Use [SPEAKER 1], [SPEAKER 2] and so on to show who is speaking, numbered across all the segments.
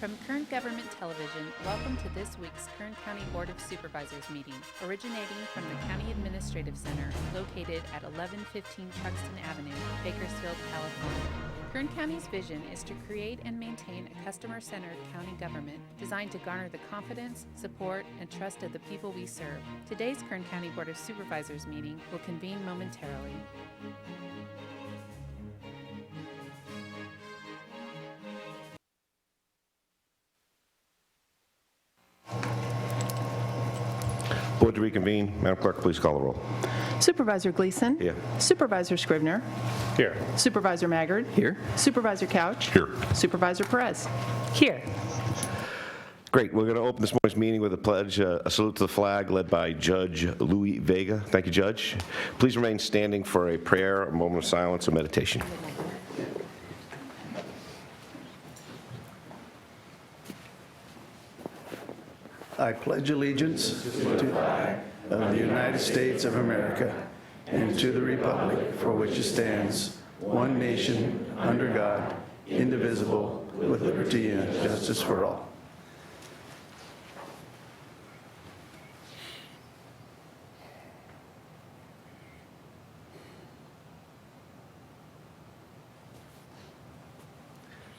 [SPEAKER 1] From Kern Government Television, welcome to this week's Kern County Board of Supervisors meeting, originating from the County Administrative Center located at 1115 Truxtun Avenue, Bakersfield, California. Kern County's vision is to create and maintain a customer-centered county government designed to garner the confidence, support, and trust of the people we serve. Today's Kern County Board of Supervisors meeting will convene momentarily.
[SPEAKER 2] Board to reconvene. Madam Clerk, please call the roll.
[SPEAKER 3] Supervisor Gleason.
[SPEAKER 2] Here.
[SPEAKER 3] Supervisor Scrivener.
[SPEAKER 4] Here.
[SPEAKER 3] Supervisor Maggard.
[SPEAKER 4] Here.
[SPEAKER 3] Supervisor Couch.
[SPEAKER 4] Here.
[SPEAKER 3] Supervisor Perez.
[SPEAKER 1] Here.
[SPEAKER 2] Great. We're going to open this morning's meeting with a pledge, a salute to the flag led by Judge Louis Vega. Thank you, Judge. Please remain standing for a prayer, a moment of silence, or meditation.
[SPEAKER 5] I pledge allegiance to the flag of the United States of America and to the republic for which it stands, one nation, under God, indivisible, with liberty and justice for all.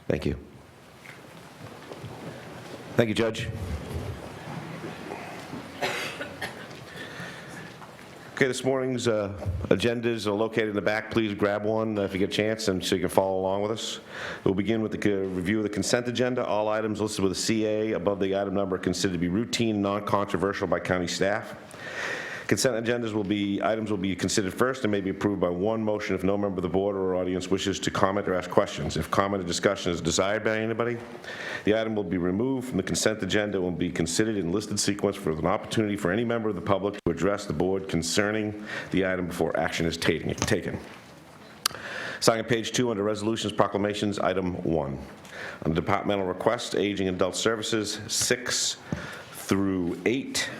[SPEAKER 2] Thank you. Thank you, Judge. Okay, this morning's agendas are located in the back. Please grab one if you get a chance and so you can follow along with us. We'll begin with the review of the consent agenda. All items listed with a CA above the item number are considered to be routine, non-controversial by county staff. Consent items will be considered first and may be approved by one motion if no member of the board or audience wishes to comment or ask questions. If comment or discussion is desired by anybody, the item will be removed from the consent agenda and will be considered in listed sequence for an opportunity for any member of the public to address the board concerning the item before action is taken. Starting on page 2 under resolutions, proclamations, item 1. Under departmental requests, aging and adult services 6 through 8.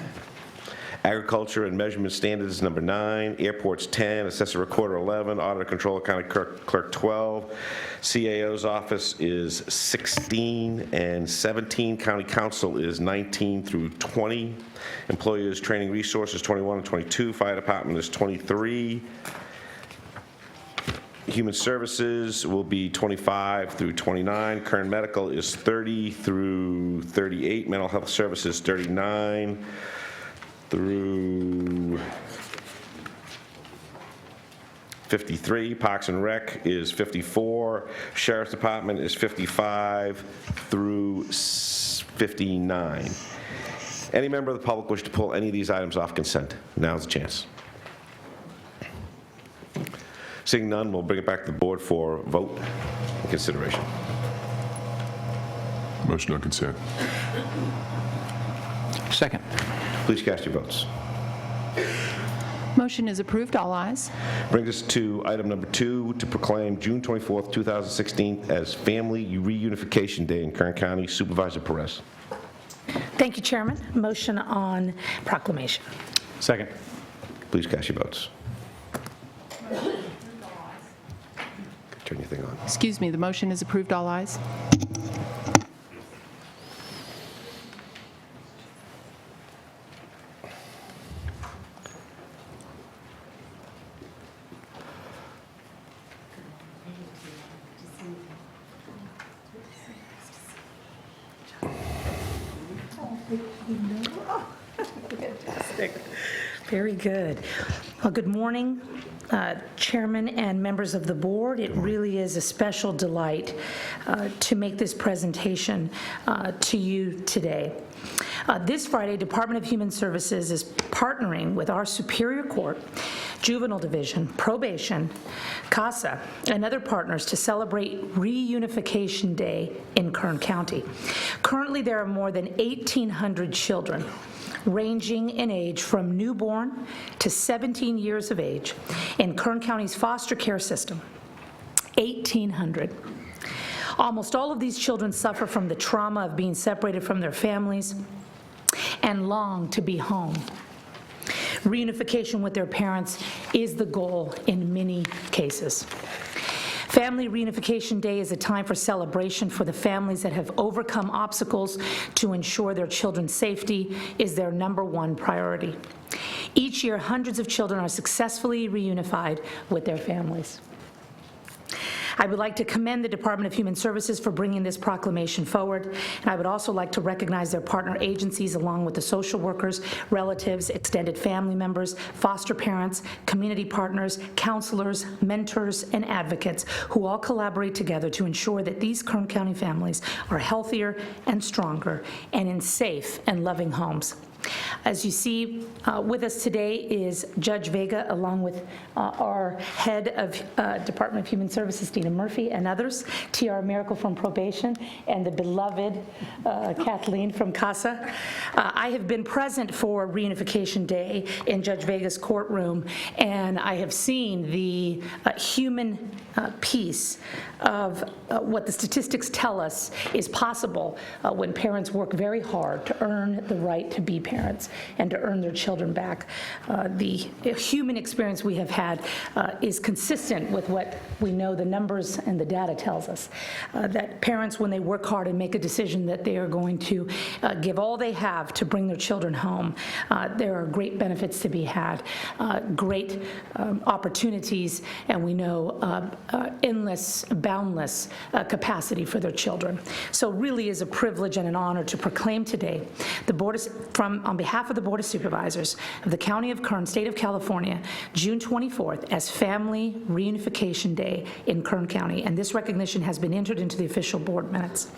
[SPEAKER 2] Agriculture and measurement standards, number 9. Airports, 10. Assessor recorder, 11. Auditor controller county clerk, 12. CAO's office is 16 and 17. County council is 19 through 20. Employers training resources, 21 and 22. Fire department is 23. Human services will be 25 through 29. Kern medical is 30 through 38. Mental health services, 39 through 53. Parks and Rec is 54. Sheriff's Department is 55 through 59. Any member of the public wish to pull any of these items off consent? Now's the chance. Seeing none, we'll bring it back to the board for vote and consideration.
[SPEAKER 4] Motion on consent.
[SPEAKER 3] Second.
[SPEAKER 2] Please cast your votes.
[SPEAKER 3] Motion is approved. All ayes.
[SPEAKER 2] Brings us to item number 2, to proclaim June 24th, 2016 as Family Reunification Day in Kern County. Supervisor Perez.
[SPEAKER 6] Thank you, Chairman. Motion on proclamation.
[SPEAKER 4] Second.
[SPEAKER 2] Please cast your votes. Turn your thing on.
[SPEAKER 3] Excuse me, the motion is approved. All ayes.
[SPEAKER 6] Fantastic. Very good. Well, good morning, Chairman and members of the board. It really is a special delight to make this presentation to you today. This Friday, Department of Human Services is partnering with our Superior Court, Juvenile Division, Probation, CASA, and other partners to celebrate Reunification Day in Kern County. Currently, there are more than 1,800 children ranging in age from newborn to 17 years of age in Kern County's foster care system. 1,800. Almost all of these children suffer from the trauma of being separated from their families and long to be home. Reunification with their parents is the goal in many cases. Family Reunification Day is a time for celebration for the families that have overcome obstacles to ensure their children's safety is their #1 priority. Each year, hundreds of children are successfully reunified with their families. I would like to commend the Department of Human Services for bringing this proclamation forward, and I would also like to recognize their partner agencies along with the social workers, relatives, extended family members, foster parents, community partners, counselors, mentors, and advocates who all collaborate together to ensure that these Kern County families are healthier and stronger and in safe and loving homes. As you see, with us today is Judge Vega, along with our head of Department of Human Services, Dina Murphy, and others, T.R. Miracle from Probation, and the beloved Kathleen from CASA. I have been present for Reunification Day in Judge Vega's courtroom, and I have seen the human piece of what the statistics tell us is possible when parents work very hard to earn the right to be parents and to earn their children back. The human experience we have had is consistent with what we know the numbers and the data tells us, that parents, when they work hard and make a decision that they are going to give all they have to bring their children home, there are great benefits to be had, great opportunities, and we know endless, boundless capacity for their children. So it really is a privilege and an honor to proclaim today on behalf of the Board of Supervisors of the County of Kern, State of California, June 24th as Family Reunification Day in Kern County, and this recognition has been entered into the official board minutes.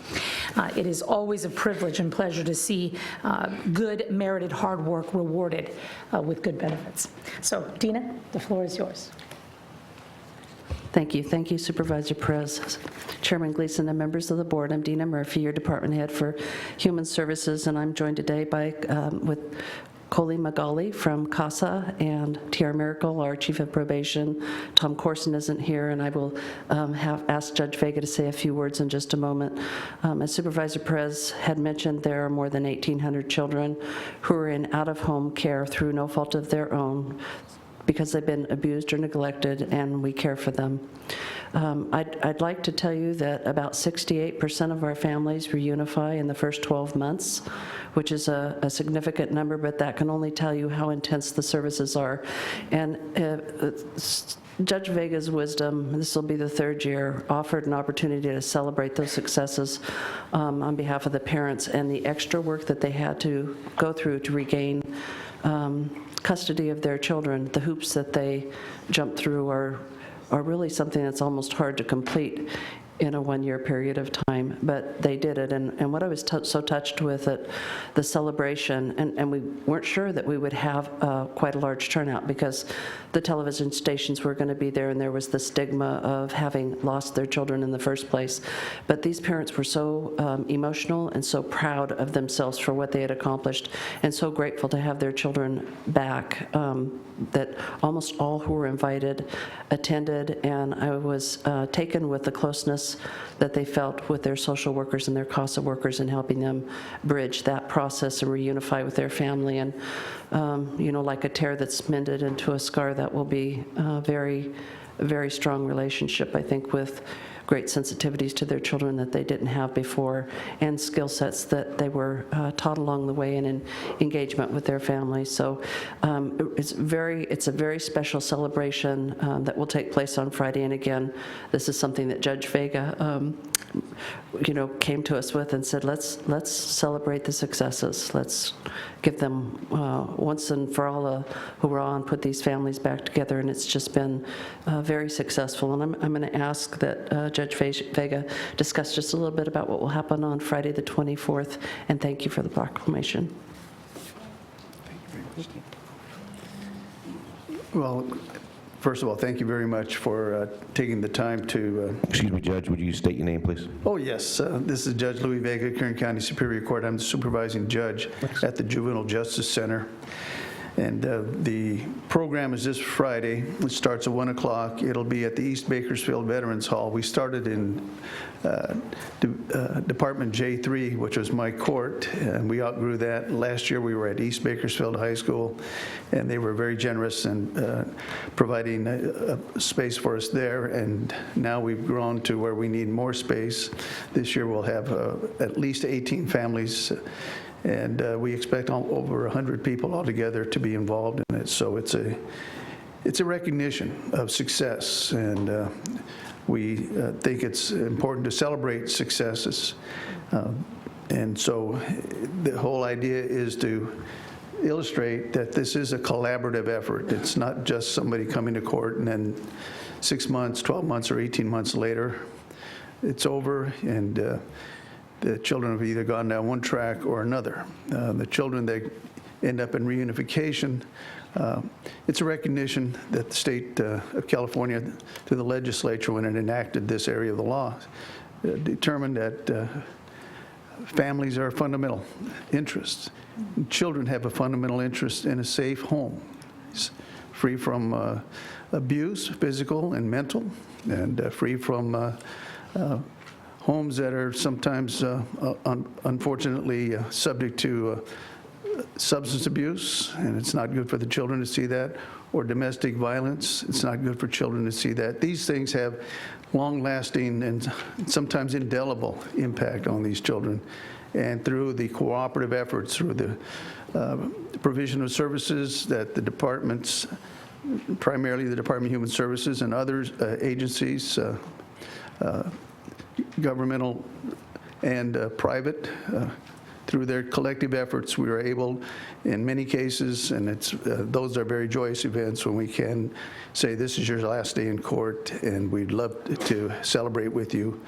[SPEAKER 6] It is always a privilege and pleasure to see good, merited hard work rewarded with good benefits. So, Dina, the floor is yours.
[SPEAKER 7] Thank you. Thank you, Supervisor Perez, Chairman Gleason, and members of the board. I'm Dina Murphy, your department head for Human Services, and I'm joined today with Coley Magali from CASA and T.R. Miracle, our Chief of Probation. Tom Corson isn't here, and I will have asked Judge Vega to say a few words in just a moment. As Supervisor Perez had mentioned, there are more than 1,800 children who are in out-of-home care through no fault of their own, because they've been abused or neglected, and we care for them. I'd like to tell you that about 68% of our families reunify in the first 12 months, which is a significant number, but that can only tell you how intense the services are. And Judge Vega's wisdom, this will be the third year, offered an opportunity to celebrate those successes on behalf of the parents and the extra work that they had to go through to regain custody of their children. The hoops that they jump through are really something that's almost hard to complete in a one-year period of time, but they did it. And what I was so touched with at the celebration, and we weren't sure that we would have quite a large turnout because the television stations were going to be there, and there was the stigma of having lost their children in the first place. But these parents were so emotional and so proud of themselves for what they had accomplished, and so grateful to have their children back, that almost all who were invited attended, and I was taken with the closeness that they felt with their social workers and their CASA workers in helping them bridge that process and reunify with their family. And, like a tear that's mended into a scar, that will be a very, very strong relationship, I think, with great sensitivities to their children that they didn't have before, and skill sets that they were taught along the way, and in engagement with their families. So it's a very special celebration that will take place on Friday. And again, this is something that Judge Vega came to us with and said, let's celebrate the successes. Let's give them once and for all a hurrah and put these families back together. And it's just been very successful. And I'm going to ask that Judge Vega discuss just a little bit about what will happen on Friday the 24th. And thank you for the proclamation.
[SPEAKER 5] Well, first of all, thank you very much for taking the time to...
[SPEAKER 2] Excuse me, Judge, would you state your name, please?
[SPEAKER 5] Oh, yes. This is Judge Louis Vega, Kern County Superior Court. I'm the supervising judge at the Juvenile Justice Center. And the program is this Friday. It starts at 1 o'clock. It'll be at the East Bakersfield Veterans Hall. We started in Department J3, which was my court, and we outgrew that. Last year we were at East Bakersfield High School, and they were very generous in providing a space for us there, and now we've grown to where we need more space. This year we'll have at least 18 families, and we expect over 100 people altogether to be involved in it. So it's a recognition of success, and we think it's important to celebrate successes. And so the whole idea is to illustrate that this is a collaborative effort. It's not just somebody coming to court and then 6 months, 12 months, or 18 months later, it's over, and the children have either gone down one track or another. The children that end up in reunification, it's a recognition that the state of California, through the legislature, when it enacted this area of the law, determined that families are a fundamental interest. Children have a fundamental interest in a safe home, free from abuse, physical and mental, and free from homes that are sometimes, unfortunately, subject to substance abuse, and it's not good for the children to see that, or domestic violence. It's not good for children to see that. These things have long-lasting and sometimes indelible impact on these children. And through the cooperative efforts, through the provision of services that the departments, primarily the Department of Human Services and other agencies, governmental and private, through their collective efforts, we were able, in many cases, and those are very joyous events when we can say, this is your last day in court, and we'd love to celebrate with you.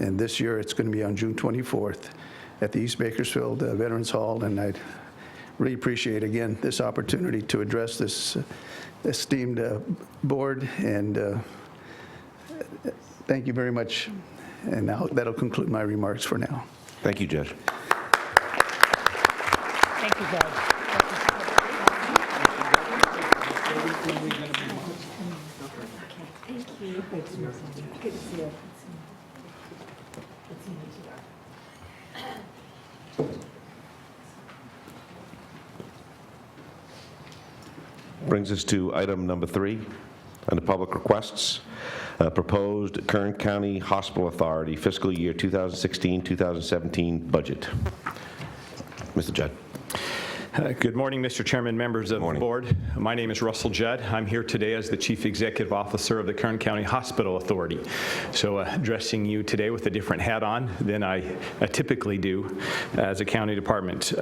[SPEAKER 5] And this year, it's going to be on June 24th at the East Bakersfield Veterans Hall, and I'd really appreciate, again, this opportunity to address this esteemed board, and thank you very much. And now that'll conclude my remarks for now.
[SPEAKER 2] Thank you, Judge.
[SPEAKER 6] Thank you, Judge.
[SPEAKER 2] Brings us to item number 3 under public requests. Proposed Kern County Hospital Authority fiscal year 2016-2017 budget. Mr. Judd.
[SPEAKER 4] Good morning, Mr. Chairman, members of the board. My name is Russell Judd. I'm here today as the Chief Executive Officer of the Kern County Hospital Authority. So addressing you today with a different hat on than I typically do as a county department.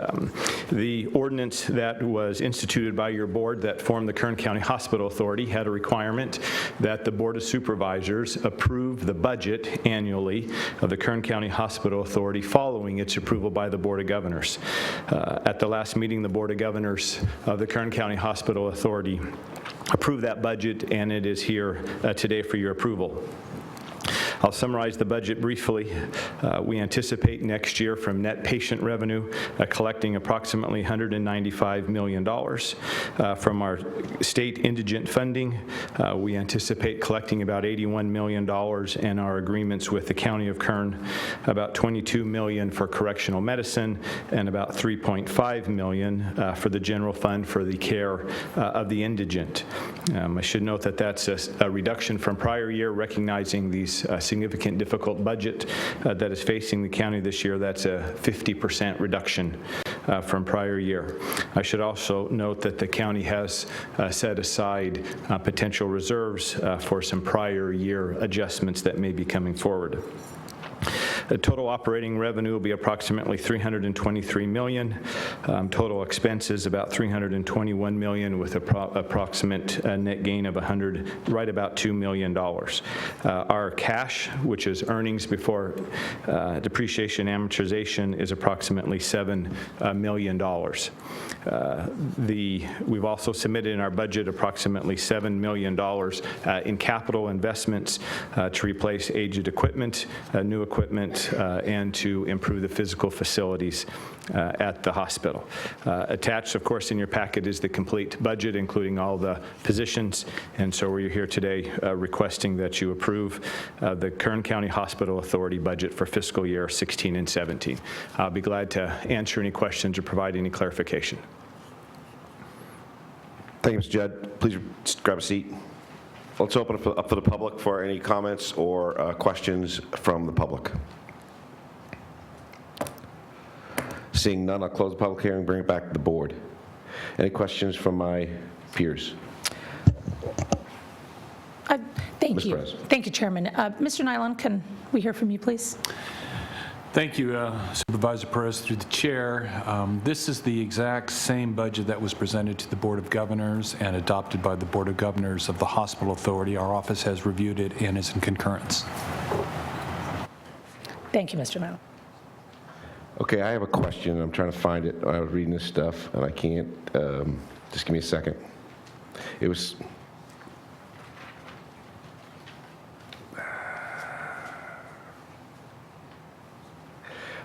[SPEAKER 4] The ordinance that was instituted by your board that formed the Kern County Hospital Authority had a requirement that the Board of Supervisors approve the budget annually of the Kern County Hospital Authority following its approval by the Board of Governors. At the last meeting, the Board of Governors of the Kern County Hospital Authority approved that budget, and it is here today for your approval. I'll summarize the budget briefly. We anticipate next year from net patient revenue collecting approximately $195 million. From our state indigent funding, we anticipate collecting about $81 million, and our agreements with the County of Kern, about $22 million for correctional medicine and about $3.5 million for the general fund for the care of the indigent. I should note that that's a reduction from prior year, recognizing these significant difficult budget that is facing the county this year. That's a 50% reduction from prior year. I should also note that the county has set aside potential reserves for some prior year adjustments that may be coming forward. The total operating revenue will be approximately $323 million. Total expenses about $321 million, with approximate net gain of right about $2 million. Our cash, which is earnings before depreciation and amortization, is approximately $7 million. We've also submitted in our budget approximately $7 million in capital investments to replace aged equipment, new equipment, equipment and to improve the physical facilities at the hospital. Attached, of course, in your packet is the complete budget, including all the positions, and so we're here today requesting that you approve the Kern County Hospital Authority budget for fiscal year 16 and 17. I'll be glad to answer any questions or provide any clarification.
[SPEAKER 2] Thank you, Mr. Judd. Please grab a seat. Let's open up for the public for any comments or questions from the public. Seeing none, I'll close the public hearing, bring it back to the board. Any questions from my peers?
[SPEAKER 6] Thank
[SPEAKER 2] Ms.
[SPEAKER 6] you.
[SPEAKER 2] Perez.
[SPEAKER 6] Thank you, Chairman. Mr. Nyland, can we hear from you, please?
[SPEAKER 8] Thank you, Supervisor Perez, through the chair. This is the exact same budget that was presented to the Board of Governors and adopted by the Board of Governors of the Hospital Authority. Our office has reviewed it and is in concurrence.
[SPEAKER 6] Thank you, Mr. Nyland.
[SPEAKER 2] Okay, I have a question. I'm trying to find it. I was reading this stuff, and I can't. Just give me a second. It was...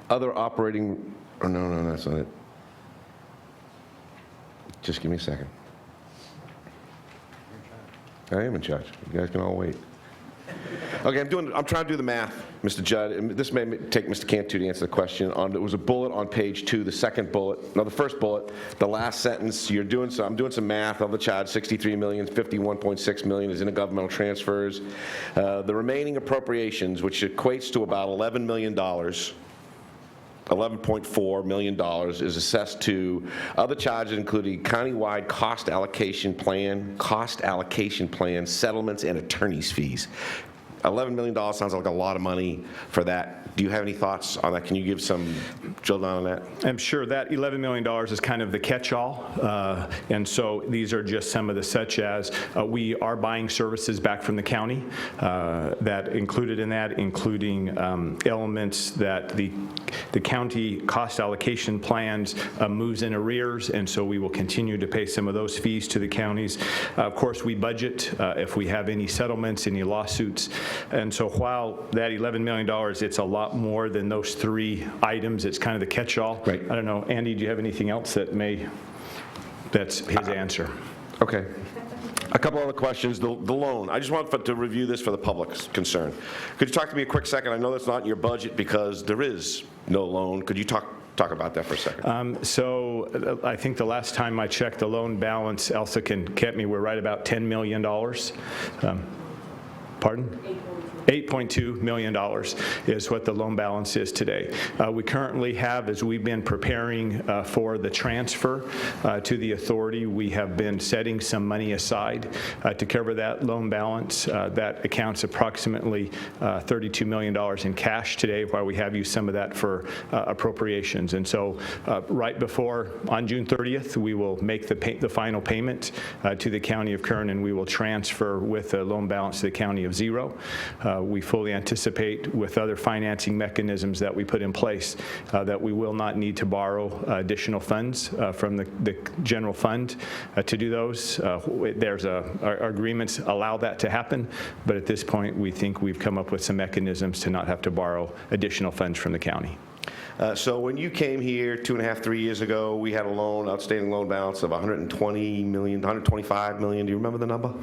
[SPEAKER 2] Other operating... Oh, no, that's not it. Just give me a second. I am in charge. You guys can all wait. Okay, I'm trying to do the math, Mr. Judd. And this may take Mr. Cantu to answer the question. There was a bullet on page 2, the second bullet. No, the first bullet, the last sentence. I'm doing some math. Of the charge, $63 million, $51.6 million is intergovernmental transfers. The remaining appropriations, which equates to about $11 million. $11.4 million is assessed to other charges, including countywide cost allocation plan, settlements, and attorney's fees. $11 million sounds like a lot of money for that. Do you have any thoughts on that? Can you give some drill down on that?
[SPEAKER 4] I'm sure that $11 million is kind of the catch-all, and so these are just some of the such as we are buying services back from the county that included in that, including elements that the county cost allocation plans moves in arrears, and so we will continue to pay some of those fees to the counties. Of course, we budget if we have any settlements, any lawsuits, and so while that $11 million, it's a lot more than those 3 items. It's kind of the catch-all.
[SPEAKER 2] Right.
[SPEAKER 4] I don't know, Andy, do you have anything else that's his answer?
[SPEAKER 2] Okay. A couple other questions. The loan. I just want to review this for the public's concern. Could you talk to me a quick second? I know that's not in your budget because there is no loan. Could you talk about that for a second?
[SPEAKER 4] So I think the last time I checked the loan balance, Elsa can get me, we're right about $10 million. Pardon? $8.2 million is what the loan balance is today. We currently have, as we've been preparing for the transfer to the authority, we have been setting some money aside to cover that loan balance. That accounts approximately $32 million in cash today, while we have used some of that for appropriations. And so right before, on June 30th, we will make the final payment to the County of Kern, and we will transfer with a loan balance to the County of 0. We fully anticipate with other financing mechanisms that we put in place that we will not need to borrow additional funds from the general fund to do those. Our agreements allow that to happen, but at this point we think we've come up with some mechanisms to not have to borrow additional funds from the county.
[SPEAKER 2] So when you came here 2.5, 3 years ago, we had a outstanding loan balance of $120 million, $125 million. Do you remember the number?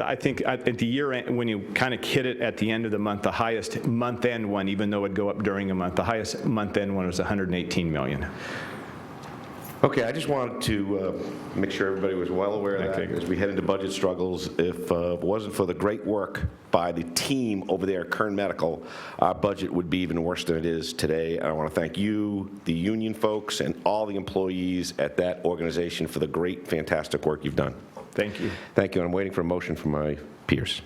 [SPEAKER 4] I think at the year end, when you kind of hit it at the end of the month, the highest month-end one, even though it would go up during a month, the highest month-end one was $118 million.
[SPEAKER 2] Okay, I just wanted to make sure everybody was well aware of that as we head into budget struggles. If it wasn't for the great work by the team over there at Kern Medical, our budget would be even worse than it is today. I want to thank you, the union folks, and all the employees at that organization for the great, fantastic work you've done.
[SPEAKER 4] Thank you.
[SPEAKER 2] Thank you, and I'm waiting for a motion from my peers.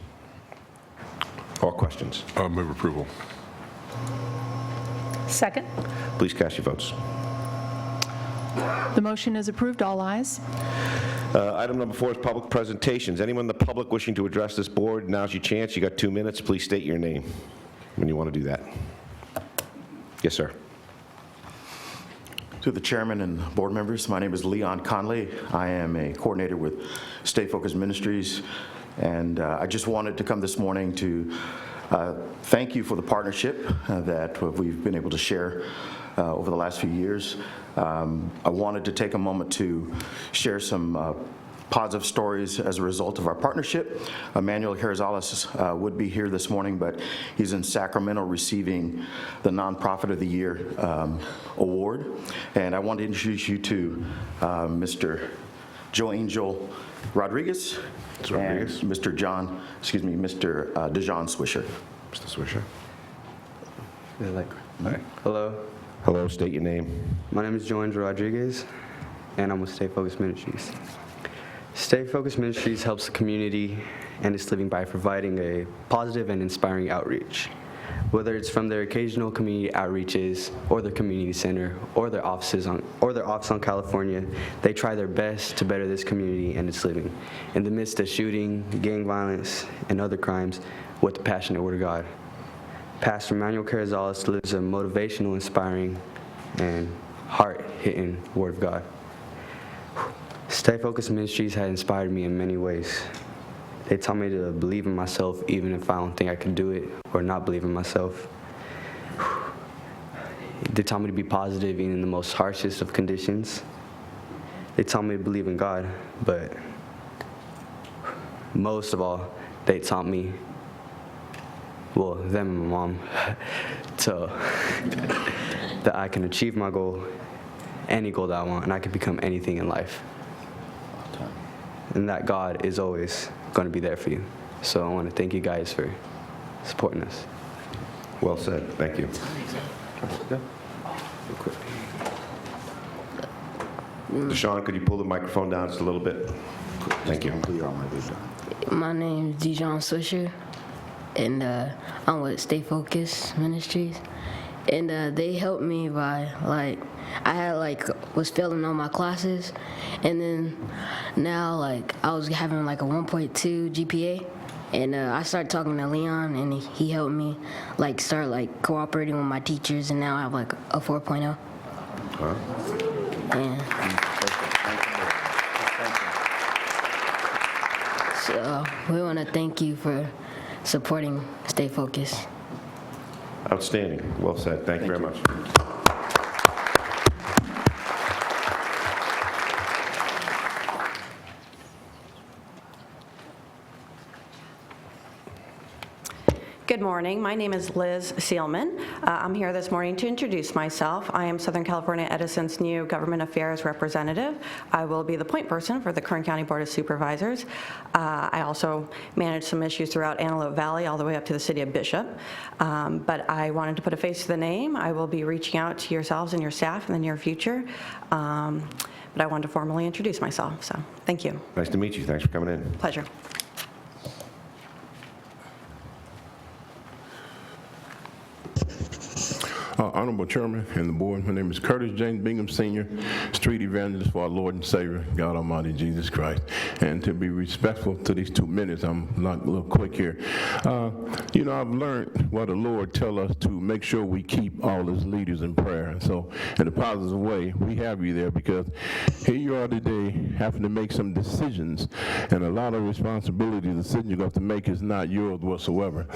[SPEAKER 2] Or questions?
[SPEAKER 9] Move approval.
[SPEAKER 6] Second.
[SPEAKER 2] Please cast your votes.
[SPEAKER 3] The motion is approved. All ayes.
[SPEAKER 2] Item number 4 is public presentations. Anyone in the public wishing to address this board, now's your chance. You got 2 minutes. Please state your name when you want to do that. Yes, sir.
[SPEAKER 10] To the chairman and board members, my name is Leon Conley. I am a coordinator with Stay Focused Ministries, and I just wanted to come this morning to Thank you for the partnership that we've been able to share over the last few years. I wanted to take a moment to share some positive stories as a result of our partnership. Emmanuel Carrizales would be here this morning, but he's in Sacramento receiving the Nonprofit of the Year award. And I want to introduce you to Mr. Joe Angel Rodriguez and Mr. Dejan Swisher.
[SPEAKER 2] Mr. Swisher.
[SPEAKER 9] Hello,
[SPEAKER 2] Hello, state your name.
[SPEAKER 9] my name is Joe Angel Rodriguez, and I'm with Stay Focused Ministries. Stay Focused Ministries helps the community and its living by providing a positive and inspiring outreach. Whether it's from their occasional community outreaches, or their community center, or their office on California, they try their best to better this community and its living in the midst of shooting, gang violence, and other crimes with the passionate Word of God. Pastor Emmanuel Carrizales lives a motivational, inspiring, and heart-hitting Word of God. Stay Focused Ministries has inspired me in many ways. They taught me to believe in myself even if I don't think I can do it, or not believe in myself. They taught me to be positive even in the most harshest of conditions. They taught me to believe in God, but most of all, they taught me, well, them and my mom, that I can achieve my goal, any goal that I want, and I can become anything in life. And that God is always going to be there for you. So I want to thank you guys for supporting us.
[SPEAKER 2] Well said. Thank you. Deshaun, could you pull the microphone down just a little bit? Thank you.
[SPEAKER 11] My name is Dejan Swisher, and I'm with Stay Focused Ministries. And they helped me by, I was failing all my classes, and then now, I was having a 1.2 GPA, and I started talking to Leon, and he helped me, start, cooperating with my teachers, and now I have, a 4.0. And so we want to thank you for supporting Stay Focused.
[SPEAKER 2] Outstanding. Well said. Thank you very much.
[SPEAKER 12] Good morning. My name is Liz Seelman. I'm here this morning to introduce myself. I am Southern California Edison's new Government Affairs representative. I will be the point person for the Kern County Board of Supervisors. I also manage some issues throughout Antelope Valley all the way up to the city of Bishop. But I wanted to put a face to the name. I will be reaching out to yourselves and your staff in the near future. But I wanted to formally introduce myself, so thank you.
[SPEAKER 2] Nice to meet you. Thanks for coming in.
[SPEAKER 12] Pleasure.
[SPEAKER 13] Honorable Chairman and the board, my name is Curtis James Bingham Sr., street evangelist for our Lord and Savior, God Almighty Jesus Christ. And to be respectful to these 2 minutes, I'm not a little quick here. I've learned what the Lord tell us to make sure we keep all his leaders in prayer. And so in a positive way, we have you there because here you are today having to make some decisions, and a lot of responsibility, the decision you're going to have to make is not yours whatsoever.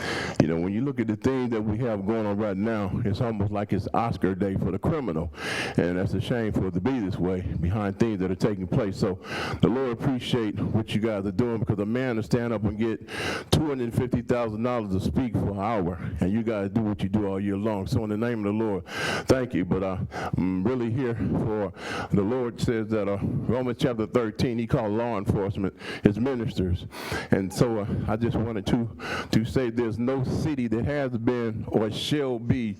[SPEAKER 13] When you look at the things that we have going on right now, it's almost like it's Oscar day for the criminal, and that's a shame for it to be this way behind things that are taking place. So the Lord appreciate what you guys are doing, because a man to stand up and get $250,000 to speak for an hour, and you guys do what you do all year long. So in the name of the Lord, thank you. But I'm really here for, the Lord says that Romans chapter 13, he called law enforcement his ministers. And so I just wanted to say there's no city that has been or shall be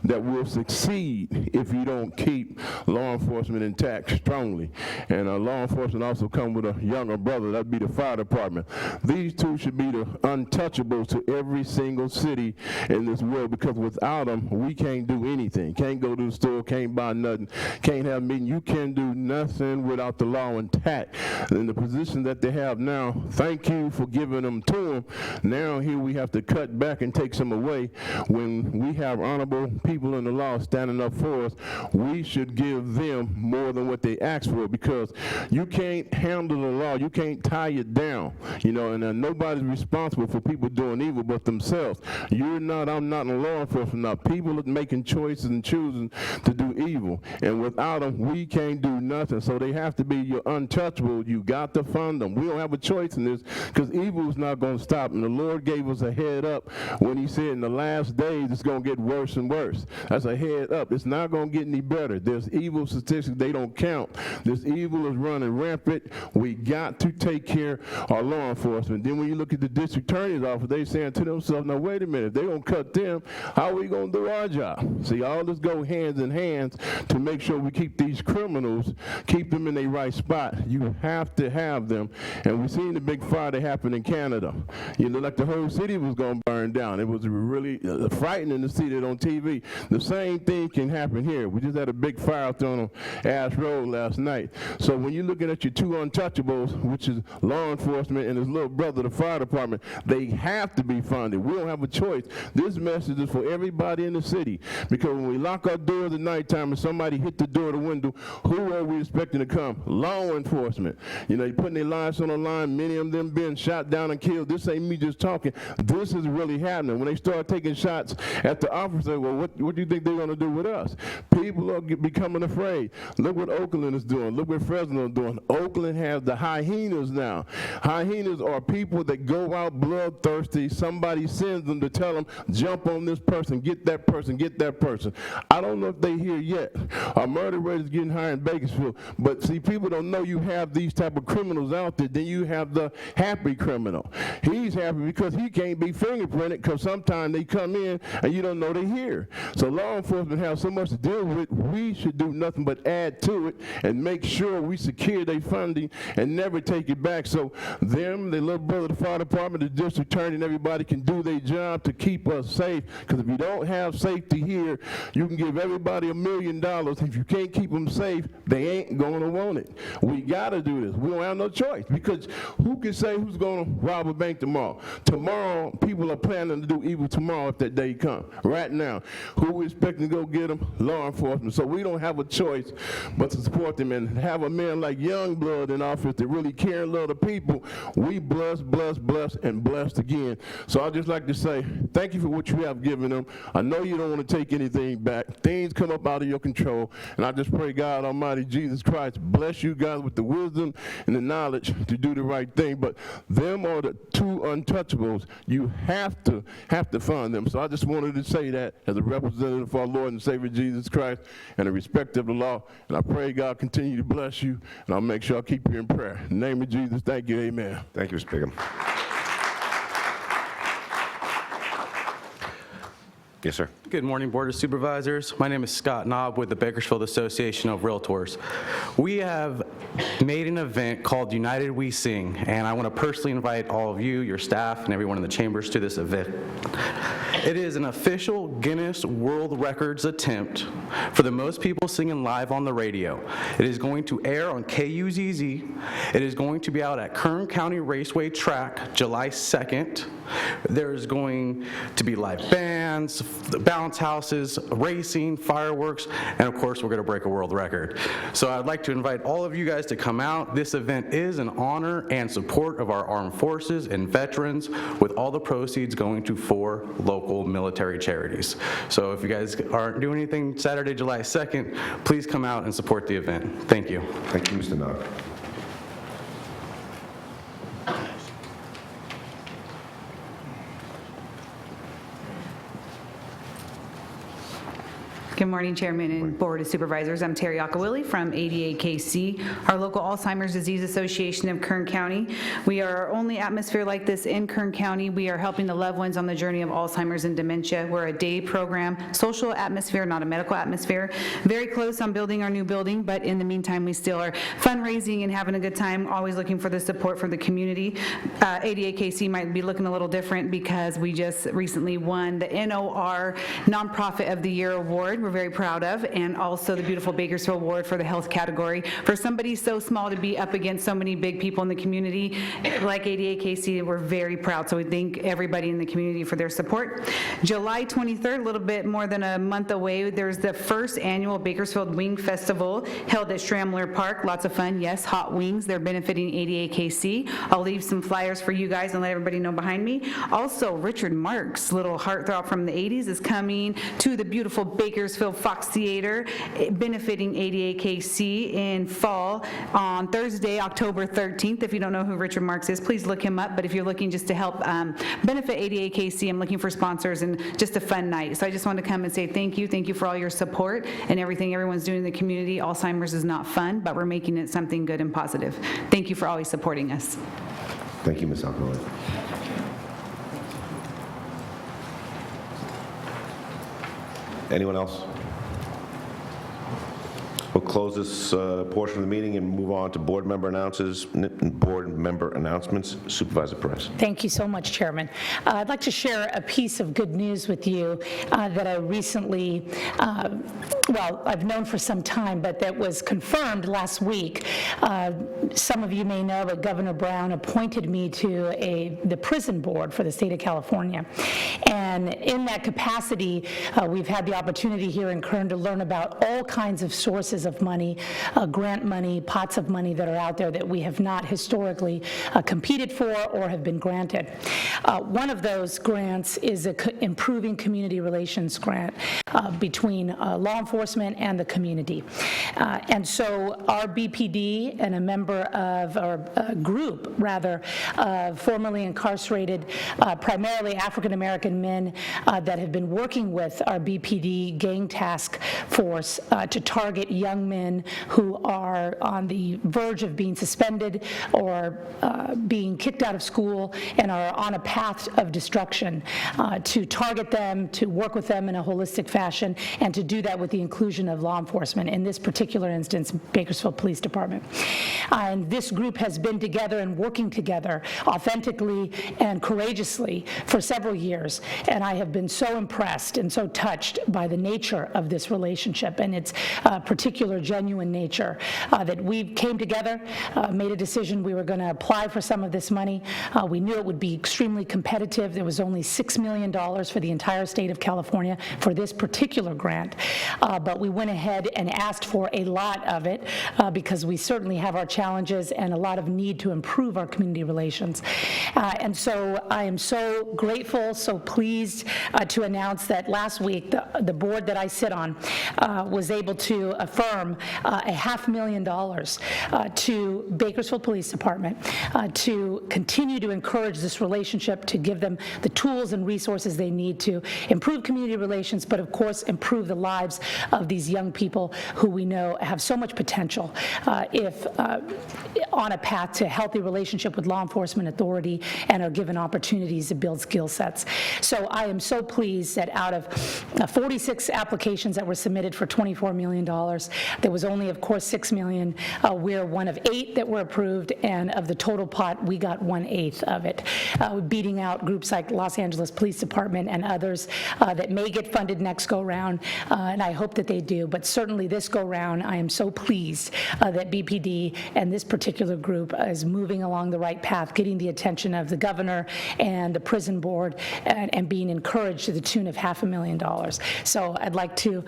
[SPEAKER 13] that will succeed if you don't keep law enforcement intact strongly. And law enforcement also come with a younger brother, that'd be the fire department. These two should be the untouchables to every single city in this world, because without them, we can't do anything. Can't go to the store, can't buy nothing, can't have a meeting. You can't do nothing without the law intact. In the position that they have now, thank you for giving them to them. Now here we have to cut back and take some away when we have honorable people people in the law standing up for us, we should give them more than what they ask for, because you can't handle the law. You can't tie it down, and nobody's responsible for people doing evil but themselves. You're not, I'm not in law enforcement now. People are making choices and choosing to do evil, and without them, we can't do nothing. So they have to be your untouchable. You got to fund them. We don't have a choice in this, because evil is not going to stop. And the Lord gave us a head up when he said in the last days it's going to get worse and worse. That's a head up. It's not going to get any better. There's evil statistics. They don't count. This evil is running rampant. We got to take care of our law enforcement. Then when you look at the district attorney's office, they saying to themselves, now wait a minute, if they're going to cut them, how are we going to do our job? See, all this go hands in hands to make sure we keep these criminals, keep them in their right spot. You have to have them. And we've seen the big fire that happened in Canada. Like the whole city was going to burn down. It was really frightening to see that on TV. The same thing can happen here. We just had a big fire out there on Ash Road last night. So when you're looking at your two untouchables, which is law enforcement and his little brother, the fire department, they have to be funded. We don't have a choice. This message is for everybody in the city, because when we lock our doors at nighttime and somebody hit the door or the window, who are we expecting to come? Law enforcement. They're putting their lives on the line, many of them being shot down and killed. This ain't me just talking. This is really happening. When they start taking shots at the officer, well, what do you think they're going to do with us? People are becoming afraid. Look what Oakland is doing. Look what Fresno is doing. Oakland has the hyenas now. Hyenas are people that go out bloodthirsty. Somebody sends them to tell them, jump on this person, get that person, get that person. I don't know if they here yet. Our murder rate is getting higher in Bakersfield. But see, people don't know you have these type of criminals out there. Then you have the happy criminal. He's happy because he can't be fingerprinted, because sometimes they come in and you don't know they're here. So law enforcement have so much to deal with. We should do nothing but add to it and make sure we secure their funding and never take it back, so them, their little brother, the fire department, the district attorney, and everybody can do their job to keep us safe. Because if you don't have safety here, you can give everybody $1 million. If you can't keep them safe, they ain't going to want it. We got to do this. We don't have no choice, because who can say who's going to rob a bank tomorrow? Tomorrow, people are planning to do evil tomorrow if that day comes. Right now, who we expecting to go get them? Law enforcement. So we don't have a choice but to support them and have a man like Youngblood in office that really care and love the people. We blessed, and blessed again. So I'd just like to say thank you for what you have given them. I know you don't want to take anything back. Things come up out of your control, and I just pray God Almighty Jesus Christ bless you guys with the wisdom and the knowledge to do the right thing. But them are the two untouchables. You have to fund them. So I just wanted to say that as a representative for our Lord and Savior Jesus Christ and a respect of the law. And I pray God continue to bless you, and I'll make sure I keep you in prayer. In the name of Jesus, thank you, amen.
[SPEAKER 2] Thank you, Mr. Bigham. Yes, sir.
[SPEAKER 14] Good morning, Board of Supervisors. My name is Scott Knobb with the Bakersfield Association of Realtors. We have made an event called United We Sing, and I want to personally invite all of you, your staff, and everyone in the chambers to this event. It is an official Guinness World Records attempt for the most people singing live on the radio. It is going to air on KUZZ. It is going to be out at Kern County Raceway Track July 2nd. There's going to be live bands, bounce houses, racing, fireworks, and of course we're going to break a world record. So I'd like to invite all of you guys to come out. This event is in honor and support of our armed forces and veterans, with all the proceeds going to 4 local military charities. So if you guys aren't doing anything Saturday, July 2nd, please come out and support the event. Thank you.
[SPEAKER 2] Thank you, Mr. Knob.
[SPEAKER 15] Good morning, Chairman and Board of Supervisors. I'm Terry Akawili from ADAKC, our local Alzheimer's Disease Association of Kern County. We are our only atmosphere like this in Kern County. We are helping the loved ones on the journey of Alzheimer's and dementia. We're a day program, social atmosphere, not a medical atmosphere. Very close on building our new building, but in the meantime, we still are fundraising and having a good time, always looking for the support from the community. ADAKC might be looking a little different because we just recently won the NOR Nonprofit of the Year Award. we're very proud of, and also the beautiful Bakersfield Award for the health category. For somebody so small to be up against so many big people in the community, like ADA-KC, we're very proud. So we thank everybody in the community for their support. July 23rd, a little bit more than a month away, there's the first annual Bakersfield Wing Festival held at Stramler Park. Lots of fun, yes, hot wings. They're benefiting ADA-KC. I'll leave some flyers for you guys and let everybody know behind me. Also, Richard Marks, little heartthrob from the 80s, is coming to the beautiful Bakersfield Fox Theater, benefiting ADA-KC in fall on Thursday, October 13th. If you don't know who Richard Marks is, please look him up. But if you're looking just to help benefit ADA-KC, I'm looking for sponsors and just a fun night. So I just wanted to come and say thank you. Thank you for all your support and everything everyone's doing in the community. Alzheimer's is not fun, but we're making it something good and positive. Thank you for always supporting us.
[SPEAKER 2] Thank you, Ms. Alcalay. Anyone else? We'll close this portion of the meeting and move on to board member announcements. Supervisor Perez.
[SPEAKER 6] Thank you so much, Chairman. I'd like to share a piece of good news with you that I recently, well, I've known for some time, but that was confirmed last week. Some of you may know that Governor Brown appointed me to the prison board for the state of California. And in that capacity, we've had the opportunity here in Kern to learn about all kinds of sources of money, grant money, pots of money that are out there that we have not historically competed for or have been granted. One of those grants is an improving community relations grant between law enforcement and the community. And so our BPD and a member of our group, rather, of formerly incarcerated, primarily African-American men that have been working with our BPD gang task force to target young men who are on the verge of being suspended or being kicked out of school and are on a path of destruction, to target them, to work with them in a holistic fashion, and to do that with the inclusion of law enforcement, in this particular instance, Bakersfield Police Department. And this group has been together and working together authentically and courageously for several years, and I have been so impressed and so touched by the nature of this relationship and its particular genuine nature that we came together, made a decision we were going to apply for some of this money. We knew it would be extremely competitive. There was only $6 million for the entire state of California for this particular grant, but we went ahead and asked for a lot of it because we certainly have our challenges and a lot of need to improve our community relations. And so I am so grateful, so pleased to announce that last week the board that I sit on was able to affirm $500,000 to Bakersfield Police Department to continue to encourage this relationship, to give them the tools and resources they need to improve community relations, but of course improve the lives of these young people who we know have so much potential if on a path to healthy relationship with law enforcement authority and are given opportunities to build skill sets. So I am so pleased that out of 46 applications that were submitted for $24 million, there was only, of course, $6 million. We're one of 8 that were approved, and of the total pot, we got 1/8 of it, beating out groups like Los Angeles Police Department and others that may get funded next go-round, and I hope that they do. But certainly this go-round, I am so pleased that BPD and this particular group is moving along the right path, getting the attention of the governor and the prison board, and being encouraged to the tune of $500,000. So I'd like to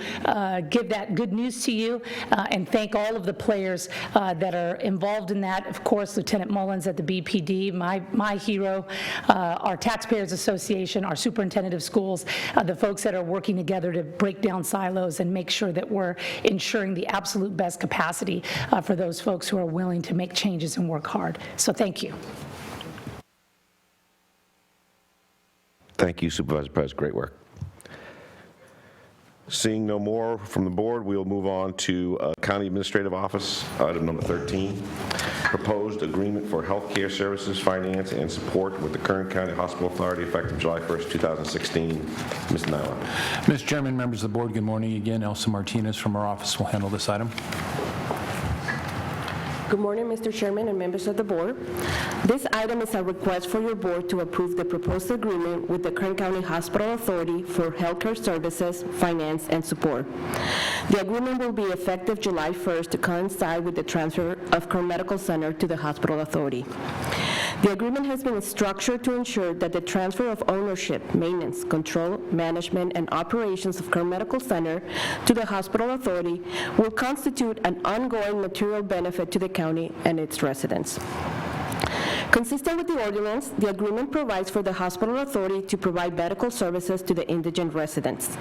[SPEAKER 6] give that good news to you and thank all of the players that are involved in that. Of course, Lieutenant Mullins at the BPD, my hero, our Taxpayers Association, our superintendent of schools, the folks that are working together to break down silos and make sure that we're ensuring the absolute best capacity for those folks who are willing to make changes and work hard. So thank you.
[SPEAKER 2] Thank you, Supervisor Perez. Great work. Seeing no more from the board, we'll move on to County Administrative Office, item number 13, proposed agreement for healthcare services, finance, and support with the Kern County Hospital Authority effective July 1st, 2016. Mr. Nyland.
[SPEAKER 8] Mr. Chairman, members of the board, good morning again. Elsa Martinez from our office will handle this item.
[SPEAKER 16] Good morning, Mr. Chairman and members of the board. This item is a request for your board to approve the proposed agreement with the Kern County Hospital Authority for healthcare services, finance, and support. The agreement will be effective July 1st to coincide with the transfer of Kern Medical Center to the Hospital Authority. The agreement has been structured to ensure that the transfer of ownership, maintenance, control, management, and operations of Kern Medical Center to the Hospital Authority will constitute an ongoing material benefit to the county and its residents. Consistent with the ordinance, the agreement provides for the Hospital Authority to provide medical services to the indigent residents.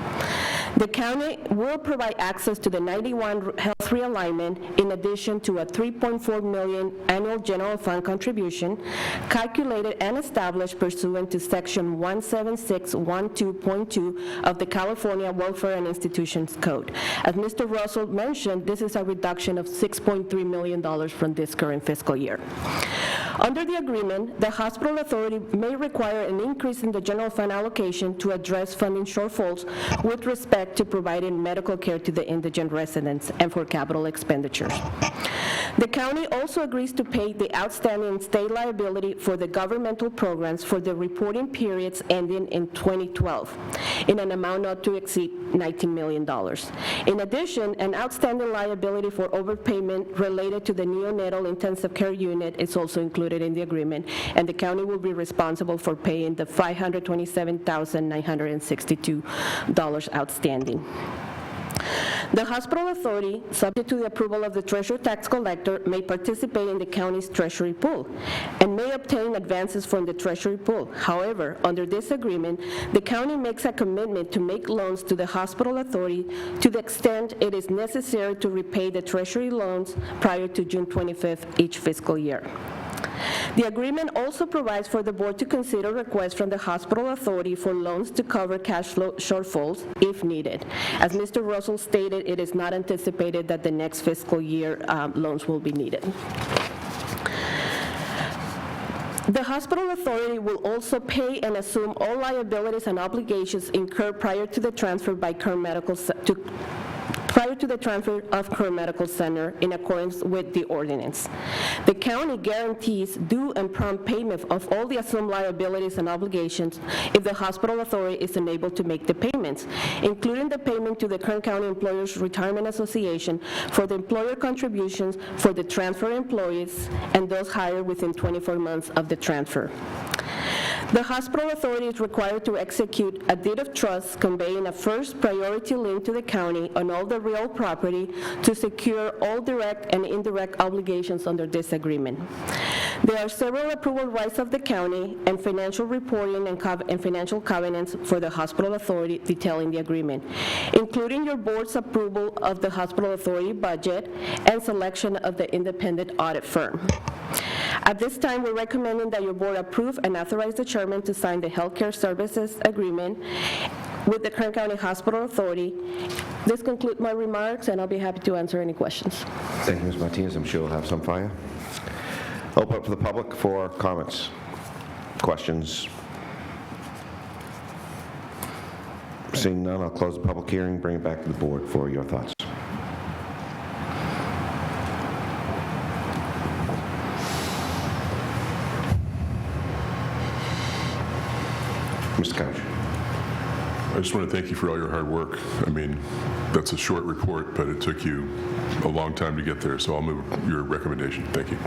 [SPEAKER 16] The county will provide access to the 91 health realignment in addition to a $3.4 million annual general fund contribution calculated and established pursuant to Section 17612.2 of the California Welfare and Institutions Code. As Mr. Russell mentioned, this is a reduction of $6.3 million from this current fiscal year. Under the agreement, the Hospital Authority may require an increase in the general fund allocation to address funding shortfalls with respect to providing medical care to the indigent residents and for capital expenditures. The county also agrees to pay the outstanding state liability for the governmental programs for the reporting periods ending in 2012 in an amount not to exceed $19 million. In addition, an outstanding liability for overpayment related to the neonatal intensive care unit is also included in the agreement, and the county will be responsible for paying the $527,962 outstanding. The Hospital Authority, subject to the approval of the Treasurer Tax Collector, may participate in the county's treasury pool and may obtain advances from the treasury pool. However, under this agreement, the county makes a commitment to make loans to the Hospital Authority to the extent it is necessary to repay the treasury loans prior to June 25th each fiscal year. The agreement also provides for the board to consider requests from the Hospital Authority for loans to cover cash flow shortfalls if needed. As Mr. Russell stated, it is not anticipated that the next fiscal year loans will be needed. The Hospital Authority will also pay and assume all liabilities and obligations incurred prior to the transfer by Kern Medical prior to the transfer of Kern Medical Center in accordance with the ordinance. The county guarantees due and prompt payment of all the assumed liabilities and obligations if the Hospital Authority is unable to make the payments, including the payment to the Kern County Employers Retirement Association for the employer contributions for the transfer employees and those hired within 24 months of the transfer. The Hospital Authority is required to execute a deed of trust conveying a first priority lien to the county on all the real property to secure all direct and indirect obligations under this agreement. There are several approval rights of the county and financial reporting and financial covenants for the Hospital Authority detailing the agreement, including your board's approval of the Hospital Authority budget and selection of the independent audit firm. At this time, we're recommending that your board approve and authorize the chairman to sign the healthcare services agreement with the Kern County Hospital Authority. This concludes my remarks, and I'll be happy to answer any questions.
[SPEAKER 2] Thank you, Ms. Martinez. I'm sure we'll have some for you. Open up to the public for comments, questions. Seeing none, I'll close the public hearing, bring it back to the board for your thoughts. Mr. Couch.
[SPEAKER 17] I just want to thank you for all your hard work. I mean, that's a short report, but it took you a long time to get there, so I'll move your recommendation. Thank you.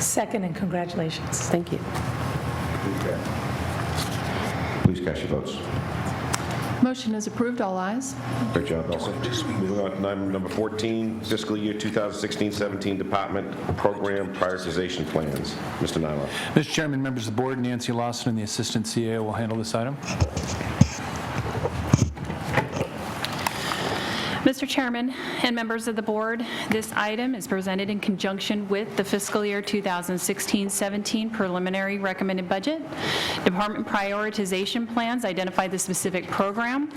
[SPEAKER 6] Second, and congratulations.
[SPEAKER 16] Thank you.
[SPEAKER 2] Please cast your votes.
[SPEAKER 3] Motion is approved, all ayes.
[SPEAKER 2] Great job, Elsa. Moving on to item number 14, fiscal year 2016-17 department program prioritization plans. Mr. Nyla.
[SPEAKER 8] Mr. Chairman, members of the board, Nancy Lawson and the Assistant CAO will handle this item.
[SPEAKER 1] Mr. Chairman and members of the board, this item is presented in conjunction with the fiscal year 2016-17 preliminary recommended budget. Department prioritization plans identify the specific program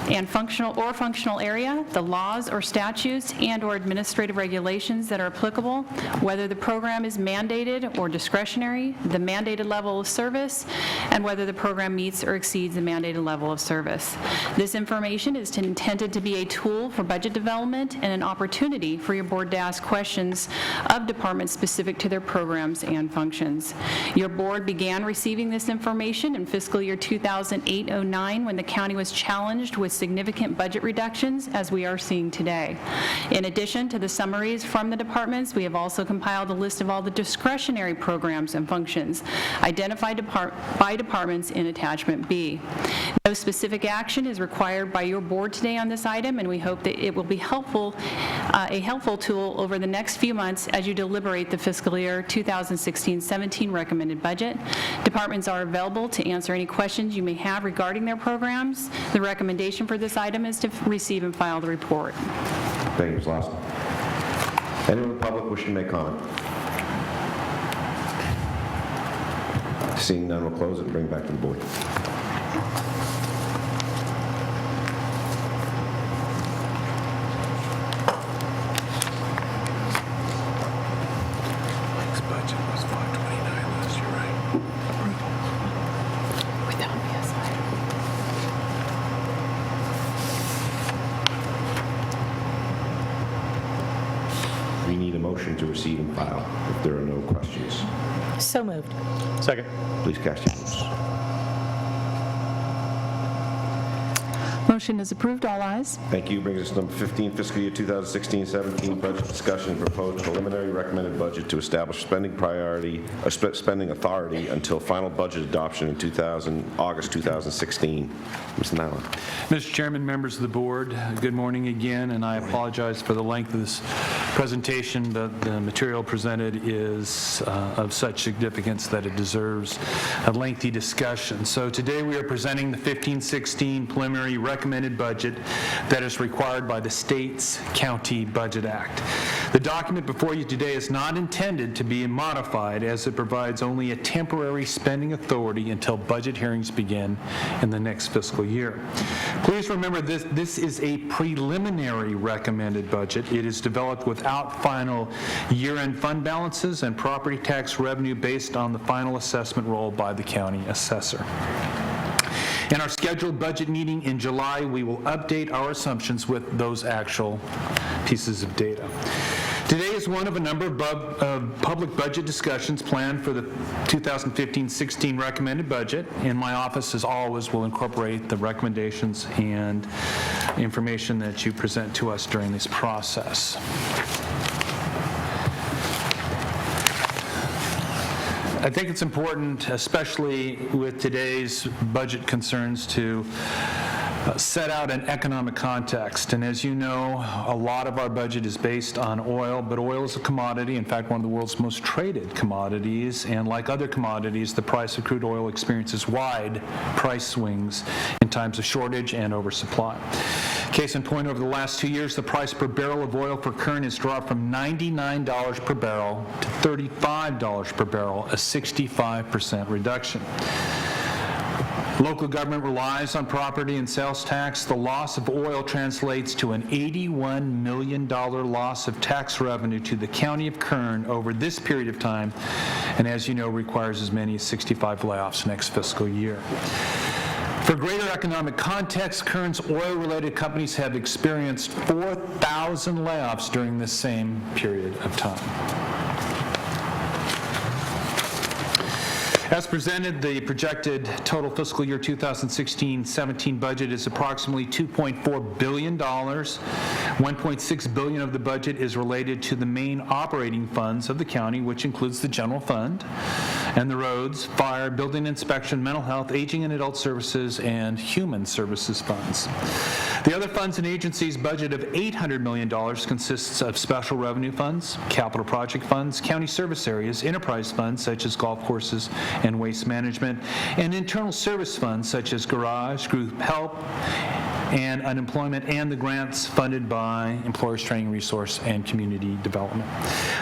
[SPEAKER 3] and functional area, the laws or statutes and/or administrative regulations that are applicable, whether the program is mandated or discretionary, the mandated level of service, and whether the program meets or exceeds the mandated level of service. This information is intended to be a tool for budget development and an opportunity for your board to ask questions of departments specific to their programs and functions. Your board began receiving this information in fiscal year 2008-09 when the county was challenged with significant budget reductions, as we are seeing today. In addition to the summaries from the departments, we have also compiled a list of all the discretionary programs and functions identified by departments in Attachment B. No specific action is required by your board today on this item, and we hope that it will be a helpful tool over the next few months as you deliberate the fiscal year 2016-17 recommended budget. Departments are available to answer any questions you may have regarding their programs. The recommendation for this item is to receive and file the report.
[SPEAKER 2] Thank you, Ms. Lawson. Anyone in the public wishing to make comment? Seeing none, we'll close it and bring it back to the board. We need a motion to receive and file if there are no questions.
[SPEAKER 6] So moved.
[SPEAKER 4] Second.
[SPEAKER 2] Please cast your votes.
[SPEAKER 3] Motion is approved. All ayes.
[SPEAKER 2] Thank you. Brings us to number 15, fiscal year 2016-17 budget discussion and proposed preliminary recommended budget to establish spending authority until final budget adoption in August 2016. Mr. Nyland.
[SPEAKER 8] Mr. Chairman, members of the board, good morning again, and I apologize for the length of this presentation, but the material presented is of such significance that it deserves a lengthy discussion. So today we are presenting the 15-16 preliminary recommended budget that is required by the state's County Budget Act. The document before you today is not intended to be modified, as it provides only a temporary spending authority until budget hearings begin in the next fiscal year. Please remember this is a preliminary recommended budget. It is developed without final year-end fund balances and property tax revenue based on the final assessment roll by the county assessor. In our scheduled budget meeting in July, we will update our assumptions with those actual pieces of data. Today is one of a number of public budget discussions planned for the 2015-16 recommended budget, and my office, as always, will incorporate the recommendations and information that you present to us during this process. I think it's important, especially with today's budget concerns, to set out an economic context. And as you know, a lot of our budget is based on oil, but oil is a commodity, in fact, one of the world's most traded commodities. And like other commodities, the price of crude oil experiences wide price swings in times of shortage and oversupply. Case in point, over the last 2 years, the price per barrel of oil for Kern has dropped from $99 per barrel to $35 per barrel, a 65% reduction. Local government relies on property and sales tax. The loss of oil translates to an $81 million loss of tax revenue to the county of Kern over this period of time, and as you know, requires as many as 65 layoffs next fiscal year. For greater economic context, Kern's oil-related companies have experienced 4,000 layoffs during this same period of time. As presented, the projected total fiscal year 2016-17 budget is approximately $2.4 billion. $1.6 billion of the budget is related to the main operating funds of the county, which includes the general fund and the roads, fire, building inspection, mental health, aging and adult services, and human services funds. The other funds and agencies' budget of $800 million consists of special revenue funds, capital project funds, county service areas, enterprise funds such as golf courses and waste management, and internal service funds such as garage, group help, and unemployment, and the grants funded by Employers Training Resource and Community Development.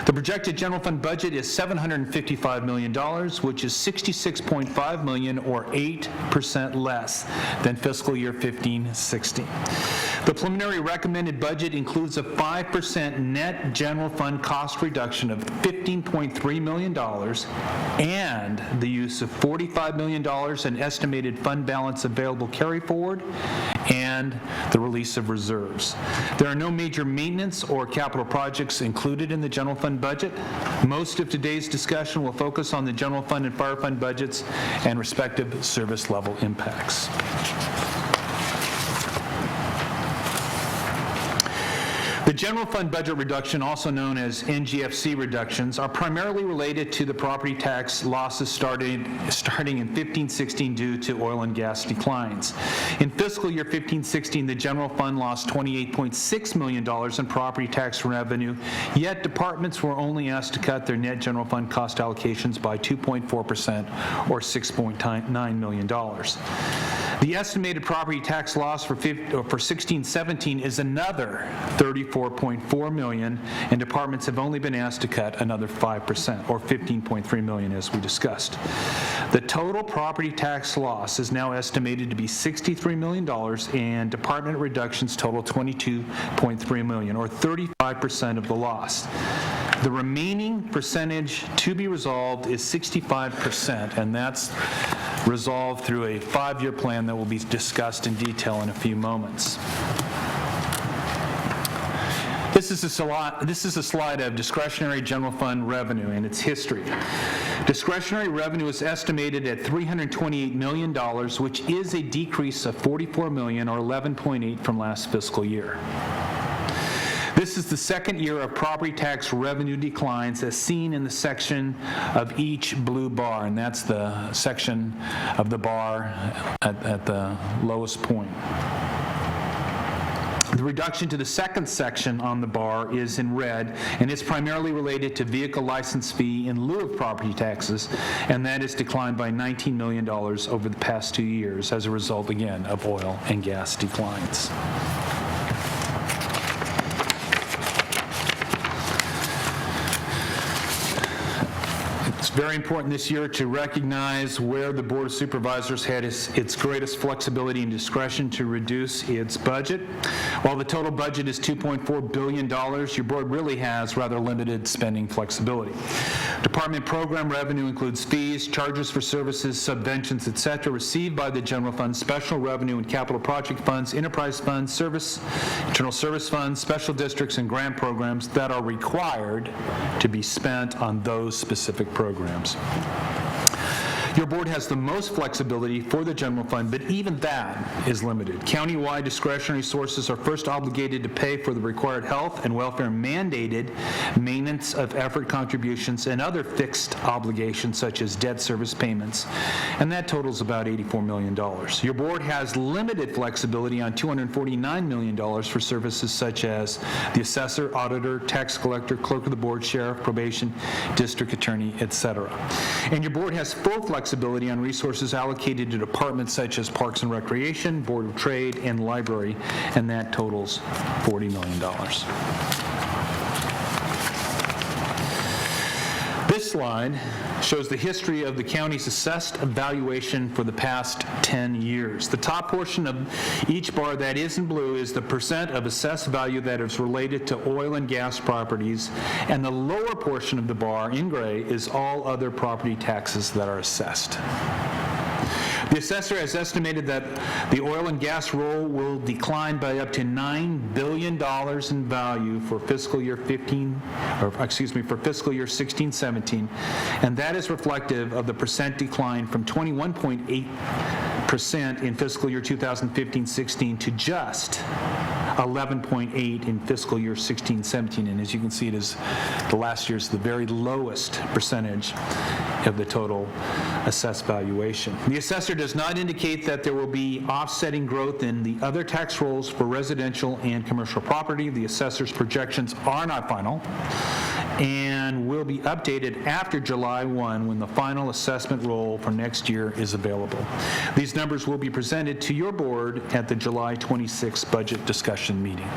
[SPEAKER 8] The projected general fund budget is $755 million, which is $66.5 million or 8% less than fiscal year 15-16. The preliminary recommended budget includes a 5% net general fund cost reduction of $15.3 million and the use of $45 million in estimated fund balance available carry forward and the release of reserves. There are no major maintenance or capital projects included in the general fund budget. Most of today's discussion will focus on the general fund and fire fund budgets and respective service level impacts. The general fund budget reduction, also known as NGFC reductions, are primarily related to the property tax losses starting in 15-16 due to oil and gas declines. In fiscal year 15-16, the general fund lost $28.6 million in property tax revenue, yet departments were only asked to cut their net general fund cost allocations by 2.4% or $6.9 million. The estimated property tax loss for 16-17 is another $34.4 million, and departments have only been asked to cut another 5%, or $15.3 million, as we discussed. The total property tax loss is now estimated to be $63 million, and department reductions total $22.3 million, or 35% of the loss. The remaining percentage to be resolved is 65%, and that's resolved through a 5-year plan that will be discussed in detail in a few moments. This is a slide of discretionary general fund revenue and its history. Discretionary revenue is estimated at $328 million, which is a decrease of $44 million, or 11.8% from last fiscal year. This is the second year of property tax revenue declines as seen in the section of each blue bar, and that's the section of the bar at the lowest point. The reduction to the second section on the bar is in red, and it's primarily related to vehicle license fee in lieu of property taxes, and that has declined by $19 million over the past 2 years as a result, again, of oil and gas declines. It's very important this year to recognize where the Board of Supervisors had its greatest flexibility and discretion to reduce its budget. While the total budget is $2.4 billion, your board really has rather limited spending flexibility. Department program revenue includes fees, charges for services, subventions, etc., received by the general fund, special revenue and capital project funds, enterprise funds, internal service funds, special districts, and grant programs that are required to be spent on those specific programs. Your board has the most flexibility for the general fund, but even that is limited. County-wide discretionary sources are first obligated to pay for the required health and welfare mandated maintenance of effort contributions and other fixed obligations such as debt service payments, and that totals about $84 million. Your board has limited flexibility on $249 million for services such as the assessor, auditor, tax collector, clerk of the board, sheriff, probation, district attorney, etc. And your board has full flexibility on resources allocated to departments such as Parks and Recreation, Board of Trade, and Library, and that totals $40 million. This slide shows the history of the county's assessed valuation for the past 10 years. The top portion of each bar that is in blue is the percent of assessed value that is related to oil and gas properties, and the lower portion of the bar in gray is all other property taxes that are assessed. The assessor has estimated that the oil and gas roll will decline by up to $9 billion in value for fiscal year 16-17, and that is reflective of the percent decline from 21.8% in fiscal year 2015-16 to just 11.8% in fiscal year 16-17, and as you can see, it is the last year's the very lowest percentage of the total assessed valuation. The assessor does not indicate that there will be offsetting growth in the other tax rolls for residential and commercial property. The assessor's projections are not final, and and will be updated after July 1 when the final assessment roll for next year is available. These numbers will be presented to your board at the July 26 budget discussion meeting.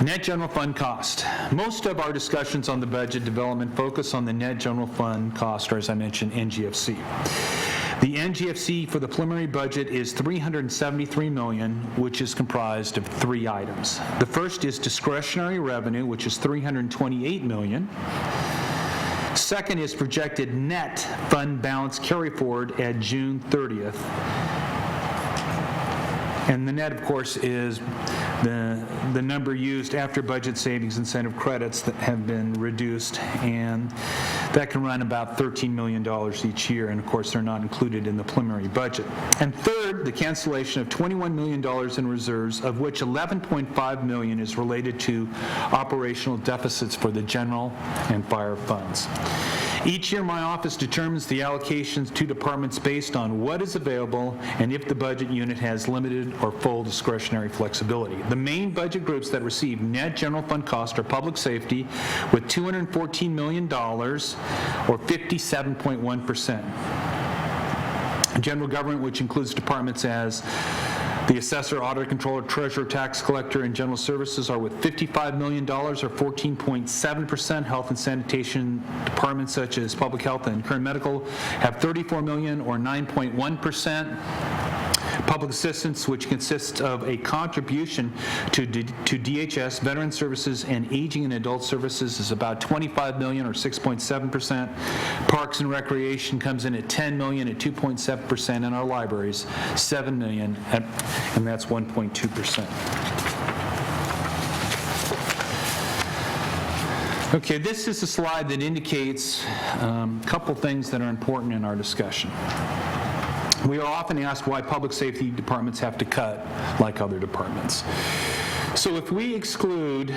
[SPEAKER 8] Net general fund cost. Most of our discussions on the budget development focus on the net general fund cost, or as I mentioned, NGFC. The NGFC for the preliminary budget is $373 million, which is comprised of 3 items. The first is discretionary revenue, which is $328 million. Second is projected net fund balance carry forward at June 30th. And the net, of course, is the number used after budget savings incentive credits that have been reduced, and that can run about $13 million each year, and of course they're not included in the preliminary budget. And third, the cancellation of $21 million in reserves, of which $11.5 million is related to operational deficits for the general and fire funds. Each year, my office determines the allocations to departments based on what is available and if the budget unit has limited or full discretionary flexibility. The main budget groups that receive net general fund cost are public safety with $214 million, or 57.1%. General government, which includes departments as the assessor, auditor, controller, treasurer, tax collector, and general services, are with $55 million, or 14.7%. Health and sanitation departments such as public health and Kern medical have $34 million, or 9.1%. Public assistance, which consists of a contribution to DHS, Veteran Services, and Aging and Adult Services, is about $25 million, or 6.7%. Parks and Recreation comes in at $10 million at 2.7%, and our libraries, $7 million, and that's 1.2%. Okay, this is a slide that indicates a couple things that are important in our discussion. We are often asked why public safety departments have to cut like other departments. So if we exclude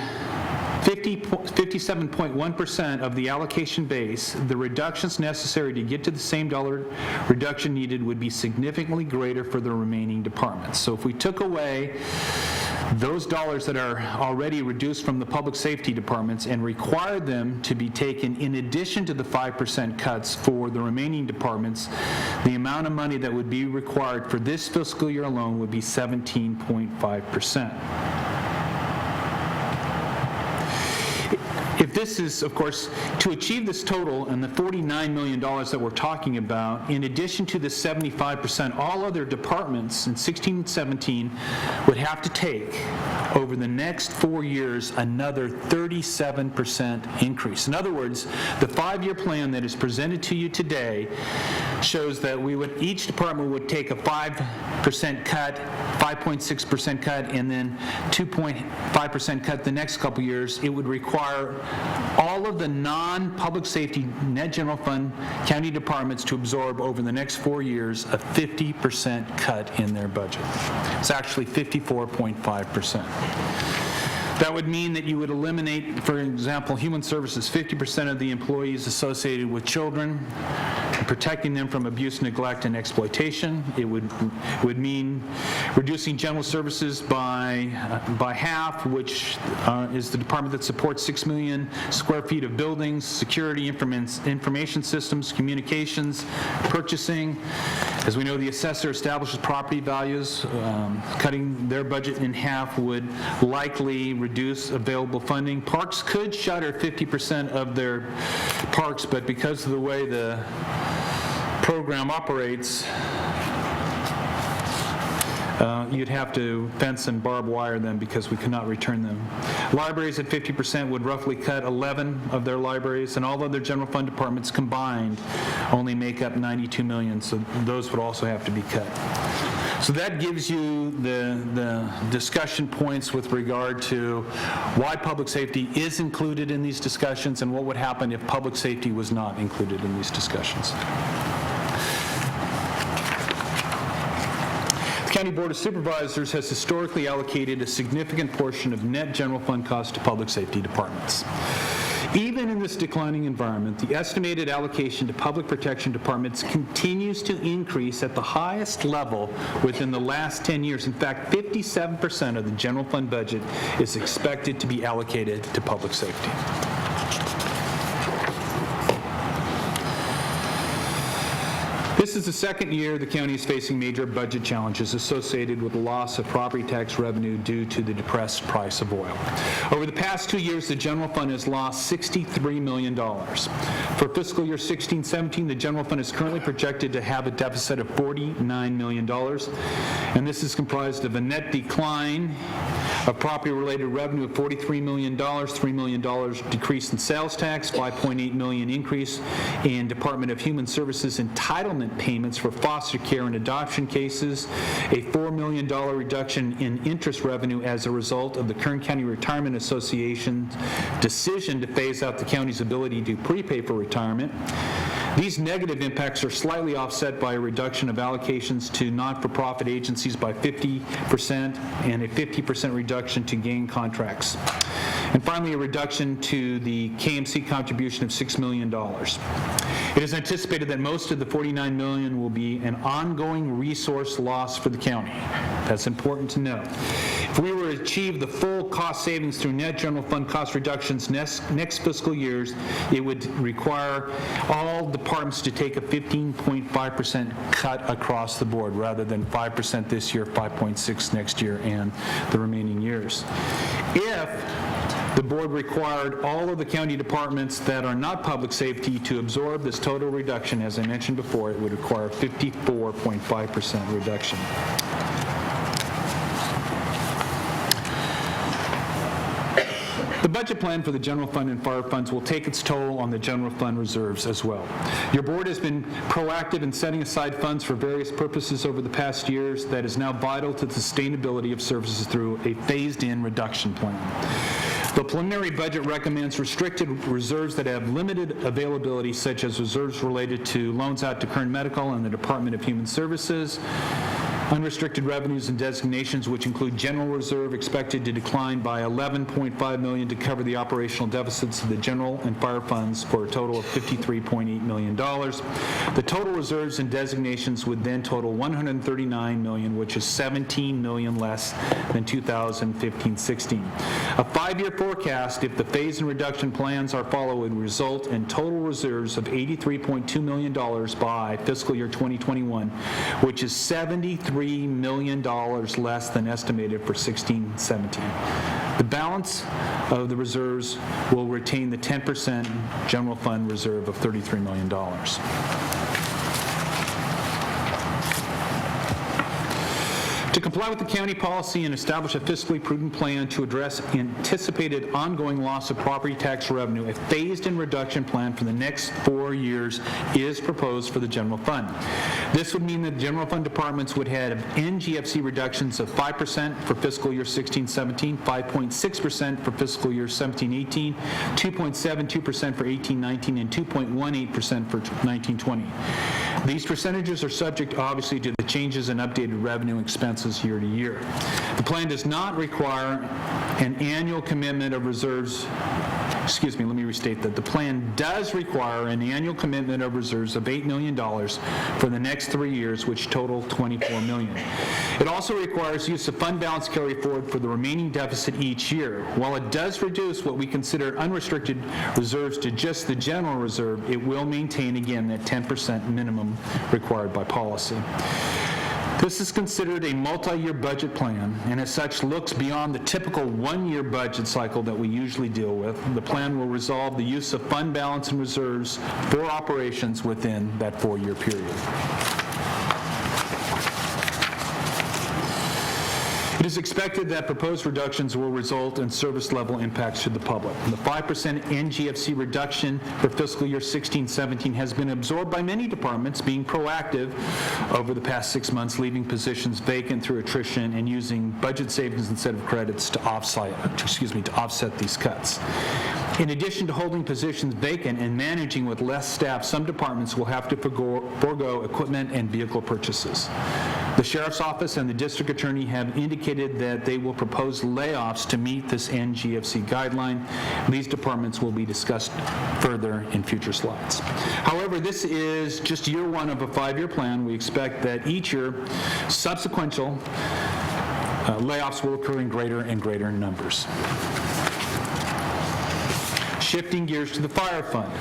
[SPEAKER 8] 57.1% of the allocation base, the reductions necessary to get to the same dollar reduction needed would be significantly greater for the remaining departments. So if we took away those dollars that are already reduced from the public safety departments and required them to be taken in addition to the 5% cuts for the remaining departments, the amount of money that would be required for this fiscal year alone would be 17.5%. If this is, of course, to achieve this total and the $49 million that we're talking about, in addition to the 75%, all other departments in 16 and 17 would have to take, over the next 4 years, another 37% increase. In other words, the 5-year plan that is presented to you today shows that each department would take a 5% cut, 5.6% cut, and then 2.5% cut the next couple years. It would require all of the non-public safety net general fund county departments to absorb over the next 4 years a 50% cut in their budget. It's actually 54.5%. That would mean that you would eliminate, for example, human services, 50% of the employees associated with children, protecting them from abuse, neglect, and exploitation. It would mean reducing general services by half, which is the department that supports 6 million square feet of buildings, security, information systems, communications, purchasing. As we know, the assessor establishes property values. Cutting their budget in half would likely reduce available funding. Parks could shutter 50% of their parks, but because of the way the program operates, you'd have to fence and barbed wire them because we could not return them. Libraries at 50% would roughly cut 11 of their libraries, and all other general fund departments combined only make up $92 million, so those would also have to be cut. So that gives you the discussion points with regard to why public safety is included in these discussions and what would happen if public safety was not included in these discussions. The County Board of Supervisors has historically allocated a significant portion of net general fund costs to public safety departments.
[SPEAKER 4] Even in this declining environment, the estimated allocation to public protection departments continues to increase at the highest level within the last 10 years. In fact, 57% of the general fund budget is expected to be allocated to public safety. This is the second year the county is facing major budget challenges associated with the loss of property tax revenue due to the depressed price of oil. Over the past 2 years, the general fund has lost $63 million. For fiscal year 16-17, the general fund is currently projected to have a deficit of $49 million, and this is comprised of a net decline of property-related revenue of $43 million, $3 million decrease in sales tax, $5.8 million increase in Department of Human Services entitlement payments for foster care and adoption cases, a $4 million reduction in interest revenue as a result of the Kern County Retirement Association's decision to phase out the county's ability to prepay for retirement. These negative impacts are slightly offset by a reduction of allocations to not-for-profit agencies by 50% and a 50% reduction to gang contracts. And finally, a reduction to the KMC contribution of $6 million. It is anticipated that most of the $49 million will be an ongoing resource loss for the county. That's important to know. If we were to achieve the full cost savings through net general fund cost reductions next fiscal years, it would require all departments to take a 15.5% cut across the board, rather than 5% this year, 5.6% next year, and the remaining years. If the board required all of the county departments that are not public safety to absorb this total reduction, as I mentioned before, it would require a 54.5% reduction. The budget plan for the general fund and fire funds will take its toll on the general fund reserves as well. Your board has been proactive in setting aside funds for various purposes over the past years that is now vital to the sustainability of services through a phased-in reduction plan. The preliminary budget recommends restricted reserves that have limited availability, such as reserves related to loans out to Kern Medical and the Department of Human Services, unrestricted revenues and designations, which include general reserve, expected to decline by $11.5 million to cover the operational deficits of the general and fire funds for a total of $53.8 million. The total reserves and designations would then total $139 million, which is $17 million less than 2015-16. A 5-year forecast, if the phase and reduction plans are followed, would result in total reserves of $83.2 million by fiscal year 2021, which is $73 million less than estimated for 16-17. The balance of the reserves will retain the 10% general fund reserve of $33 million. To comply with the county policy and establish a fiscally prudent plan to address anticipated ongoing loss of property tax revenue, a phased-in reduction plan for the next 4 years is proposed for the general fund. This would mean that general fund departments would have NGFC reductions of 5% for fiscal year 16-17, 5.6% for fiscal year 17-18, 2.72% for 18-19, and 2.18% for 19-20. These percentages are subject, obviously, to the changes in updated revenue expenses year to year. The plan does not require an annual commitment of reserves. Excuse me, let me restate that. The plan does require an annual commitment of reserves of $8 million for the next 3 years, which total $24 million. It also requires use of fund balance carry forward for the remaining deficit each year. While it does reduce what we consider unrestricted reserves to just the general reserve, it will maintain, again, that 10% minimum required by policy. This is considered a multi-year budget plan, and as such looks beyond the typical 1-year budget cycle that we usually deal with. The plan will resolve the use of fund balance and reserves for operations within that 4-year period. It is expected that proposed reductions will result in service level impacts to the public. The 5% NGFC reduction for fiscal year 16-17 has been absorbed by many departments, being proactive over the past 6 months, leaving positions vacant through attrition and using budget savings instead of credits to offset these cuts. In addition to holding positions vacant and managing with less staff, some departments will have to forego equipment and vehicle purchases.
[SPEAKER 8] The Sheriff's Office and the District Attorney have indicated that they will propose layoffs to meet this NGFC guideline. These departments will be discussed further in future slides. However, this is just year one of a 5-year plan. We expect that each year, subsequent layoffs will occur in greater and greater numbers. Shifting gears to the Fire Fund.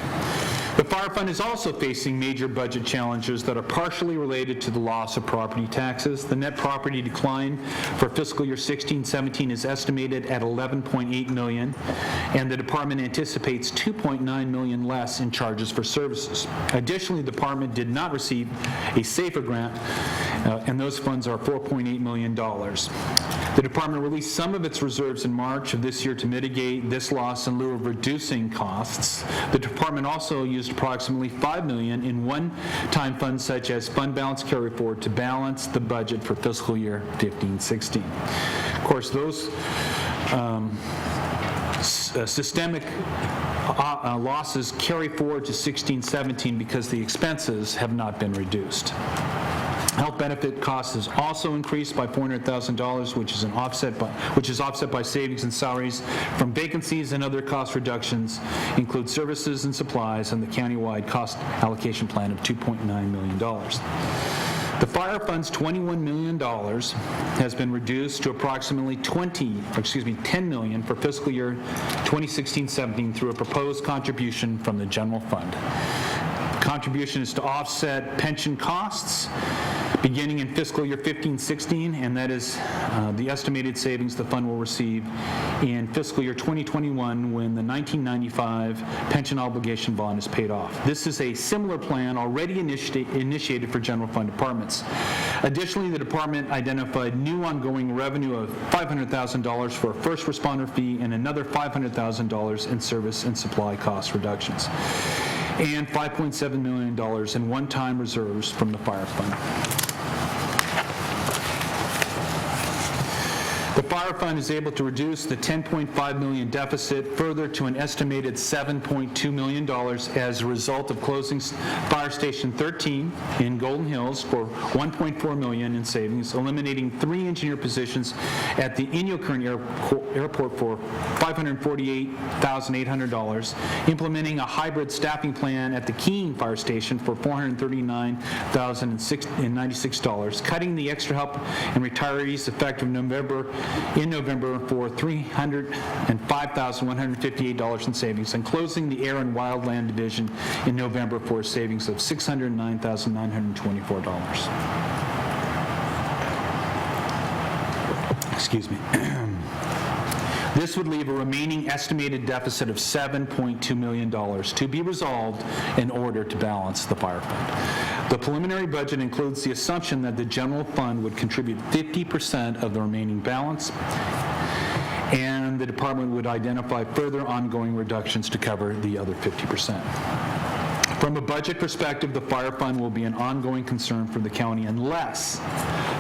[SPEAKER 8] The Fire Fund is also facing major budget challenges that are partially related to the loss of property taxes. The net property decline for fiscal year 16-17 is estimated at $11.8 million, and the department anticipates $2.9 million less in charges for services. Additionally, the department did not receive a SAFER grant, and those funds are $4.8 million. The department released some of its reserves in March of this year to mitigate this loss in lieu of reducing costs. The department also used approximately $5 million in one-time funds such as fund balance carry forward to balance the budget for fiscal year 15-16. Of course, those systemic losses carry forward to 16-17 because the expenses have not been reduced. Health benefit costs has also increased by $400,000, which is offset by savings and salaries from vacancies, and other cost reductions include services and supplies and the countywide cost allocation plan of $2.9 million. The Fire Fund's $21 million has been reduced to approximately $10 million for fiscal year 2016-17 through a proposed contribution from the general fund. Contribution is to offset pension costs beginning in fiscal year 15-16, and that is the estimated savings the fund will receive in fiscal year 2021 when the 1995 pension obligation bond is paid off. This is a similar plan already initiated for general fund departments. Additionally, the department identified new ongoing revenue of $500,000 for a first responder fee and another $500,000 in service and supply cost reductions, and $5.7 million in one-time reserves from the Fire Fund. The Fire Fund is able to reduce the $10.5 million deficit further to an estimated $7.2 million as a result of closing Fire Station 13 in Golden Hills for $1.4 million in savings, eliminating 3 engineer positions at the Kern Airport for $548,800, implementing a hybrid staffing plan at the Keene Fire Station for $439,096, cutting the extra help and retirees effective in November for $305,158 in savings, and closing the Air and Wildland Division in November for a savings of $609,924. Excuse me. This would leave a remaining estimated deficit of $7.2 million to be resolved in order to balance the Fire Fund. The preliminary budget includes the assumption that the general fund would contribute 50% of the remaining balance, and the department would identify further ongoing reductions to cover the other 50%. From a budget perspective, the Fire Fund will be an ongoing concern for the county unless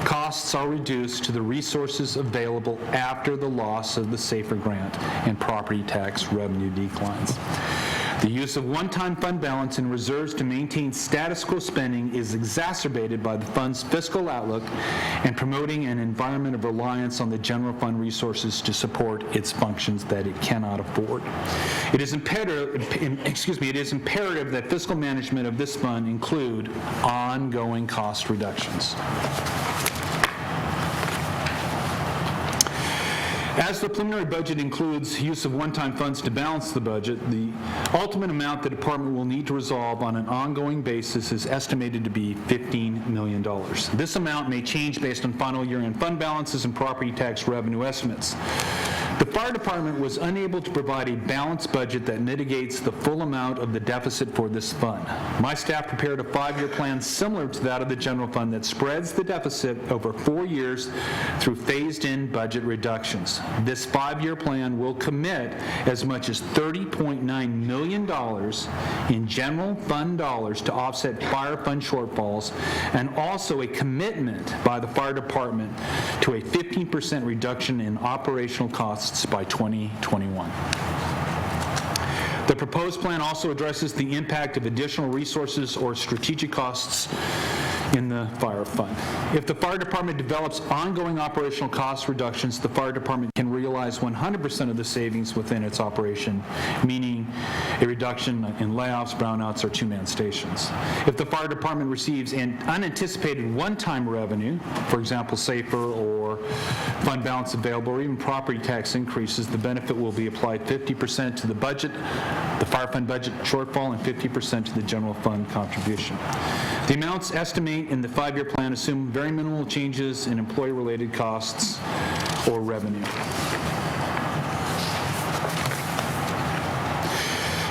[SPEAKER 8] costs are reduced to the resources available after the loss of the SAFER grant and property tax revenue declines. The use of one-time fund balance and reserves to maintain status quo spending is exacerbated by the fund's fiscal outlook and promoting an environment of reliance on the general fund resources to support its functions that it cannot afford. It is imperative that fiscal management of this fund include ongoing cost reductions. As the preliminary budget includes use of one-time funds to balance the budget, the ultimate amount the department will need to resolve on an ongoing basis is estimated to be $15 million. This amount may change based on final year-end fund balances and property tax revenue estimates. The fire department was unable to provide a balanced budget that mitigates the full amount of the deficit for this fund. My staff prepared a 5-year plan similar to that of the general fund that spreads the deficit over 4 years through phased-in budget reductions. This 5-year plan will commit as much as $30.9 million in general fund dollars to offset fire fund shortfalls, and also a commitment by the fire department to a 15% reduction in operational costs by 2021. The proposed plan also addresses the impact of additional resources or strategic costs in the fire fund. If the fire department develops ongoing operational cost reductions, the fire department can realize 100% of the savings within its operation, meaning a reduction in layoffs, brownouts, or two-man stations. If the fire department receives an unanticipated one-time revenue, for example, SAFER or fund balance available, or even property tax increases, the benefit will be applied 50% to the budget, the fire fund budget shortfall, and 50% to the general fund contribution. The amounts estimate in the 5-year plan assume very minimal changes in employee-related costs or revenue.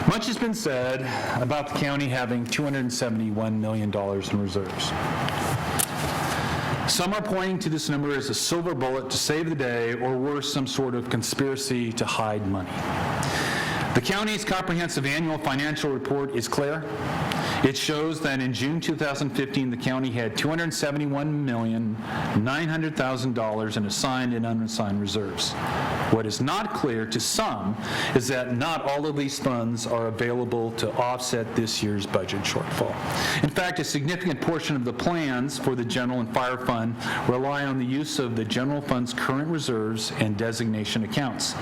[SPEAKER 8] Much has been said about the county having $271 million in reserves. Some are pointing to this number as a silver bullet to save the day, or worse, some sort of conspiracy to hide money. The county's comprehensive annual financial report is clear. It shows that in June 2015, the county had $271,900,000 in assigned and unassigned reserves. What is not clear to some is that not all of these funds are available to offset this year's budget shortfall. In fact, a significant portion of the plans for the general and fire fund rely on the use of the general fund's current reserves and designation accounts.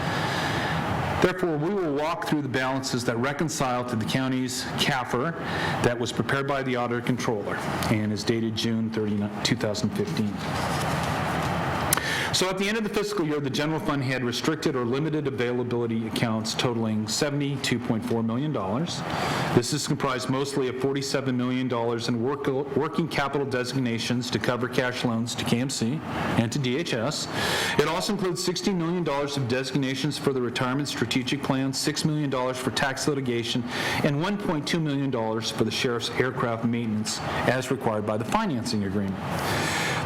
[SPEAKER 8] Therefore, we will walk through the balances that reconcile to the county's CAFR that was prepared by the Auditor Controller and is dated June 30, 2015. So at the end of the fiscal year, the general fund had restricted or limited availability accounts totaling $72.4 million. This is comprised mostly of $47 million in working capital designations to cover cash loans to KMC and to DHS. It also includes $60 million of designations for the retirement strategic plan, $6 million for tax litigation, and $1.2 million for the sheriff's aircraft maintenance as required by the financing agreement.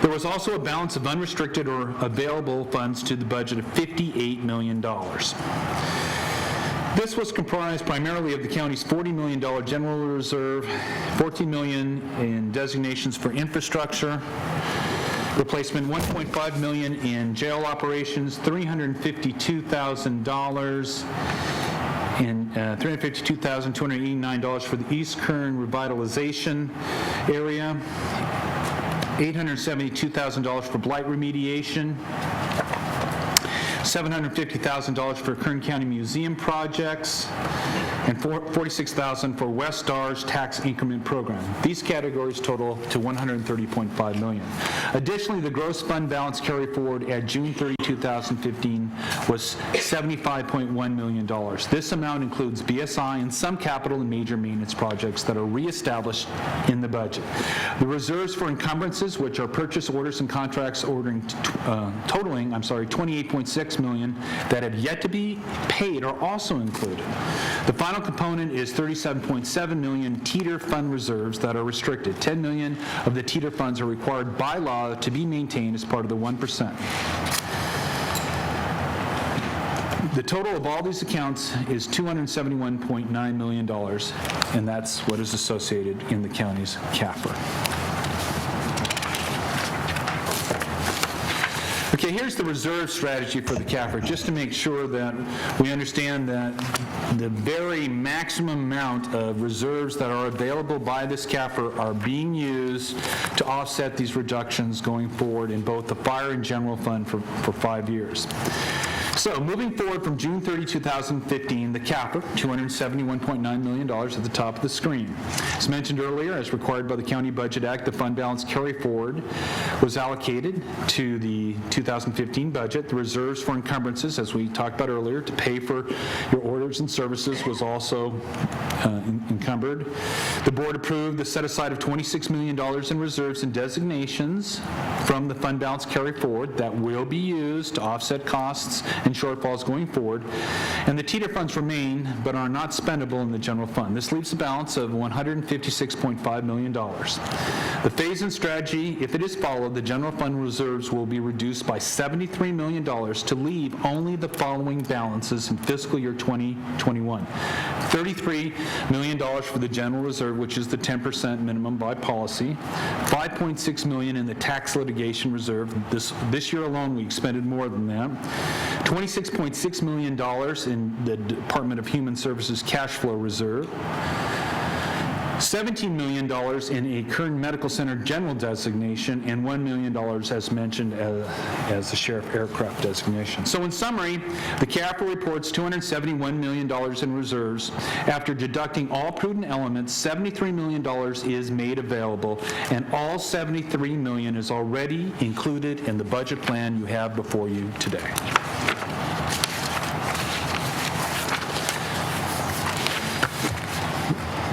[SPEAKER 8] There was also a balance of unrestricted or available funds to the budget of $58 million. This was comprised primarily of the county's $40 million general reserve, $14 million in designations for infrastructure replacement, $1.5 million in jail operations, $352,000 and $352,289 for the East Kern revitalization area, $872,000 for blight remediation, $750,000 for Kern County Museum projects, and $46,000 for West Star's tax increment program. These categories total to $130.5 million. Additionally, the gross fund balance carry forward at June 30, 2015 was $75.1 million. This amount includes BSI and some capital and major maintenance projects that are reestablished in the budget. The reserves for encumbrances, which are purchase orders and contracts totaling $28.6 million that have yet to be paid, are also included. The final component is $37.7 million Teeter fund reserves that are restricted. $10 million of the Teeter funds are required by law to be maintained as part of the 1%. The total of all these accounts is $271.9 million, and that's what is associated in the county's CAFR. Okay, here's the reserve strategy for the CAFR, just to make sure that we understand that the very maximum amount of reserves that are available by this CAFR are being used to offset these reductions going forward in both the fire and general fund for 5 years. So moving forward from June 30, 2015, the CAFR, $271.9 million at the top of the screen. As mentioned earlier, as required by the County Budget Act, the fund balance carry forward was allocated to the 2015 budget. The reserves for encumbrances, as we talked about earlier, to pay for your orders and services was also encumbered. The board approved the set aside of $26 million in reserves and designations from the fund balance carry forward that will be used to offset costs and shortfalls going forward, and the Teeter funds remain but are not spendable in the general fund. This leaves a balance of $156.5 million. The phase-in strategy, if it is followed, the general fund reserves will be reduced by $73 million to leave only the following balances in fiscal year 2021. $33 million for the general reserve, which is the 10% minimum by policy, $5.6 million in the tax litigation reserve. This year alone, we expended more than that. $26.6 million in the Department of Human Services cash flow reserve. $17 million in a Kern Medical Center general designation, and $1 million, as mentioned, as the sheriff aircraft designation. So in summary, the CAFR reports $271 million in reserves. After deducting all prudent elements, $73 million is made available, and all $73 million is already included in the budget plan you have before you today.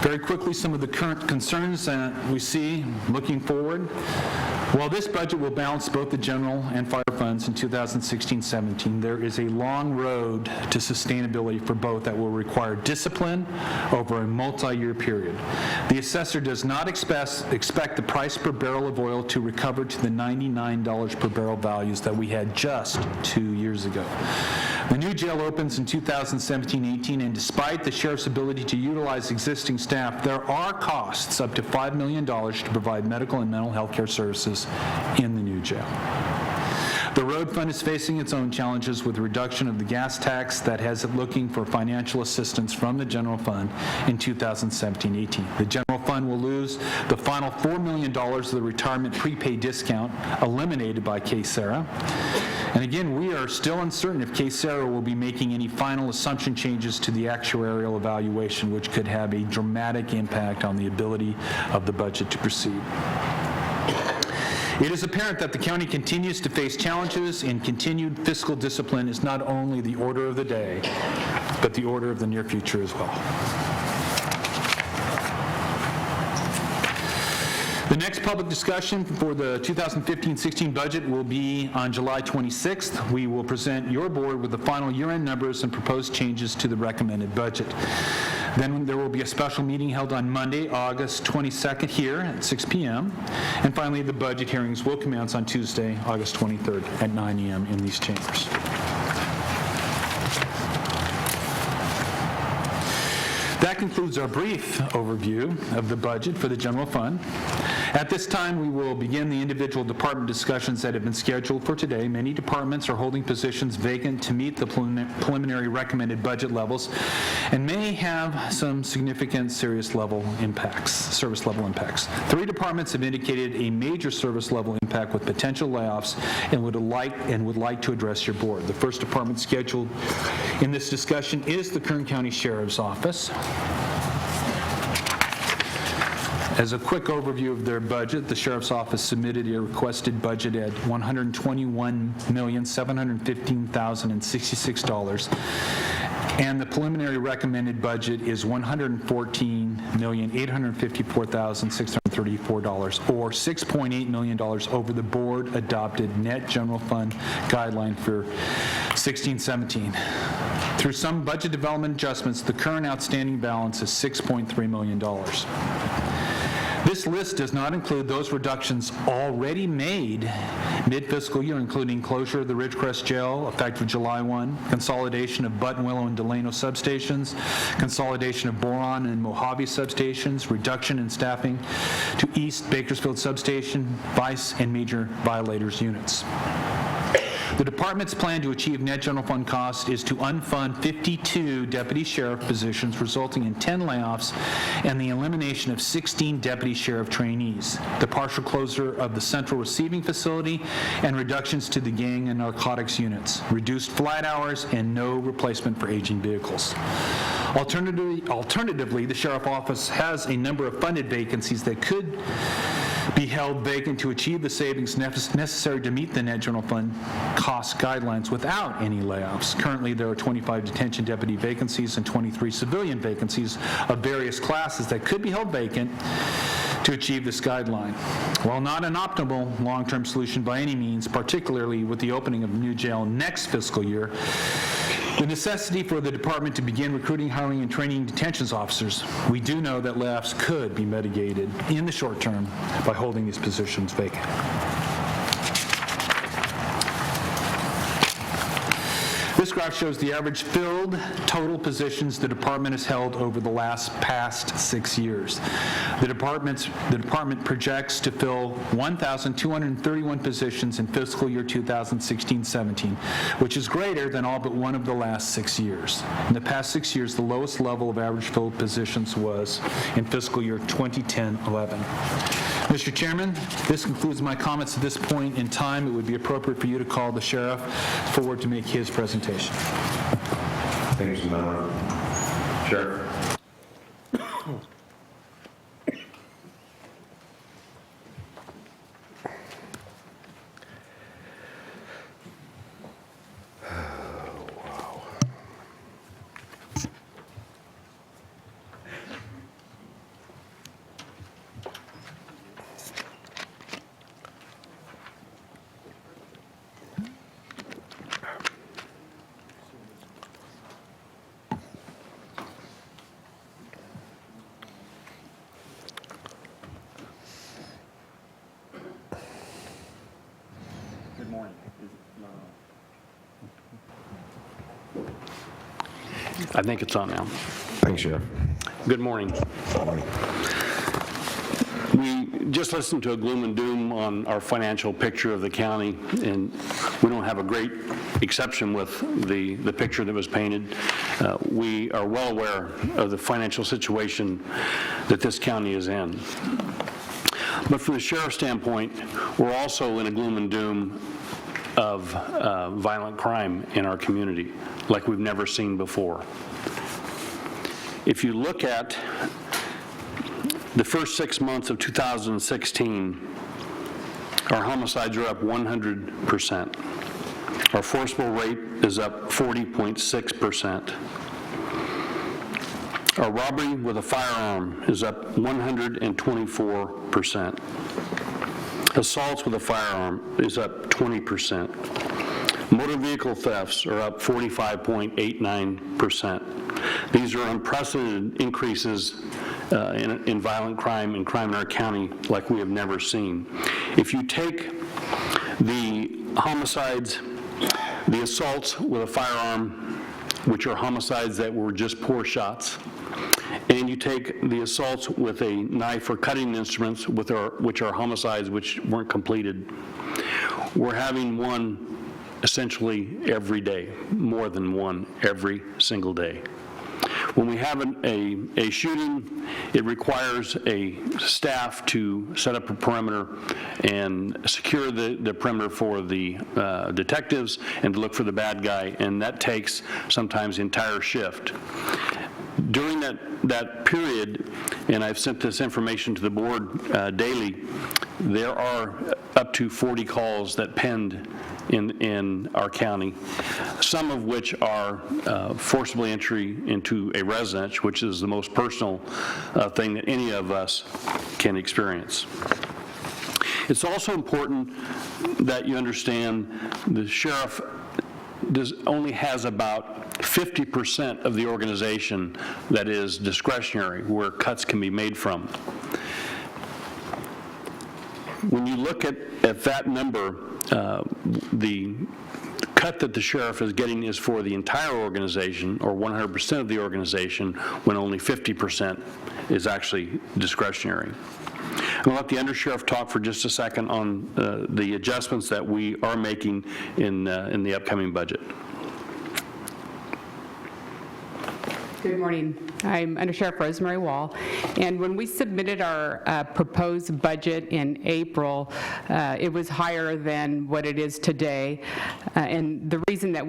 [SPEAKER 8] Very quickly, some of the current concerns that we see looking forward. While this budget will balance both the general and fire funds in 2016-17, there is a long road to sustainability for both that will require discipline over a multi-year period. The assessor does not expect the price per barrel of oil to recover to the $99 per barrel values that we had just 2 years ago. The new jail opens in 2017-18, and despite the sheriff's ability to utilize existing staff, there are costs up to $5 million to provide medical and mental health care services in the new jail. The road fund is facing its own challenges with the reduction of the gas tax that has it looking for financial assistance from the general fund in 2017-18. The general fund will lose the final $4 million of the retirement prepaid discount eliminated by KSARA. And again, we are still uncertain if KSARA will be making any final assumption changes to the actuarial evaluation, which could have a dramatic impact on the ability of the budget to proceed. It is apparent that the county continues to face challenges, and continued fiscal discipline is not only the order of the day, but the order of the near future as well. The next public discussion for the 2015-16 budget will be on July 26th. We will present your board with the final year-end numbers and proposed changes to the recommended budget. Then there will be a special meeting held on Monday, August 22nd here at 6 p.m. And finally, the budget hearings will commence on Tuesday, August 23rd at 9 a.m. in these chambers. That concludes our brief overview of the budget for the general fund. At this time, we will begin the individual department discussions that have been scheduled for today. Many departments are holding positions vacant to meet the preliminary recommended budget levels and may have some significant service level impacts. 3 departments have indicated a major service level impact with potential layoffs and would like to address your board. The first department scheduled in this discussion is the Kern County Sheriff's Office. As a quick overview of their budget, the Sheriff's Office submitted a requested budget at $121,715,066, and the preliminary recommended budget is $114,854,634, or $6.8 million over the board-adopted net general fund guideline for 16-17. Through some budget development adjustments, the current outstanding balance is $6.3 million. This list does not include those reductions already made mid-fiscal year, including closure of the Ridgecrest Jail effective July 1, consolidation of Buttonwillow and Delano substations, consolidation of Boron and Mojave substations, reduction in staffing to East Bakersfield substation, vice and major violators units. The department's plan to achieve net general fund cost is to unfund 52 deputy sheriff positions, resulting in 10 layoffs and the elimination of 16 deputy sheriff trainees, the partial closure of the central receiving facility, and reductions to the gang and narcotics units, reduced flight hours, and no replacement for aging vehicles. Alternatively, the sheriff office has a number of funded vacancies that could be held vacant to achieve the savings necessary to meet the net general fund cost guidelines without any layoffs. Currently, there are 25 detention deputy vacancies and 23 civilian vacancies of various classes that could be held vacant to achieve this guideline. While not an optimal long-term solution by any means, particularly with the opening of the new jail next fiscal year, the necessity for the department to begin recruiting, hiring, and training detentions officers, we do know that layoffs could be mitigated in the short term by holding these positions vacant. This graphic graph shows the average filled total positions the department has held over the past 6 years. The department projects to fill 1,231 positions in fiscal year 2016-17, which is greater than all but one of the last 6 years. In the past 6 years, the lowest level of average filled positions was in fiscal year 2010-11. Mr. Chairman, this concludes my comments at this point in time. It would be appropriate for you to call the sheriff forward to make his presentation.
[SPEAKER 2] Thank you, Mr. Miller. Sheriff.
[SPEAKER 18] I think it's on now.
[SPEAKER 2] Thanks, Sheriff.
[SPEAKER 18] Good morning. We just listened to a gloom and doom on our financial picture of the county, and we don't have a great exception with the picture that was painted. We are well aware of the financial situation that this county is in. But from the sheriff's standpoint, we're also in a gloom and doom of violent crime in our community like we've never seen before. If you look at the first 6 months of 2016, our homicides are up 100%. Our forcible rate is up 40.6%. Our robbery with a firearm is up 124%. Assaults with a firearm is up 20%. Motor vehicle thefts are up 45.89%. These are unprecedented increases in violent crime and crime in our county like we have never seen. If you take the homicides, the assaults with a firearm, which are homicides that were just poor shots, and you take the assaults with a knife or cutting instruments, which are homicides which weren't completed, we're having one essentially every day, more than one every single day. When we have a shooting, it requires a staff to set up a perimeter and secure the perimeter for the detectives and to look for the bad guy, and that takes sometimes the entire shift. During that period, and I've sent this information to the board daily, there are up to 40 calls that penned in our county, some of which are forcible entry into a residence, which is the most personal thing that any of us can experience. It's also important that you understand the sheriff only has about 50% of the organization that is discretionary, where cuts can be made from. When you look at that number, the cut that the sheriff is getting is for the entire organization, or 100% of the organization, when only 50% is actually discretionary. I'll let the undersheriff talk for just a second on the adjustments that we are making in the upcoming budget.
[SPEAKER 19] Good morning. I'm Undersheriff Rosemary Wall, and when we submitted our proposed budget in April, it was higher than what it is today, and the reason that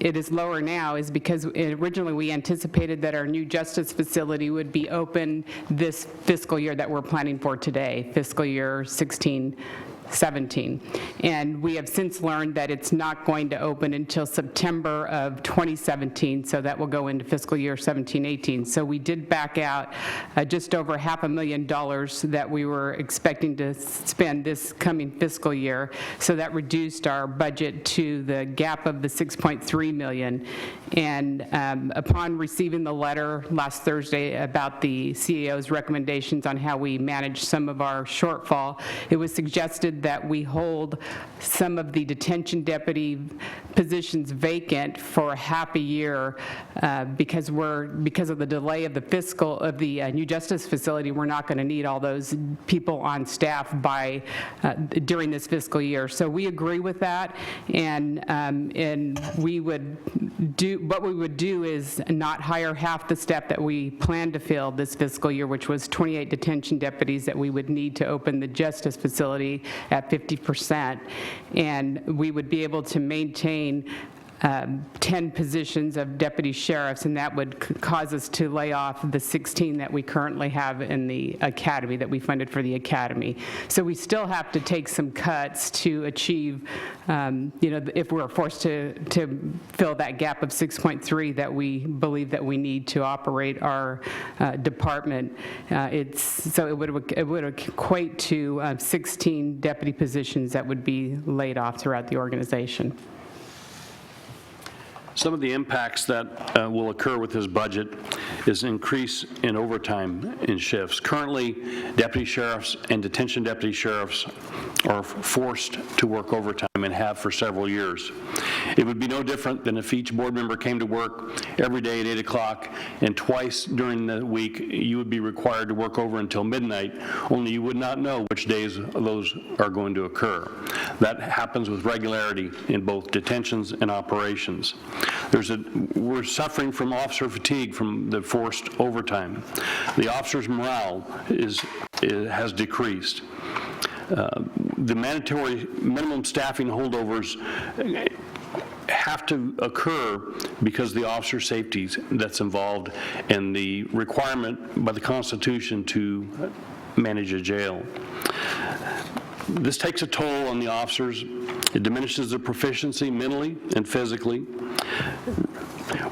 [SPEAKER 19] it is lower now is because originally we anticipated that our new justice facility would be open this fiscal year that we're planning for today, fiscal year 16-17. And we have since learned that it's not going to open until September of 2017, so that will go into fiscal year 17-18. So we did back out just over $500,000 that we were expecting to spend this coming fiscal year, so that reduced our budget to the gap of the $6.3 million. And upon receiving the letter last Thursday about the CEO's recommendations on how we manage some of our shortfall, it was suggested suggested that we hold some of the detention deputy positions vacant for half a year because of the delay of the new justice facility. We're not going to need all those people on staff during this fiscal year. So we agree with that, and we would do what we would do is not hire half the staff that we plan to fill this fiscal year, which was 28 detention deputies that we would need to open the justice facility at 50%, and we would be able to maintain 10 positions of deputy sheriffs, and that would cause us to lay off the 16 that we currently have in the academy, that we funded for the academy. So we still have to take some cuts to achieve, if we're forced to fill that gap of 6.3 that we believe that we need to operate our department. So it would equate to 16 deputy positions that would be laid off throughout the organization.
[SPEAKER 18] Some of the impacts that will occur with this budget is increase in overtime in shifts. Currently, deputy sheriffs and detention deputy sheriffs are forced to work overtime and have for several years. It would be no different than if each board member came to work every day at 8 o'clock and twice during the week you would be required to work over until midnight, only you would not know which days those are going to occur. That happens with regularity in both detentions and operations. We're suffering from officer fatigue from the forced overtime. The officers' morale has decreased. The mandatory minimum staffing holdovers have to occur because of the officer safety that's involved and the requirement by the Constitution to manage a jail. This takes a toll on the officers. It diminishes their proficiency mentally and physically.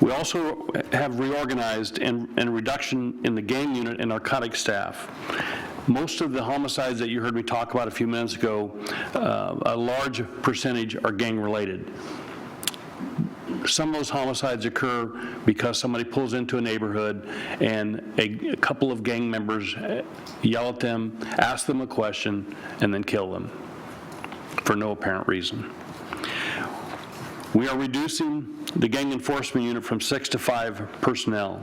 [SPEAKER 18] We also have reorganized and reduction in the gang unit and narcotic staff. Most of the homicides that you heard me talk about a few minutes ago, a large percentage are gang-related. Some of those homicides occur because somebody pulls into a neighborhood and a couple of gang members yell at them, ask them a question, and then kill them for no apparent reason. We are reducing the gang enforcement unit from 6 to 5 personnel.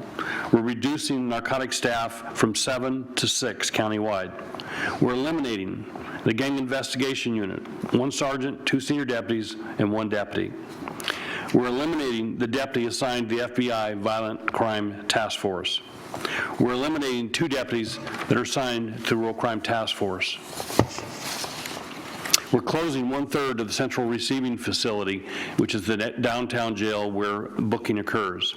[SPEAKER 18] We're reducing narcotic staff from 7 to 6 countywide. We're eliminating the gang investigation unit, 1 sergeant, 2 senior deputies, and 1 deputy. We're eliminating the deputy assigned to the FBI Violent Crime Task Force. We're eliminating 2 deputies that are assigned to the Rural Crime Task Force. We're closing 1/3 of the central receiving facility, which is the downtown jail where booking occurs.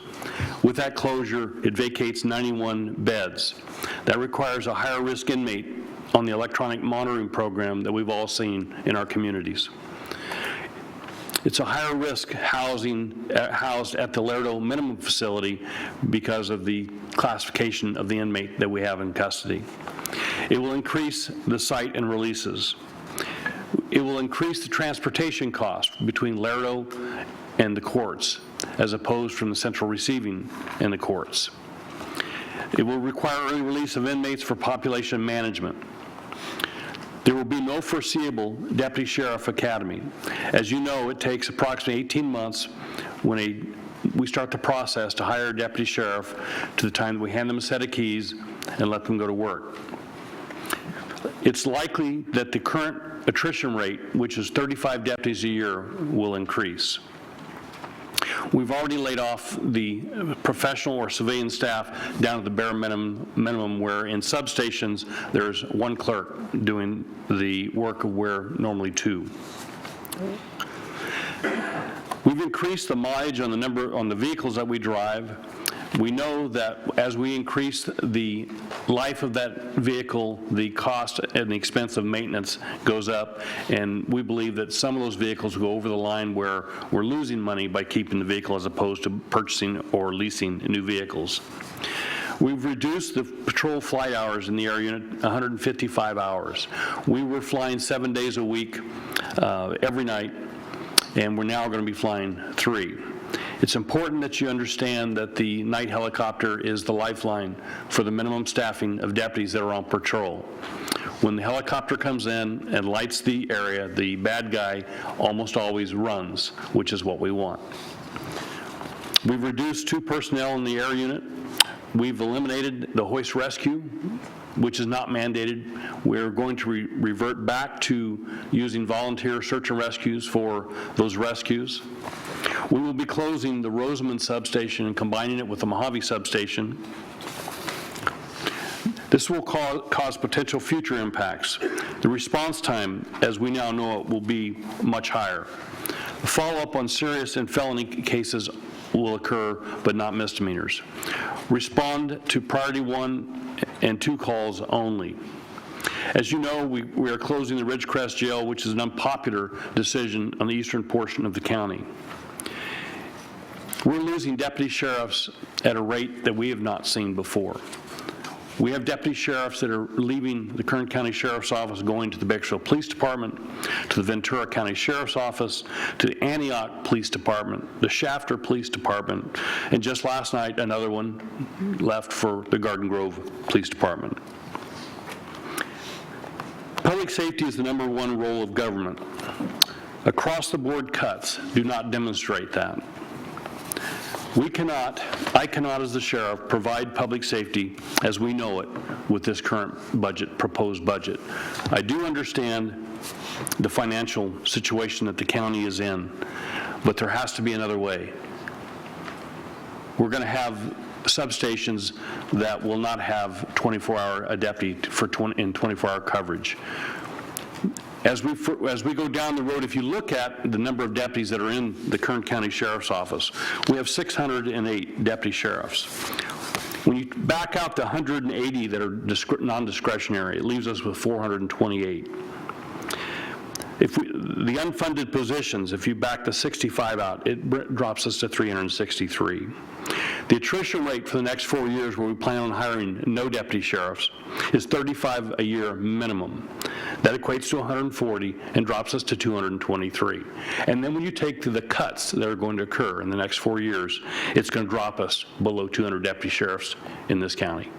[SPEAKER 18] With that closure, it vacates 91 beds. That requires a higher risk inmate on the electronic monitoring program that we've all seen in our communities. It's a higher risk housed at the Laredo minimum facility because of the classification of the inmate that we have in custody. It will increase the site and releases. It will increase the transportation cost between Laredo and the courts, as opposed from the central receiving and the courts. It will require early release of inmates for population management. There will be no foreseeable deputy sheriff academy. As you know, it takes approximately 18 months when we start the process to hire a deputy sheriff to the time that we hand them a set of keys and let them go to work. It's likely that the current attrition rate, which is 35 deputies a year, will increase. We've already laid off the professional or civilian staff down to the bare minimum where in substations there's 1 clerk doing the work of where normally 2. We've increased the mileage on the vehicles that we drive. We know that as we increase the life of that vehicle, the cost and the expense of maintenance goes up, and we believe that some of those vehicles go over the line where we're losing money by keeping the vehicle as opposed to purchasing or leasing new vehicles. We've reduced the patrol flight hours in the air unit 155 hours. We were flying 7 days a week every night, and we're now going to be flying 3. It's important that you understand that the night helicopter is the lifeline for the minimum staffing of deputies that are on patrol. When the helicopter comes in and lights the area, the bad guy almost always runs, which is what we want. We've reduced 2 personnel in the air unit. We've eliminated the hoist rescue, which is not mandated. We're going to revert back to using volunteer search and rescues for those rescues. We will be closing the Rosamond substation and combining it with the Mojave substation. This will cause potential future impacts. The response time, as we now know it, will be much higher. Follow-up on serious and felony cases will occur, but not misdemeanors. Respond to priority 1 and 2 calls only. As you know, we are closing the Ridgecrest Jail, which is an unpopular decision on the eastern portion of the county. We're losing deputy sheriffs at a rate that we have not seen before. We have deputy sheriffs that are leaving the Kern County Sheriff's Office, going to the Bakersfield Police Department, to the Ventura County Sheriff's Office, to the Antioch Police Department, the Shafter Police Department, and just last night, another one left for the Garden Grove Police Department. Public safety is the #1 role of government. Across-the-board cuts do not demonstrate that. I cannot, as the sheriff, provide public safety as we know it with this current budget, proposed budget. I do understand the financial situation that the county is in, but there has to be another way. We're going to have substations that will not have 24-hour deputy in 24-hour coverage. As we go down the road, if you look at the number of deputies that are in the Kern County Sheriff's Office, we have 608 deputy sheriffs. When you back out the 180 that are non-discretionary, it leaves us with 428. The unfunded positions, if you back the 65 out, it drops us to 363. The attrition rate for the next 4 years, where we plan on hiring no deputy sheriffs, is 35 a year minimum. That equates to 140 and drops us to 223. And then when you take the cuts that are going to occur in the next 4 years, it's going to drop us below 200 deputy sheriffs in this county.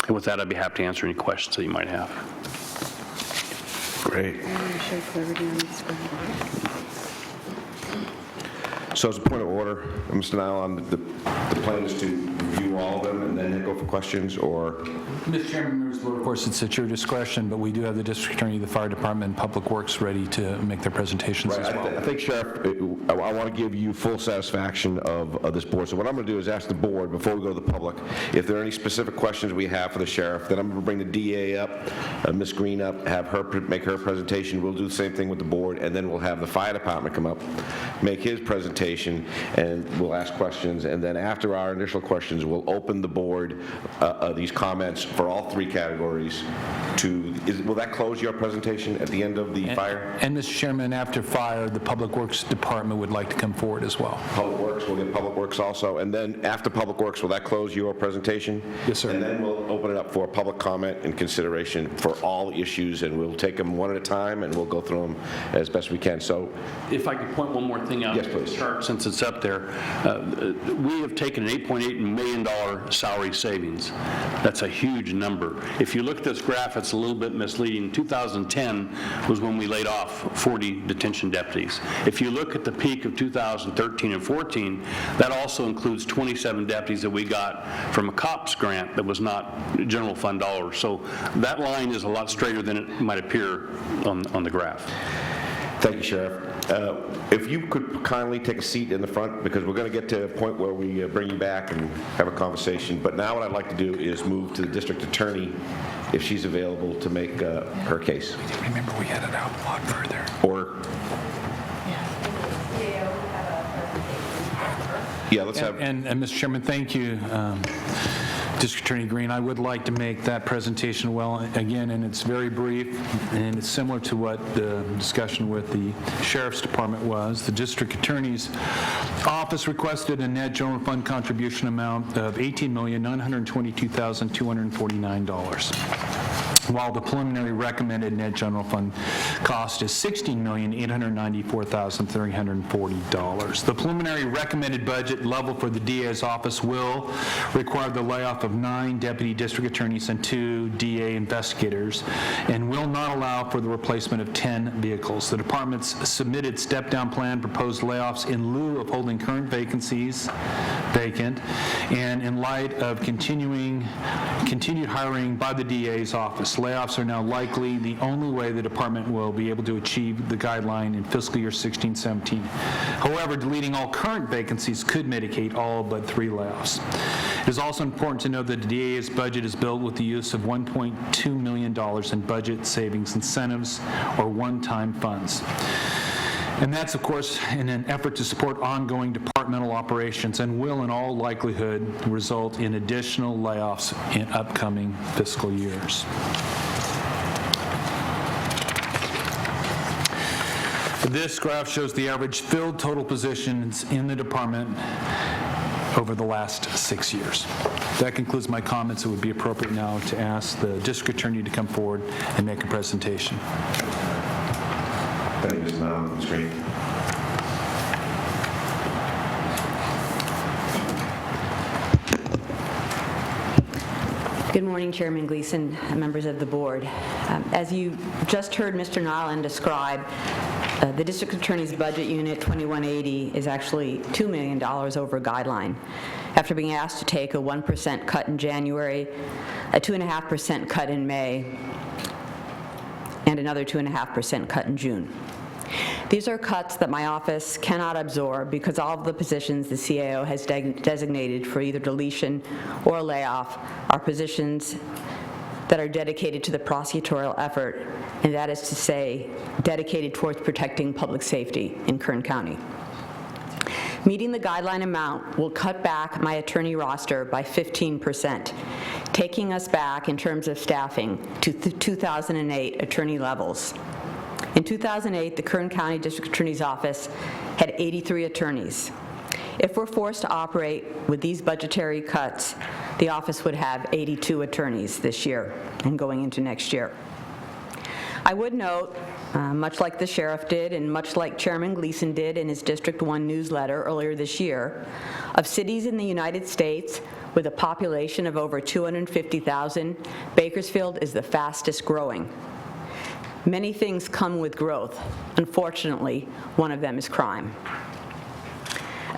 [SPEAKER 18] And with that, I'd be happy to answer any questions that you might have.
[SPEAKER 2] Great. So as a point of order, Mr. Nylon, the plan is to review all of them and then go for questions, or?
[SPEAKER 8] Mr. Chairman, members of the board, of course, it's at your discretion, but we do have the district attorney, the fire department, and public works ready to make their presentations as well.
[SPEAKER 2] I think, Sheriff, I want to give you full satisfaction of this board. So what I'm going to do is ask the board, before we go to the public, if there are any specific questions we have for the sheriff. Then I'm going to bring the DA up, Ms. Green up, have her make her presentation. We'll do the same thing with the board, and then we'll have the fire department come up, make his presentation, and we'll ask questions. And then after our initial questions, we'll open the board, these comments for all 3 categories to, will that close your presentation at the end of the fire?
[SPEAKER 8] And Mr. Chairman, after fire, the Public Works Department would like to come forward as well.
[SPEAKER 2] Public Works, we'll get Public Works also. And then after Public Works, will that close your presentation?
[SPEAKER 8] Yes, sir.
[SPEAKER 2] And then we'll open it up for public comment and consideration for all issues, and we'll take them one at a time, and we'll go through them as best we can. So,
[SPEAKER 18] if I could point one more thing out.
[SPEAKER 2] Yes, please.
[SPEAKER 18] Chart, since it's up there, we have taken an $8.8 million salary savings. That's a huge number. If you look at this graph, it's a little bit misleading. 2010 was when we laid off 40 detention deputies. If you look at the peak of 2013 and 14, that also includes 27 deputies that we got from a COPS grant that was not general fund dollars. So that line is a lot straighter than it might appear on the graph.
[SPEAKER 2] Thank you, Sheriff. If you could kindly take a seat in the front, because we're going to get to a point where we bring you back and have a conversation. But now what I'd like to do is move to the district attorney, if she's available, to make her case.
[SPEAKER 8] Remember, we had it out a lot further.
[SPEAKER 2] Or, yeah, let's have.
[SPEAKER 8] And Mr. Chairman, thank you. District Attorney Green, I would like to make that presentation well again, and it's very brief, and it's similar to what the discussion with the Sheriff's Department was. The District Attorney's Office requested a net general fund contribution amount of $18,922,249. while the preliminary recommended net general fund cost is $16,894,340. The preliminary recommended budget level for the DA's office will require the layoff of 9 deputy district attorneys and 2 DA investigators, and will not allow for the replacement of 10 vehicles. The department's submitted step-down plan proposed layoffs in lieu of holding current vacancies vacant, and in light of continued hiring by the DA's office. Layoffs are now likely the only way the department will be able to achieve the guideline in fiscal year 16-17. However, deleting all current vacancies could mitigate all but 3 layoffs. It is also important to note that the DA's budget is built with the use of $1.2 million in budget savings incentives or one-time funds. And that's, of course, in an effort to support ongoing departmental operations, and will, in all likelihood, result in additional layoffs in upcoming fiscal years. This graph shows the average filled total positions in the department over the last 6 years. That concludes my comments. It would be appropriate now to ask the district attorney to come forward and make a presentation.
[SPEAKER 2] Thank you, Mr. Mallon. That's great.
[SPEAKER 20] Good morning, Chairman Gleason, members of the board. As you just heard Mr. Nyland describe, the District Attorney's Budget Unit 2180 is actually $2 million over guideline, after being asked to take a 1% cut in January, a 2.5% cut in May, and another 2.5% cut in June. These are cuts that my office cannot absorb because all of the positions the CAO has designated for either deletion or layoff are positions that are dedicated to the prosecutorial effort, and that is to say, dedicated towards protecting public safety in Kern County. Meeting the guideline amount will cut back my attorney roster by 15%, taking us back in terms of staffing to 2008 attorney levels. In 2008, the Kern County District Attorney's Office had 83 attorneys. If we're forced to operate with these budgetary cuts, the office would have 82 attorneys this year and going into next year. I would note, much like the sheriff did and much like Chairman Gleason did in his District 1 newsletter earlier this year, of cities in the United States with a population of over 250,000, Bakersfield is the fastest growing. Many things come with growth. Unfortunately, one of them is crime.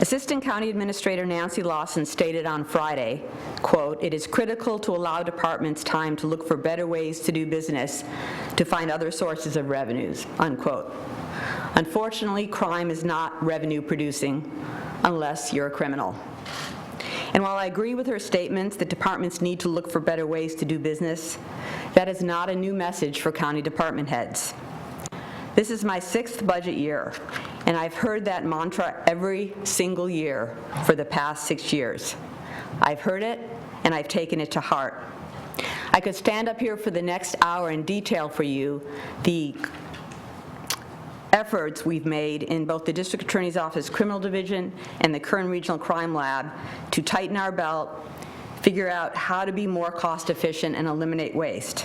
[SPEAKER 20] Assistant County Administrator Nancy Lawson stated on Friday, quote, "It is critical to allow departments time to look for better ways to do business to find other sources of revenues," unquote. Unfortunately, crime is not revenue producing unless you're a criminal. And while I agree with her statements that departments need to look for better ways to do business, that is not a new message for county department heads. This is my 6th budget year, and I've heard that mantra every single year for the past 6 years. I've heard it, and I've taken it to heart. I could stand up here for the next hour and detail for you the efforts we've made in both the District Attorney's Office Criminal Division and the Kern Regional Crime Lab to tighten our belt, figure out how to be more cost efficient and eliminate waste.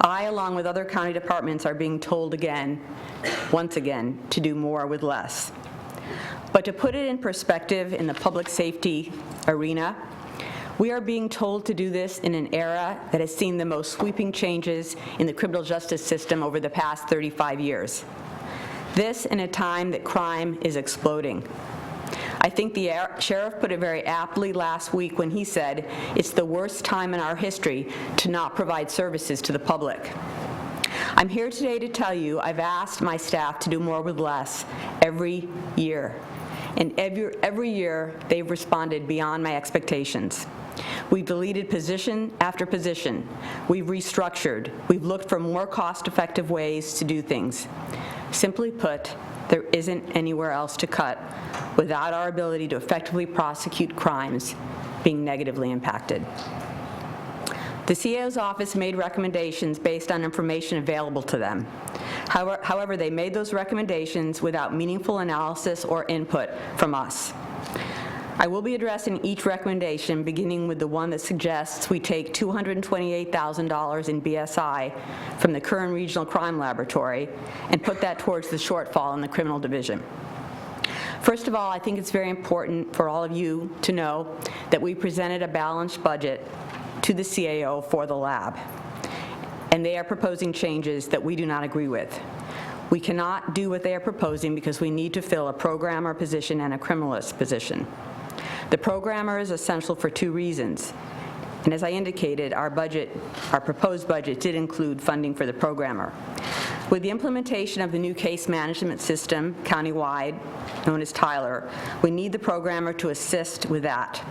[SPEAKER 20] I, along with other county departments, are being told again, once again, to do more with less. But to put it in perspective in the public safety arena, we are being told to do this in an era that has seen the most sweeping changes in the criminal justice system over the past 35 years. This in a time that crime is exploding. I think the sheriff put it very aptly last week when he said, it's the worst time in our history to not provide services to the public. I'm here today to tell you I've asked my staff to do more with less every year. And every year they've responded beyond my expectations. We've deleted position after position. We've restructured. We've looked for more cost-effective ways to do things. Simply put, there isn't anywhere else to cut without our ability to effectively prosecute crimes being negatively impacted. The CAO's office made recommendations based on information available to them. However, they made those recommendations without meaningful analysis or input from us. I will be addressing each recommendation, beginning with the one that suggests we take $228,000 in BSI from the Kern Regional Crime Laboratory and put that towards the shortfall in the criminal division. First of all, I think it's very important for all of you to know that we presented a balanced budget to the CAO for the lab, and they are proposing changes that we do not agree with. We cannot do what they are proposing because we need to fill a programmer position and a criminalist position. The programmer is essential for two reasons, and as I indicated, our proposed budget did include funding for the programmer. With the implementation of the new case management system countywide, known as Tyler, we need the programmer to assist with that.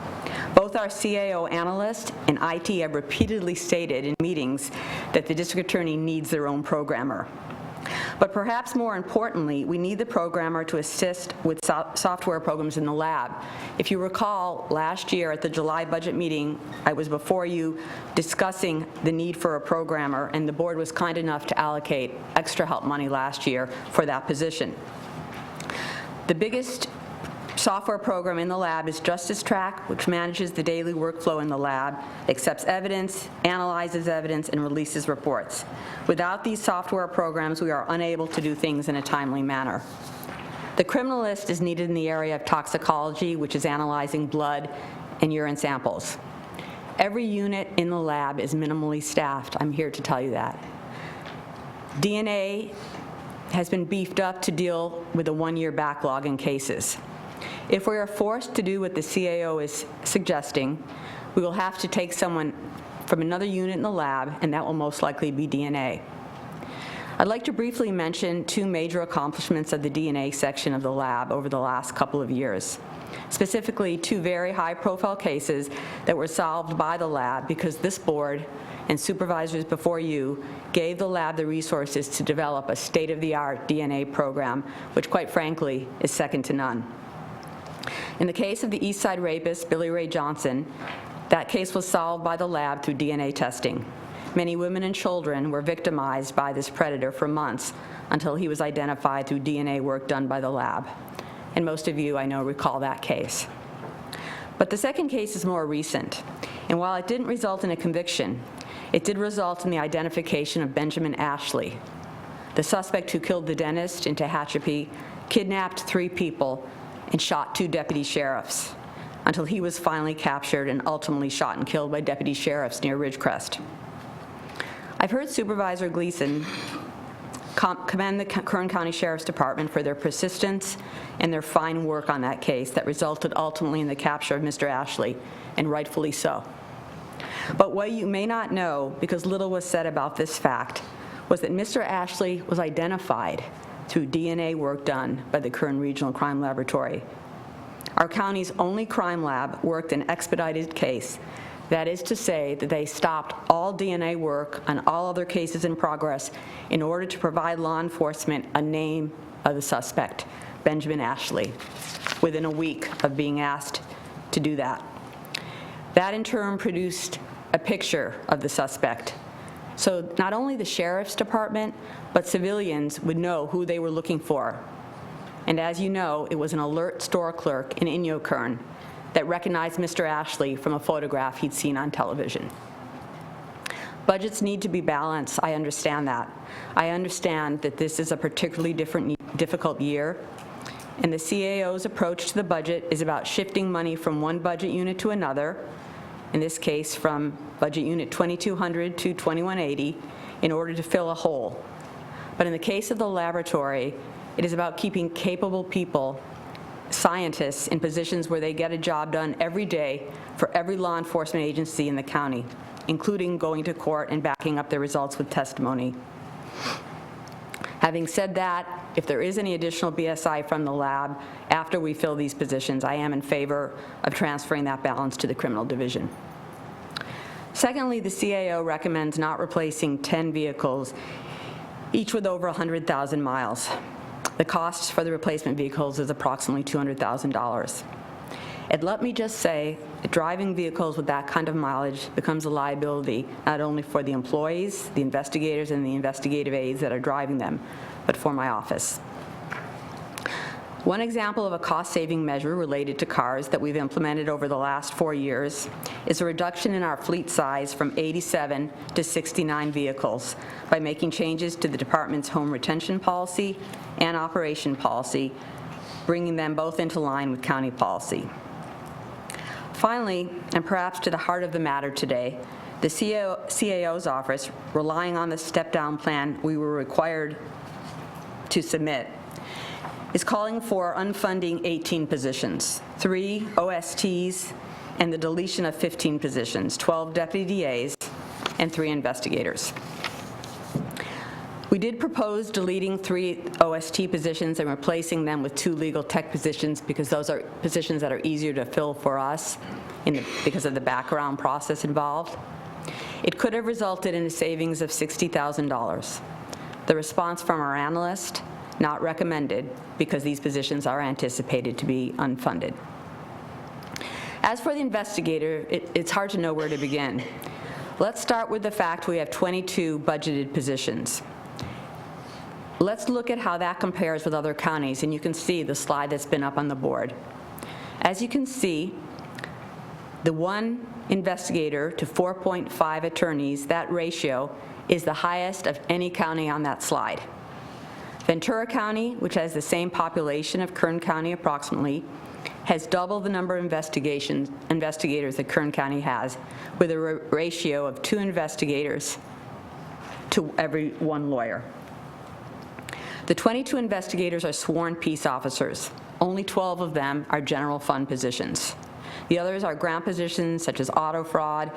[SPEAKER 20] Both our CAO analyst and IT have repeatedly stated in meetings that the district attorney needs their own programmer. But perhaps more importantly, we need the programmer to assist with software programs in the lab. If you recall, last year at the July budget meeting, I was before you discussing the need for a programmer, and the board was kind enough to allocate extra help money last year for that position. The biggest software program in the lab is Justice Track, which manages the daily workflow in the lab, accepts evidence, analyzes evidence, and releases reports. Without these software programs, we are unable to do things in a timely manner. The criminalist is needed in the area of toxicology, which is analyzing blood and urine samples. Every unit in the lab is minimally staffed. I'm here to tell you that. DNA has been beefed up to deal with a one-year backlog in cases. If we are forced to do what the CAO is suggesting, we will have to take someone from another unit in the lab, and that will most likely be DNA. I'd like to briefly mention two major accomplishments of the DNA section of the lab over the last couple of years. Specifically, two very high-profile cases that were solved by the lab because this board and supervisors before you gave the lab the resources to develop a state-of-the-art DNA program, which quite frankly is second to none. In the case of the East Side rapist, Billy Ray Johnson, that case was solved by the lab through DNA testing. Many women and children were victimized by this predator for months until he was identified through DNA work done by the lab. And most of you, I know, recall that case. But the second case is more recent, and while it didn't result in a conviction, it did result in the identification of Benjamin Ashley, the suspect who killed the dentist in Tehachapi, kidnapped 3 people, and shot 2 deputy sheriffs until he was finally captured and ultimately shot and killed by deputy sheriffs near Ridgecrest. I've heard Supervisor Gleason commend the Kern County Sheriff's Department for their persistence and their fine work on that case that resulted ultimately in the capture of Mr. Ashley, and rightfully so. But what you may not know, because little was said about this fact, was that Mr. Ashley was identified through DNA work done by the Kern Regional Crime Laboratory. Our county's only crime lab worked an expedited case. That is to say that they stopped all DNA work on all other cases in progress in order to provide law enforcement a name of the suspect, Benjamin Ashley, within a week of being asked to do that. That in turn produced a picture of the suspect. So not only the Sheriff's Department, but civilians would know who they were looking for. And as you know, it was an alert store clerk in Inyo Kern that recognized Mr. Ashley from a photograph he'd seen on television. Budgets need to be balanced. I understand that. I understand that this is a particularly difficult year, and the CAO's approach to the budget is about shifting money from one budget unit to another, in this case from budget unit 2200 to 2180, in order to fill a hole. But in the case of the laboratory, it is about keeping capable people, scientists, in positions where they get a job done every day for every law enforcement agency in the county, including going to court and backing up their results with testimony. Having said that, if there is any additional BSI from the lab after we fill these positions, I am in favor of transferring that balance to the criminal division. Secondly, the CAO recommends not replacing 10 vehicles, each with over 100,000 miles. The cost for the replacement vehicles is approximately $200,000. And let me just say that driving vehicles with that kind of mileage becomes a liability not only for the employees, the investigators, and the investigative aides that are driving them, but for my office. One example of a cost-saving measure related to cars that we've implemented over the last 4 years is a reduction in our fleet size from 87 to 69 vehicles by making changes to the department's home retention policy and operation policy, bringing them both into line with county policy. Finally, and perhaps to the heart of the matter today, the CAO's office, relying on the step-down plan we were required to submit, is calling for unfunding 18 positions, 3 OSTs, and the deletion of 15 positions, 12 deputy DAs, and 3 investigators. We did propose deleting 3 OST positions and replacing them with 2 legal tech positions because those are positions that are easier to fill for us because of the background process involved. It could have resulted in a savings of $60,000. The response from our analyst, not recommended because these positions are anticipated to be unfunded. As for the investigator, it's hard to know where to begin. Let's start with the fact we have 22 budgeted positions. Let's look at how that compares with other counties, and you can see the slide that's been up on the board. As you can see, the 1 investigator to 4.5 attorneys, that ratio is the highest of any county on that slide. Ventura County, which has the same population of Kern County approximately, has double the number of investigators that Kern County has, with a ratio of 2 investigators to every 1 lawyer. The 22 investigators are sworn peace officers. Only 12 of them are general fund positions. The others are grant positions such as auto fraud,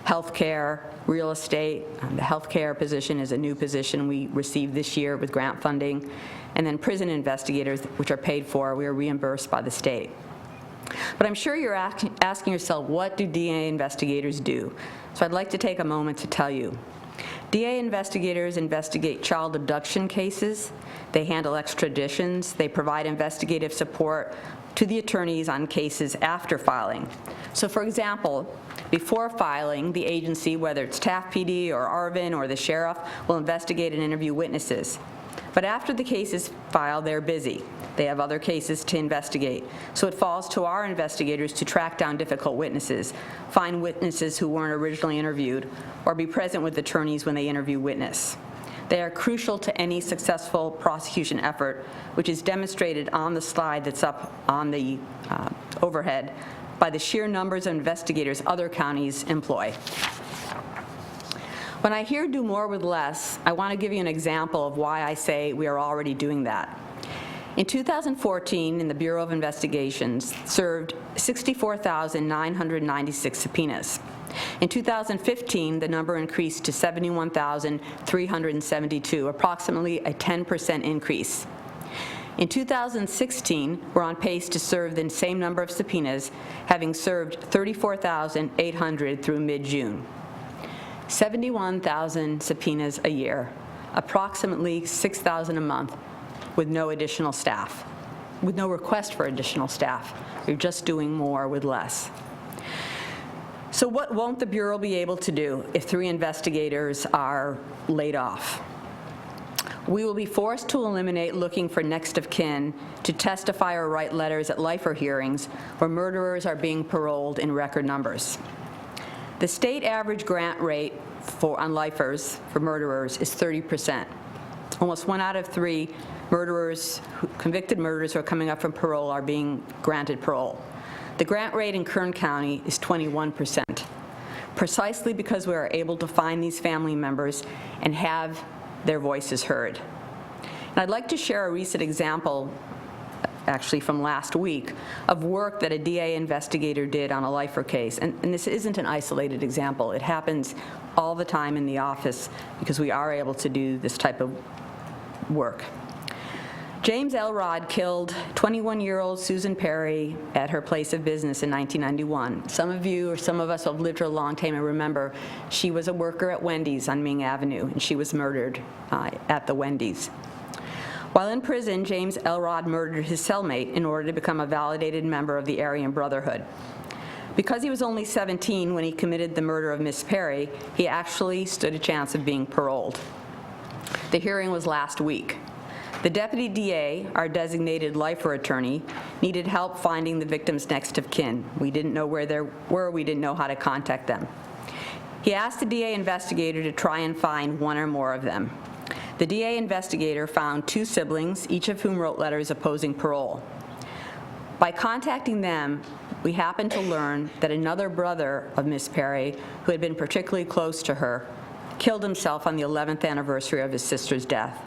[SPEAKER 20] healthcare, real estate. The healthcare position is a new position we received this year with grant funding. And then prison investigators, which are paid for, we are reimbursed by the state. But I'm sure you're asking yourself, what do DA investigators do? So I'd like to take a moment to tell you. DA investigators investigate child abduction cases, they handle extraditions, they provide investigative support to the attorneys on cases after filing. So for example, before filing, the agency, whether it's Taft PD or Arvin or the sheriff, will investigate and interview witnesses. But after the case is filed, they're busy. They have other cases to investigate. So it falls to our investigators to track down difficult witnesses, find witnesses who weren't originally interviewed, or be present with attorneys when they interview witness. They are crucial to any successful prosecution effort, which is demonstrated on the slide that's up on the overhead by the sheer numbers of investigators other counties employ. When I hear do more with less, I want to give you an example of why I say we are already doing that. In 2014, in the Bureau of Investigations, served 64,996 subpoenas. In 2015, the number increased to 71,372, approximately a 10% increase. In 2016, we're on pace to serve the same number of subpoenas, having served 34,800 through mid-June. 71,000 subpoenas a year, approximately 6,000 a month, with no additional staff, with no request for additional staff. You're just doing more with less. So what won't the Bureau be able to do if 3 investigators are laid off? We will be forced to eliminate looking for next of kin to testify or write letters at lifer hearings where murderers are being paroled in record numbers. The state average grant rate on lifers for murderers is 30%. Almost 1 out of 3 murderers, convicted murderers who are coming up from parole are being granted parole. The grant rate in Kern County is 21%, precisely because we are able to find these family members and have their voices heard. And I'd like to share a recent example, actually from last week, of work that a DA investigator did on a lifer case. And this isn't an isolated example. It happens all the time in the office because we are able to do this type of work. James Elrod killed 21-year-old Susan Perry at her place of business in 1991. Some of you or some of us who have lived here a long time and remember she was a worker at Wendy's on Ming Avenue, and she was murdered at the Wendy's. While in prison, James Elrod murdered his cellmate in order to become a validated member of the Aryan Brotherhood. Because he was only 17 when he committed the murder of Miss Perry, he actually stood a chance of being paroled. The hearing was last week. The deputy DA, our designated lifer attorney, needed help finding the victim's next of kin. We didn't know where they were, we didn't know how to contact them. He asked the DA investigator to try and find one or more of them. The DA investigator found 2 siblings, each of whom wrote letters opposing parole. By contacting them, we happened to learn that another brother of Miss Perry, who had been particularly close to her, killed himself on the 11th anniversary of his sister's death.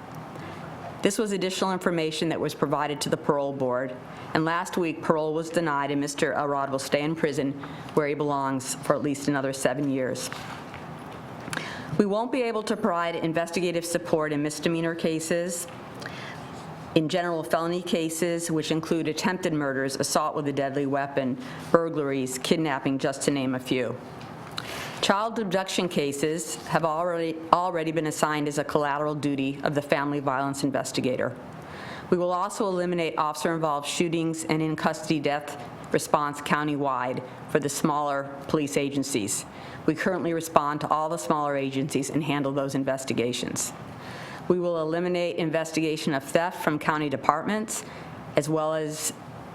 [SPEAKER 20] This was additional information that was provided to the parole board, and last week parole was denied and Mr. Elrod will stay in prison where he belongs for at least another 7 years. We won't be able to provide investigative support in misdemeanor cases, in general felony cases, which include attempted murders, assault with a deadly weapon, burglaries, kidnapping, just to name a few. Child abduction cases have already been assigned as a collateral duty of the family violence investigator. We will also eliminate officer-involved shootings and in-custody death response countywide for the smaller police agencies. We currently respond to all the smaller agencies and handle those investigations. We will eliminate investigation of theft from county departments, as well as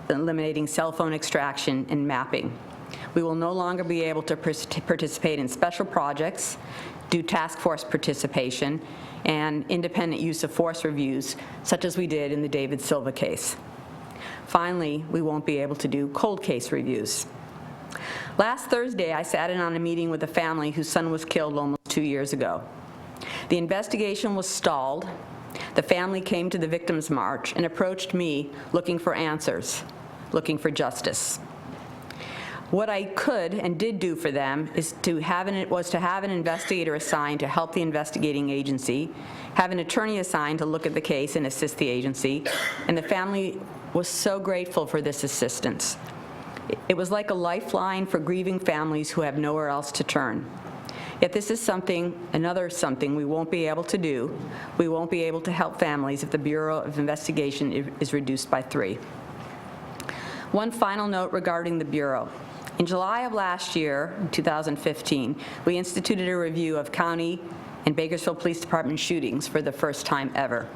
[SPEAKER 20] eliminating cell phone extraction and mapping. We will no longer be able to participate in special projects, do task force participation, and independent use of force reviews, such as we did in the David Silva case. Finally, we won't be able to do cold case reviews. Last Thursday, I sat in on a meeting with a family whose son was killed almost 2 years ago. The investigation was stalled. The family came to the Victims' March and approached me looking for answers, looking for justice. What I could and did do for them was to have an investigator assigned to help the investigating agency, have an attorney assigned to look at the case and assist the agency, and the family was so grateful for this assistance. It was like a lifeline for grieving families who have nowhere else to turn. Yet this is another something we won't be able to do. We won't be able to help families if the Bureau of Investigation is reduced by 3. One final note regarding the Bureau. In July of last year, 2015, we instituted a review of county and Bakersfield Police Department shootings for the first time ever.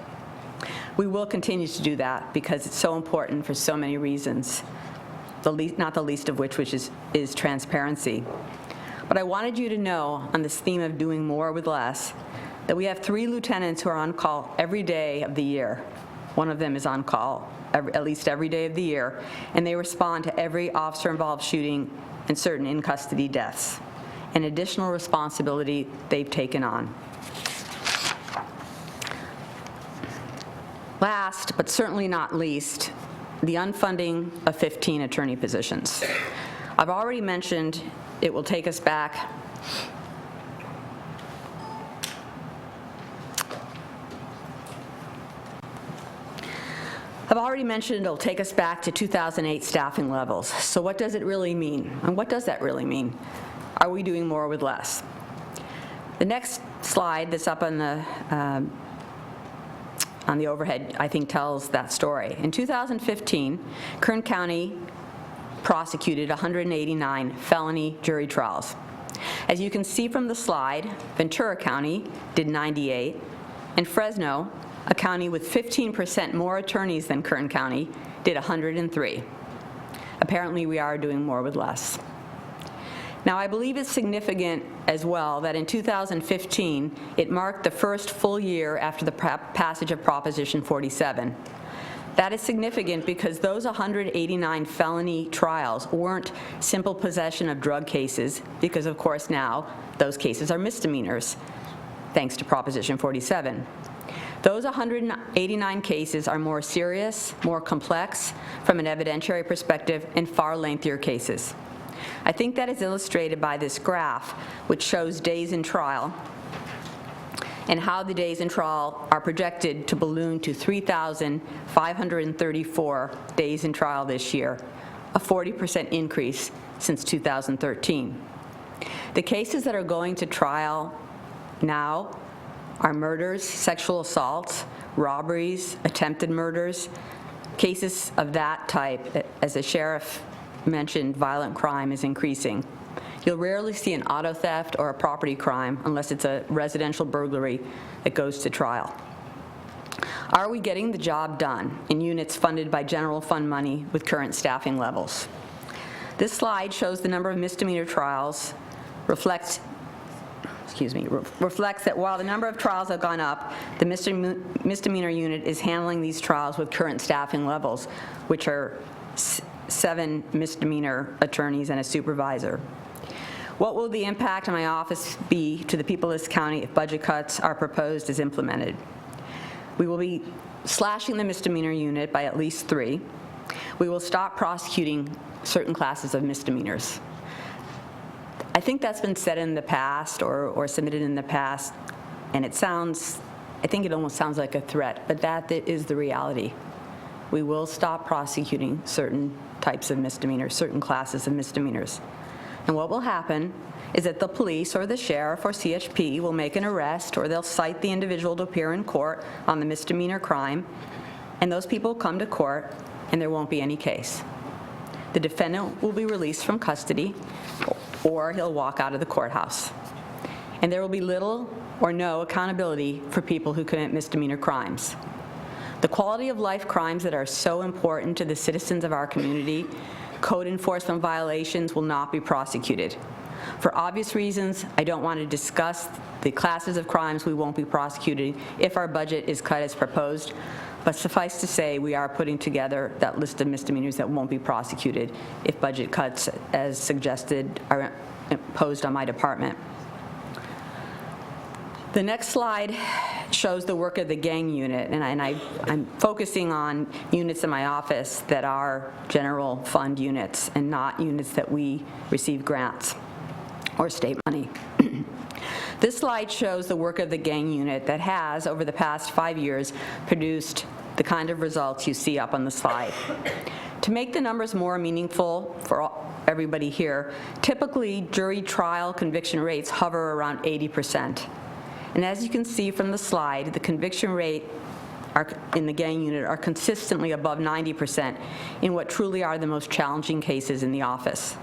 [SPEAKER 20] We will continue to do that because it's so important for so many reasons, not the least of which is transparency. But I wanted you to know, on this theme of doing more with less, that we have 3 lieutenants who are on call every day of the year. One of them is on call at least every day of the year, and they respond to every officer-involved shooting and certain in-custody deaths, an additional responsibility they've taken on. Last, but certainly not least, the unfunding of 15 attorney positions. I've already mentioned it will take us back it'll take us back to 2008 staffing levels. So what does it really mean? And what does that really mean? Are we doing more with less? The next slide that's up on the overhead, I think, tells that story. In 2015, Kern County prosecuted 189 felony jury trials. As you can see from the slide, Ventura County did 98, and Fresno, a county with 15% more attorneys than Kern County, did 103. Apparently, we are doing more with less. Now, I believe it's significant as well that in 2015, it marked the first full year after the passage of Proposition 47. That is significant because those 189 felony trials weren't simple possession of drug cases, because of course now those cases are misdemeanors, thanks to Proposition 47. Those 189 cases are more serious, more complex from an evidentiary perspective, and far lengthier cases. I think that is illustrated by this graph, which shows days in trial and how the days in trial are projected to balloon to 3,534 days in trial this year, a 40% increase since 2013. The cases that are going to trial now are murders, sexual assaults, robberies, attempted murders, cases of that type. As the sheriff mentioned, violent crime is increasing. You'll rarely see an auto theft or a property crime unless it's a residential burglary that goes to trial. Are we getting the job done in units funded by general fund money with current staffing levels? This slide shows the number of misdemeanor trials reflects that while the number of trials have gone up, the misdemeanor unit is handling these trials with current staffing levels, which are 7 misdemeanor attorneys and a supervisor. What will the impact on my office be to the people of this county if budget cuts are proposed as implemented? We will be slashing the misdemeanor unit by at least 3. We will stop prosecuting certain classes of misdemeanors. I think that's been said in the past or submitted in the past, and I think it almost sounds like a threat, but that is the reality. We will stop prosecuting certain types of misdemeanors, certain classes of misdemeanors. And what will happen is that the police or the sheriff or CHP will make an arrest, or they'll cite the individual to appear in court on the misdemeanor crime, and those people come to court and there won't be any case. The defendant will be released from custody, or he'll walk out of the courthouse. And there will be little or no accountability for people who commit misdemeanor crimes. The quality of life crimes that are so important to the citizens of our community, code enforcement violations, will not be prosecuted. For obvious reasons, I don't want to discuss the classes of crimes we won't be prosecuting if our budget is cut as proposed, but suffice to say, we are putting together that list of misdemeanors that won't be prosecuted if budget cuts, as suggested, are imposed on my department. The next slide shows the work of the gang unit, and I'm focusing on units in my office that are general fund units and not units that we receive grants or state money. This slide shows the work of the gang unit that has, over the past 5 years, produced the kind of results you see up on the slide. To make the numbers more meaningful for everybody here, typically jury trial conviction rates hover around 80%. And as you can see from the slide, the conviction rate in the gang unit are consistently above 90% in what truly are the most challenging cases in the office.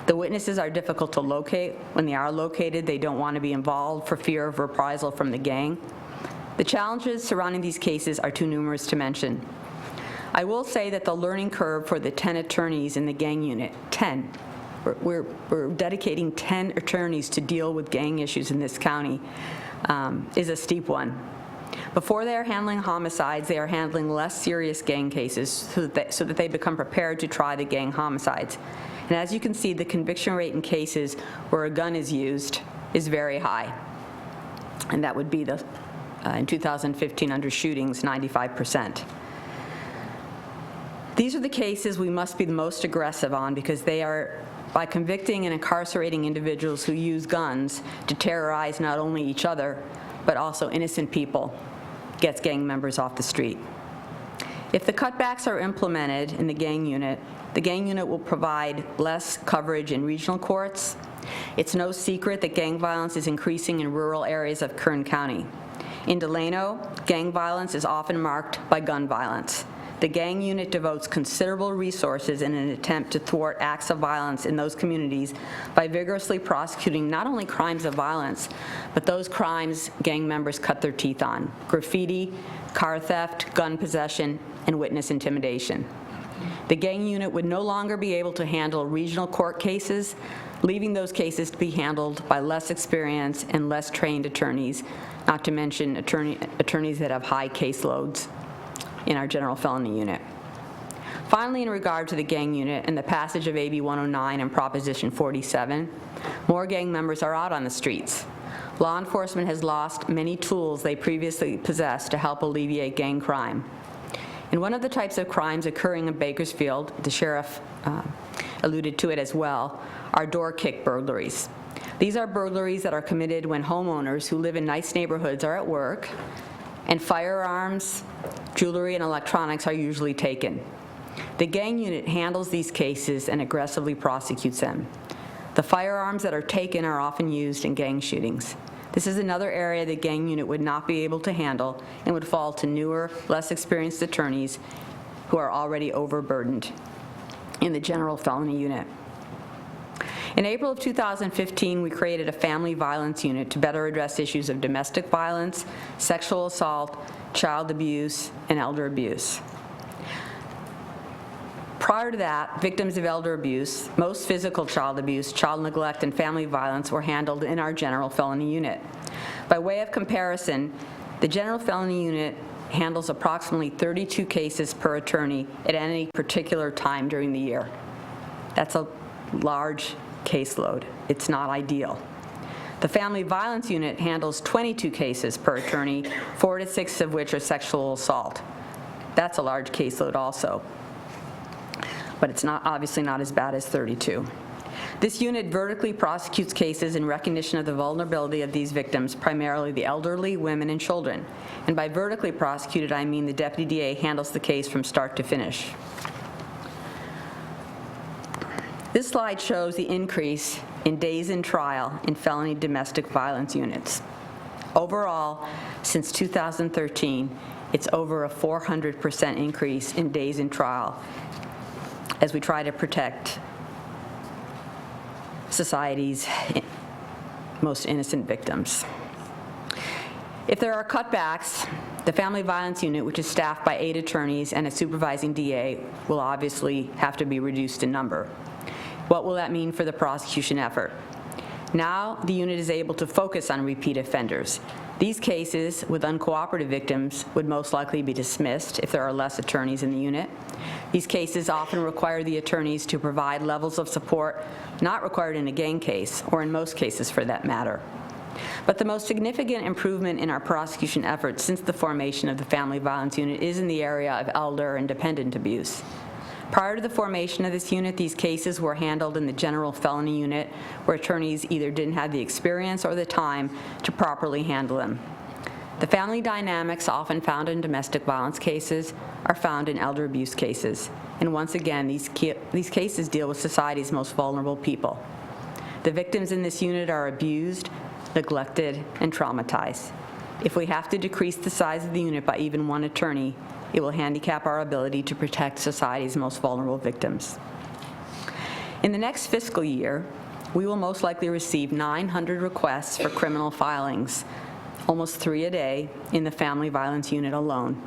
[SPEAKER 20] The witnesses are difficult to locate. When they are located, they don't want to be involved for fear of reprisal from the gang. The challenges surrounding these cases are too numerous to mention. I will say that the learning curve for the 10 attorneys in the gang unit, 10, we're dedicating 10 attorneys to deal with gang issues in this county, is a steep one. Before they are handling homicides, they are handling less serious gang cases so that they become prepared to try the gang homicides. And as you can see, the conviction rate in cases where a gun is used is very high. And that would be in 2015 under shootings, 95%. These are the cases we must be the most aggressive on because they are by convicting and incarcerating individuals who use guns to terrorize not only each other, but also innocent people, gets gang members off the street. If the cutbacks are implemented in the gang unit will provide less coverage in regional courts. It's no secret that gang violence is increasing in rural areas of Kern County. In Delano, gang violence is often marked by gun violence. The gang unit devotes considerable resources in an attempt to thwart acts of violence in those communities by vigorously prosecuting not only crimes of violence, but those crimes gang members cut their teeth on: graffiti, car theft, gun possession, and witness intimidation. The gang unit would no longer be able to handle regional court cases, leaving those cases to be handled by less experienced and less trained attorneys, not to mention attorneys that have high caseloads in our general felony unit. Finally, in regard to the gang unit and the passage of AB 109 and Proposition 47, more gang members are out on the streets. Law enforcement has lost many tools they previously possessed to help alleviate gang crime. And one of the types of crimes occurring in Bakersfield, the sheriff alluded to it as well, are door kick burglaries. These are burglaries that are committed when homeowners who live in nice neighborhoods are at work, and firearms, jewelry, and electronics are usually taken. The gang unit handles these cases and aggressively prosecutes them. The firearms that are taken are often used in gang shootings. This is another area the gang unit would not be able to handle and would fall to newer, less experienced attorneys who are already overburdened in the general felony unit. In April of 2015, we created a family violence unit to better address issues of domestic violence, sexual assault, child abuse, and elder abuse. Prior to that, victims of elder abuse, most physical child abuse, child neglect, and family violence were handled in our general felony unit. By way of comparison, the general felony unit handles approximately 32 cases per attorney at any particular time during the year. That's a large caseload. It's not ideal. The family violence unit handles 22 cases per attorney, 4 to 6 of which are sexual assault. That's a large caseload also, but it's not, obviously not as bad as 32. This unit vertically prosecutes cases in recognition of the vulnerability of these victims, primarily the elderly, women, and children. And by vertically prosecuted, I mean the Deputy DA handles the case from start to finish. This slide shows the increase in days in trial in felony domestic violence units. Overall, since 2013, it's over a 400% increase in days in trial as we try to protect society's most innocent victims. If there are cutbacks, the Family Violence Unit, which is staffed by 8 attorneys and a supervising DA, will obviously have to be reduced in number. What will that mean for the prosecution effort? Now, the unit is able to focus on repeat offenders. These cases with uncooperative victims would most likely be dismissed if there are less attorneys in the unit. These cases often require the attorneys to provide levels of support not required in a gang case, or in most cases for that matter. But the most significant improvement in our prosecution efforts since the formation of the Family Violence Unit is in the area of elder and dependent abuse. Prior to the formation of this unit, these cases were handled in the general felony unit, where attorneys either didn't have the experience or the time to properly handle them. The family dynamics often found in domestic violence cases are found in elder abuse cases. And once again, these cases deal with society's most vulnerable people. The victims in this unit are abused, neglected, and traumatized. If we have to decrease the size of the unit by even 1 attorney, it will handicap our ability to protect society's most vulnerable victims. In the next fiscal year, we will most likely receive 900 requests for criminal filings, almost 3 a day, in the Family Violence Unit alone.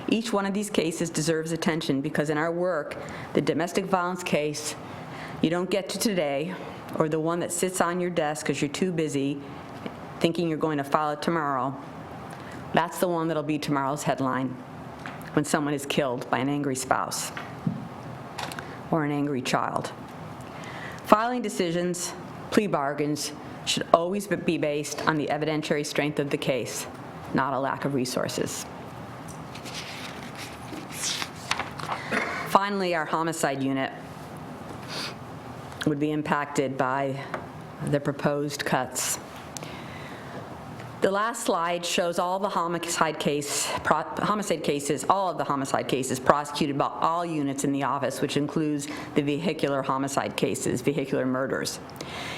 [SPEAKER 20] Each one of these cases deserves attention because in our work, the domestic violence case you don't get to today, or the one that sits on your desk because you're too busy thinking you're going to file it tomorrow, that's the one that'll be tomorrow's headline when someone is killed by an angry spouse or an angry child. Filing decisions, plea bargains, should always be based on the evidentiary strength of the case, not a lack of resources. Finally, our homicide unit would be impacted by the proposed cuts. The last slide shows all the homicide cases, all of the homicide cases prosecuted by all units in the office, which includes the vehicular homicide cases, vehicular murders.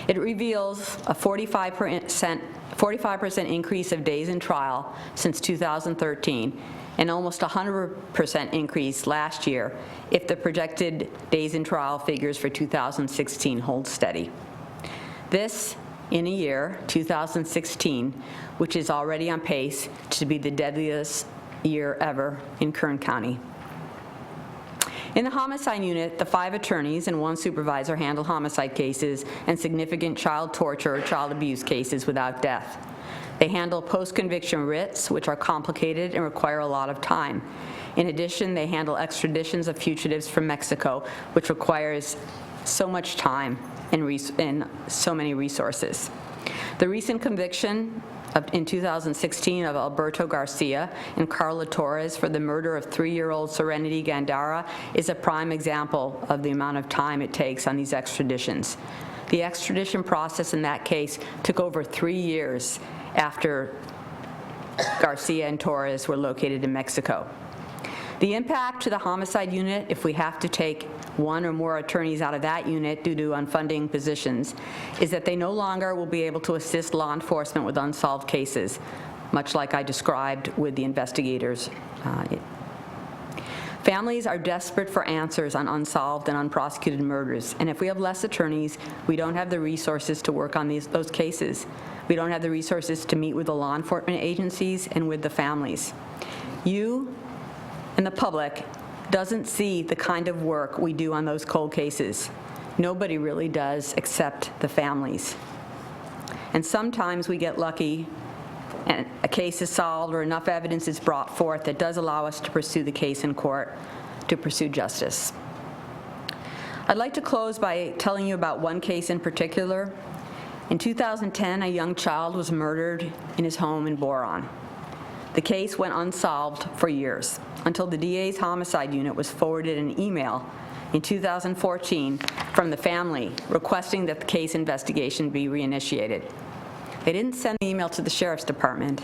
[SPEAKER 20] It reveals a 45% increase of days in trial since 2013, and almost 100% increase last year if the projected days in trial figures for 2016 hold steady. This, in a year, 2016, which is already on pace to be the deadliest year ever in Kern County. In the homicide unit, the 5 attorneys and 1 supervisor handle homicide cases and significant child torture or child abuse cases without death. They handle post-conviction writs, which are complicated and require a lot of time. In addition, they handle extraditions of fugitives from Mexico, which requires so much time and so many resources. The recent conviction in 2016 of Alberto Garcia and Carla Torres for the murder of 3-year-old Serenity Gandara is a prime example of the amount of time it takes on these extraditions. The extradition process in that case took over 3 years after Garcia and Torres were located in Mexico. The impact to the homicide unit, if we have to take 1 or more attorneys out of that unit due to unfunding positions, is that they no longer will be able to assist law enforcement with unsolved cases, much like I described with the investigators. Families are desperate for answers on unsolved and unprosecuted murders, and if we have less attorneys, we don't have the resources to work on those cases. We don't have the resources to meet with the law enforcement agencies and with the families. You and the public doesn't see the kind of work we do on those cold cases. Nobody really does except the families. And sometimes we get lucky and a case is solved or enough evidence is brought forth that does allow us to pursue the case in court, to pursue justice. I'd like to close by telling you about one case in particular. In 2010, a young child was murdered in his home in Boron. The case went unsolved for years until the DA's homicide unit was forwarded an email in 2014 from the family requesting that the case investigation be reinitiated. They didn't send the email to the Sheriff's Department.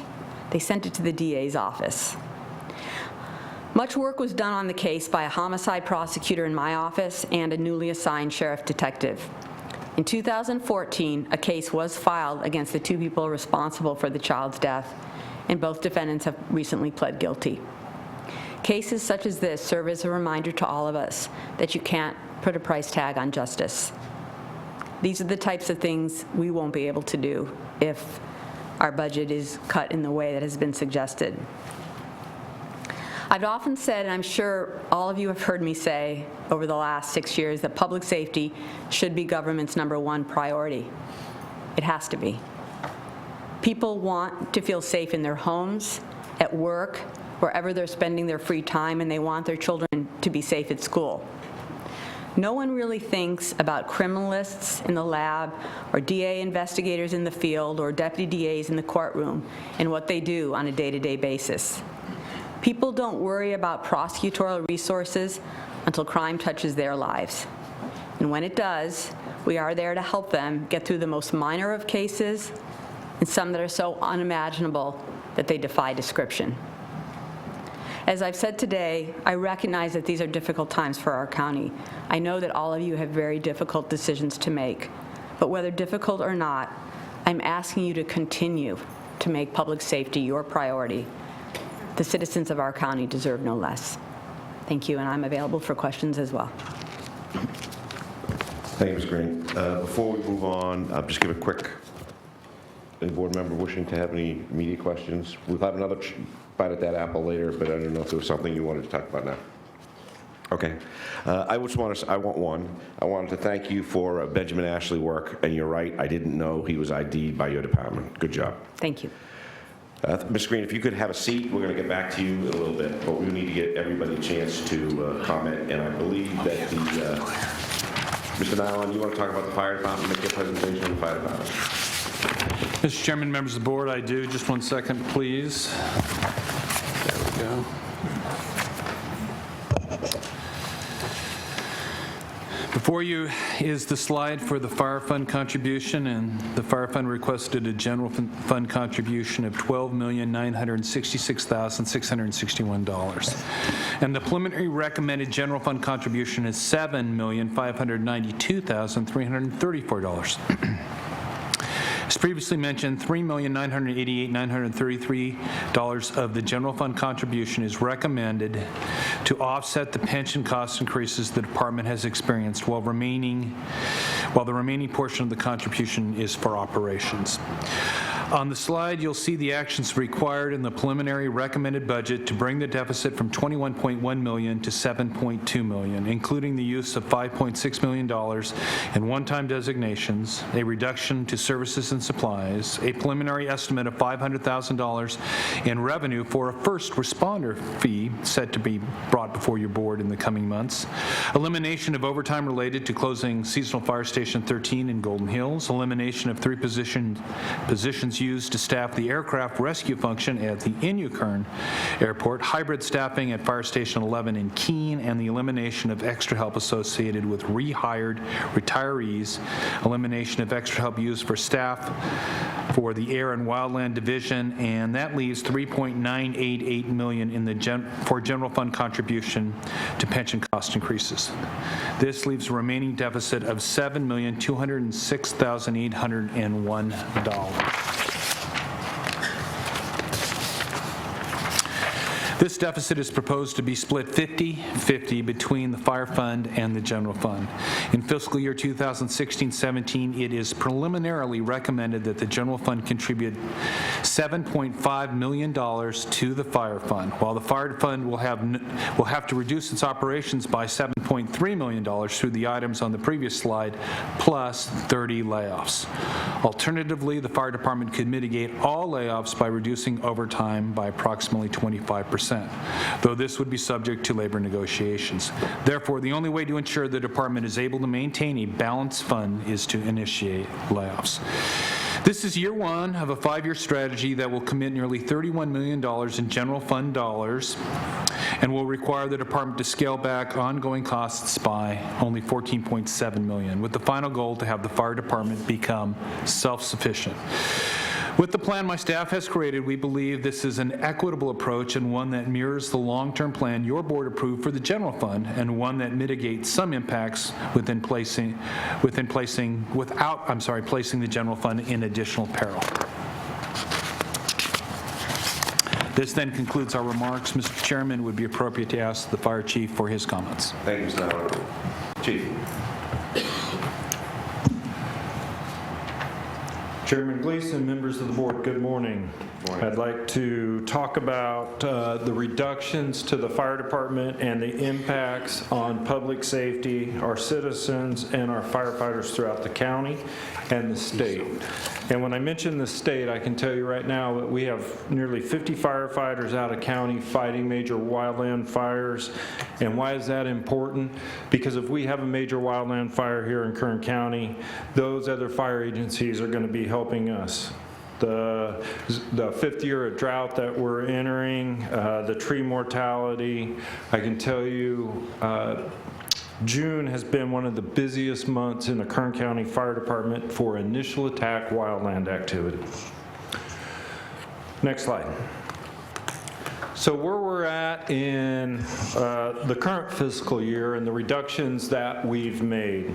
[SPEAKER 20] They sent it to the DA's office. Much work was done on the case by a homicide prosecutor in my office and a newly assigned sheriff detective. In 2014, a case was filed against the two people responsible for the child's death, and both defendants have recently pled guilty. Cases such as this serve as a reminder to all of us that you can't put a price tag on justice. These are the types of things we won't be able to do if our budget is cut in the way that has been suggested. I've often said, and I'm sure all of you have heard me say over the last 6 years, that public safety should be government's #1 priority. It has to be. People want to feel safe in their homes, at work, wherever they're spending their free time, and they want their children to be safe at school. No one really thinks about criminalists in the lab or DA investigators in the field or deputy DAs in the courtroom and what they do on a day-to-day basis. People don't worry about prosecutorial resources until crime touches their lives. And when it does, we are there to help them get through the most minor of cases and some that are so unimaginable that they defy description. As I've said today, I recognize that these are difficult times for our county. I know that all of you have very difficult decisions to make, but whether difficult or not, I'm asking you to continue to make public safety your priority. The citizens of our county deserve no less. Thank you, and I'm available for questions as well.
[SPEAKER 2] Thank you, Ms. Green. Before we move on, I'll just give a quick, any board member wishing to have any media questions? We'll have another bite at that apple later, but I don't know if there was something you wanted to talk about now. Okay. I wanted to thank you for Benjamin Ashley work, and you're right, I didn't know he was ID'd by your department. Good job.
[SPEAKER 20] Thank you.
[SPEAKER 2] Ms. Green, if you could have a seat, we're going to get back to you in a little bit, but we need to get everybody a chance to comment, and I believe that Mr. Nyland, you want to talk about the fire department, make your presentation on the fire department?
[SPEAKER 8] Mr. Chairman, members of the board, I do. Just 1 second, please. There we go. Before you is the slide for the fire fund contribution, and the fire fund requested a general fund contribution of $12,966,661. And the preliminary recommended general fund contribution is $7,592,334. As previously mentioned, $3,988,933 of the general fund contribution is recommended to offset the pension cost increases the department has experienced, while the remaining portion of the contribution is for operations. On the slide, you'll see the actions required in the preliminary recommended budget to bring the deficit from $21.1 million to $7.2 million, including the use of $5.6 million in one-time designations, a reduction to services and supplies, a preliminary estimate of $500,000 in revenue for a first responder fee set to be brought before your board in the coming months, elimination of overtime related to closing Seasonal Fire Station 13 in Golden Hills, elimination of 3 positions used to staff the aircraft rescue function at the Kern Airport, hybrid staffing at Fire Station 11 in Keene, and the elimination of extra help associated with rehired retirees, elimination of extra help used for staff for the Air and Wildland Division, and that leaves $3.988 million in the for general fund contribution to pension cost increases. This leaves a remaining deficit of $7,206,801. This deficit is proposed to be split 50-50 between the fire fund and the general fund. In fiscal year 2016-17, it is preliminarily recommended that the general fund contribute $7.5 million to the fire fund, while the fire fund will have to reduce its operations by $7.3 million through the items on the previous slide, plus 30 layoffs. Alternatively, the fire department could mitigate all layoffs by reducing overtime by approximately 25%, though this would be subject to labor negotiations. Therefore, the only way to ensure the department is able to maintain a balanced fund is to initiate layoffs. This is year one of a 5-year strategy that will commit nearly $31 million in general fund dollars and will require the department to scale back ongoing costs by only $14.7 million, with the final goal to have the fire department become self-sufficient. With the plan my staff has created, we believe this is an equitable approach and one that mirrors the long-term plan your board approved for the general fund, and one that mitigates some impacts placing the general fund in additional peril. This then concludes our remarks. Mr. Chairman, it would be appropriate to ask the fire chief for his comments.
[SPEAKER 2] Thank you, Mr. Howard. Chief.
[SPEAKER 21] Chairman Gleason, members of the board, good morning. I'd like to talk about the reductions to the fire department and the impacts on public safety, our citizens, and our firefighters throughout the county and the state. And when I mention the state, I can tell you right now that we have nearly 50 firefighters out of county fighting major wildland fires. And why is that important? Because if we have a major wildland fire here in Kern County, those other fire agencies are going to be helping us. The 5th year of drought that we're entering, the tree mortality, I can tell you June has been one of the busiest months in the Kern County Fire Department for initial attack wildland activity. Next slide. So where we're at in the current fiscal year and the reductions that we've made.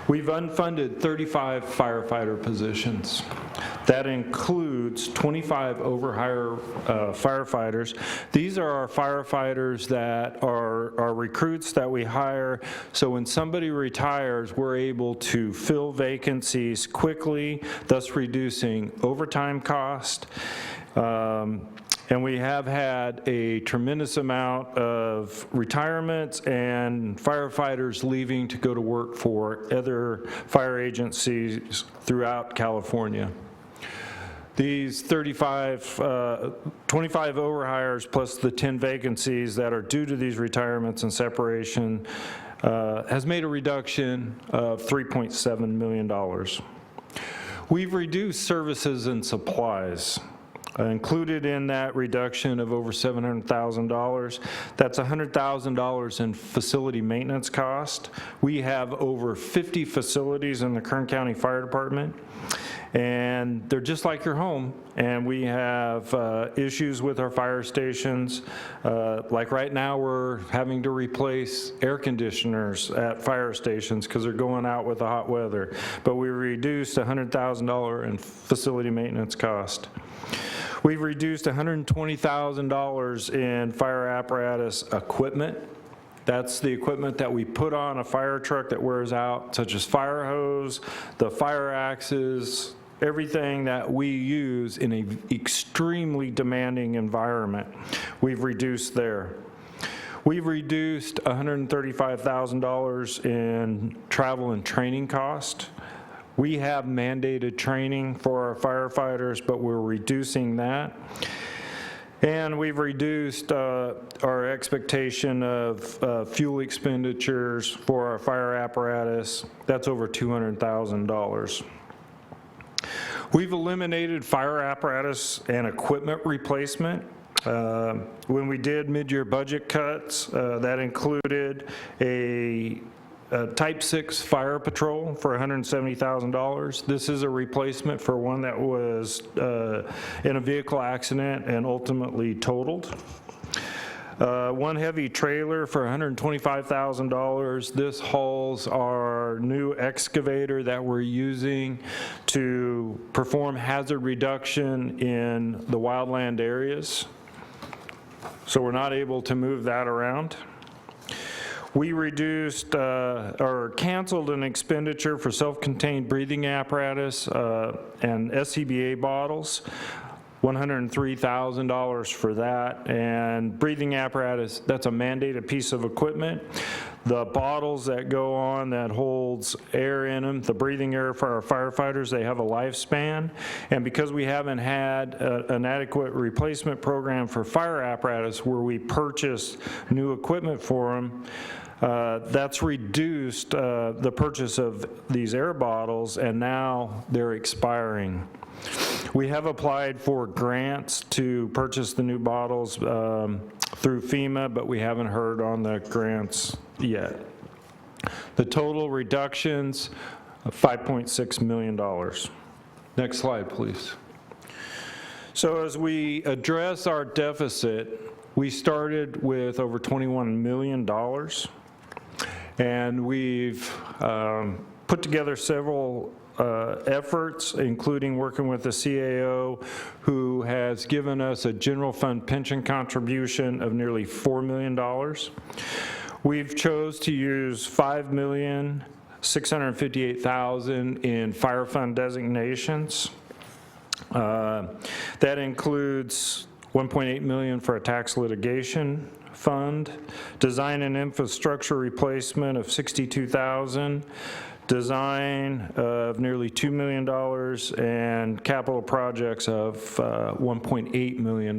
[SPEAKER 21] We've unfunded 35 firefighter positions. That includes 25 overhire firefighters. These are our firefighters that are recruits that we hire, so when somebody retires, we're able to fill vacancies quickly, thus reducing overtime cost. And we have had a tremendous amount of retirements and firefighters leaving to go to work for other fire agencies throughout California. These 25 overhires plus the 10 vacancies that are due to these retirements and separation has made a reduction of $3.7 million. We've reduced services and supplies. Included in that reduction of over $700,000, that's $100,000 in facility maintenance cost. We have over 50 facilities in the Kern County Fire Department, and they're just like your home, and we have issues with our fire stations. Like right now, we're having to replace air conditioners at fire stations because they're going out with the hot weather, but we reduced $100,000 in facility maintenance cost. We've reduced $120,000 in fire apparatus equipment. That's the equipment that we put on a fire truck that wears out, such as fire hose, the fire axes, everything that we use in an extremely demanding environment. We've reduced there. We've reduced $135,000 in travel and training cost. We have mandated training for our firefighters, but we're reducing that. And we've reduced our expectation of fuel expenditures for our fire apparatus. That's over $200,000. We've eliminated fire apparatus and equipment replacement. When we did mid-year budget cuts, that included a Type 6 fire patrol for $170,000. This is a replacement for one that was in a vehicle accident and ultimately totaled. One heavy trailer for $125,000. This hauls our new excavator that we're using to perform hazard reduction in the wildland areas. so we're not able to move that around. We reduced or canceled an expenditure for self-contained breathing apparatus and SCBA bottles, $103,000 for that. And breathing apparatus, that's a mandated piece of equipment. The bottles that go on that holds air in them, the breathing air for our firefighters, they have a lifespan. And because we haven't had an adequate replacement program for fire apparatus where we purchase new equipment for them, that's reduced the purchase of these air bottles, and now they're expiring. We have applied for grants to purchase the new bottles through FEMA, but we haven't heard on the grants yet. The total reductions, $5.6 million. Next slide, please. So as we address our deficit, we started with over $21 million, and we've put together several efforts, including working with the CAO, who has given us a general fund pension contribution of nearly $4 million. We've chose to use $5,658,000 in fire fund designations. That includes $1.8 million for a tax litigation fund, design and infrastructure replacement of $62,000, design of nearly $2 million, and capital projects of $1.8 million.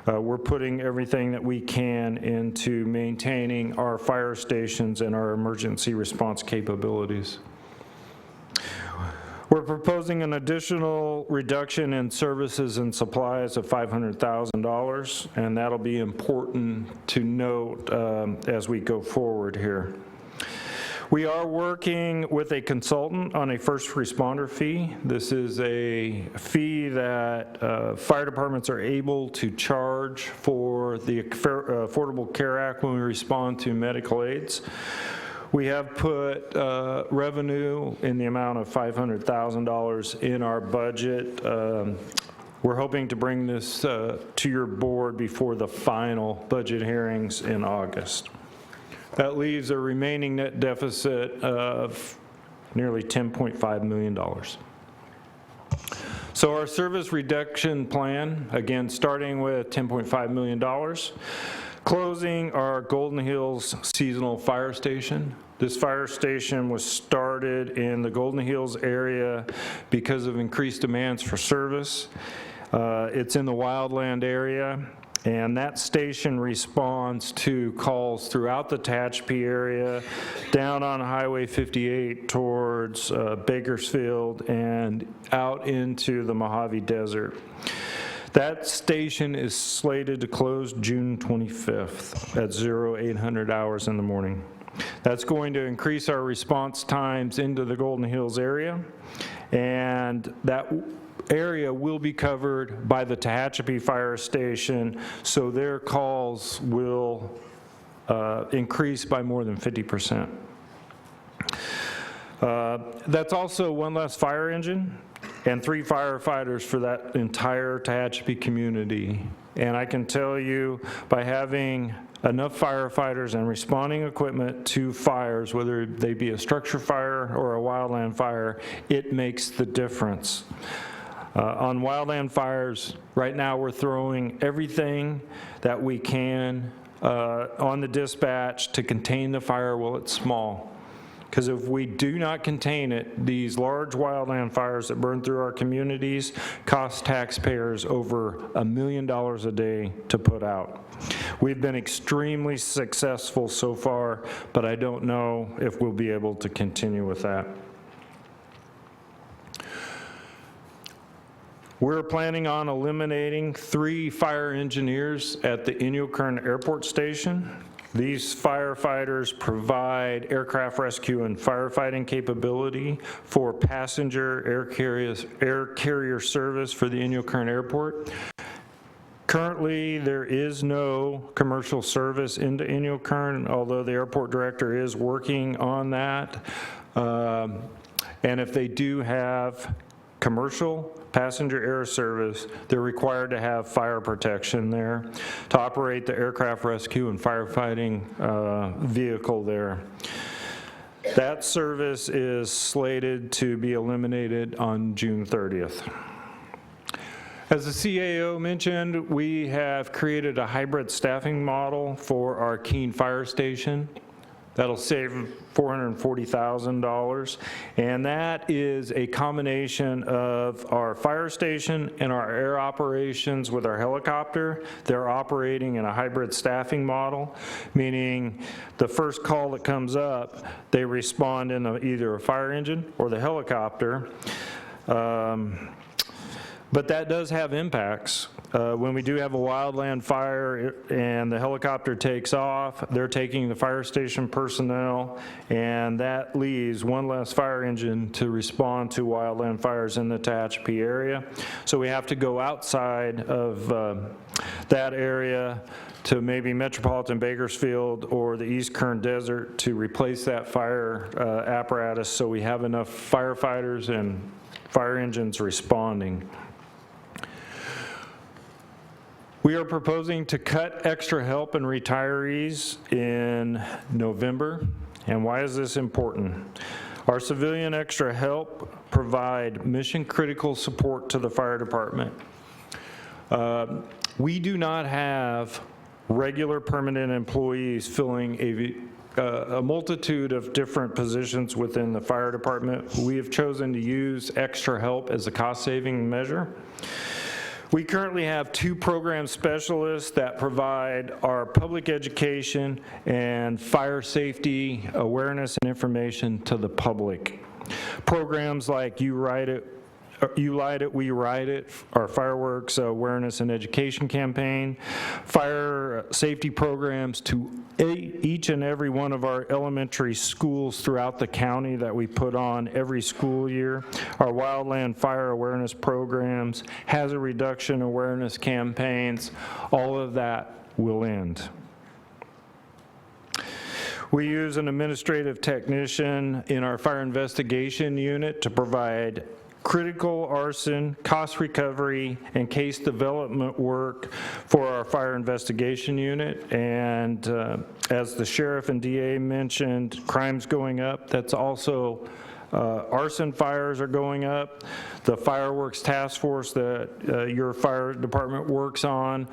[SPEAKER 21] We're putting everything that we can into maintaining our fire stations and our emergency response capabilities. We're proposing an additional reduction in services and supplies of $500,000, and that'll be important to note as we go forward here. We are working with a consultant on a first responder fee. This is a fee that fire departments are able to charge for the Affordable Care Act when we respond to medical aids. We have put revenue in the amount of $500,000 in our budget. We're hoping to bring this to your board before the final budget hearings in August. That leaves a remaining net deficit of nearly $10.5 million. So our service reduction plan, again, starting with $10.5 million, closing our Golden Hills seasonal fire station. This fire station was started in the Golden Hills area because of increased demands for service. It's in the wildland area, and that station responds to calls throughout the Tehachapi area, down on Highway 58 towards Bakersfield, and out into the Mojave Desert. That station is slated to close June 25th at 0800 hours in the morning. That's going to increase our response times into the Golden Hills area, and that area will be covered by the Tehachapi Fire Station, so their calls will increase by more than 50%. That's also one less fire engine and 3 firefighters for that entire Tehachapi community. And I can tell you, by having enough firefighters and responding equipment to fires, whether they be a structure fire or a wildland fire, it makes the difference. On wildland fires, right now we're throwing everything that we can on the dispatch to contain the fire while it's small. Because if we do not contain it, these large wildland fires that burn through our communities cost taxpayers over $1 million a day to put out. We've been extremely successful so far, but I don't know if we'll be able to continue with that. We're planning on eliminating 3 fire engineers at the Kern Airport Station. These firefighters provide aircraft rescue and firefighting capability for passenger air carrier service for the Kern Airport. Currently, there is no commercial service into Kern, although the airport director is working on that. And if they do have commercial passenger air service, they're required to have fire protection there to operate the aircraft rescue and firefighting vehicle there. That service is slated to be eliminated on June 30th. As the CAO mentioned, we have created a hybrid staffing model for our Keene Fire Station. That'll save $440,000, and that is a combination of our fire station and our air operations with our helicopter. They're operating in a hybrid staffing model, meaning the first call that comes up, they respond in either a fire engine or the helicopter. But that does have impacts. When we do have a wildland fire and the helicopter takes off, they're taking the fire station personnel, and that leaves one less fire engine to respond to wildland fires in the Tehachapi area. So we have to go outside of that area to maybe metropolitan Bakersfield or the East Kern Desert to replace that fire apparatus so we have enough firefighters and fire engines responding. We are proposing to cut extra help and retirees in November. And why is this important? Our civilian extra help provide mission critical support to the fire department. We do not have regular permanent employees filling a multitude of different positions within the fire department. We have chosen to use extra help as a cost-saving measure. We currently have 2 program specialists that provide our public education and fire safety awareness and information to the public. Programs like You Light It, We Ride It, our fireworks awareness and education campaign, fire safety programs to each and every one of our elementary schools throughout the county that we put on every school year, our wildland fire awareness programs, hazard reduction awareness campaigns, all of that will end. We use an administrative technician in our fire investigation unit to provide critical arson, cost recovery, and case development work for our fire investigation unit. And as the sheriff and DA mentioned, crime's going up. That's also arson fires are going up. The fireworks task force that your fire department works on,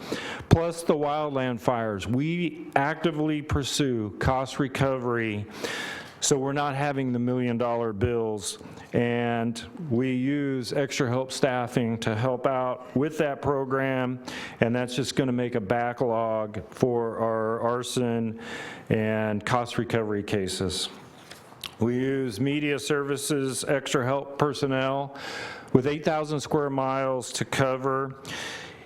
[SPEAKER 21] plus the wildland fires. We actively pursue cost recovery so we're not having the $1 million bills, and we use extra help staffing to help out with that program, and that's just going to make a backlog for our arson and cost recovery cases. We use media services extra help personnel with 8,000 square miles to cover.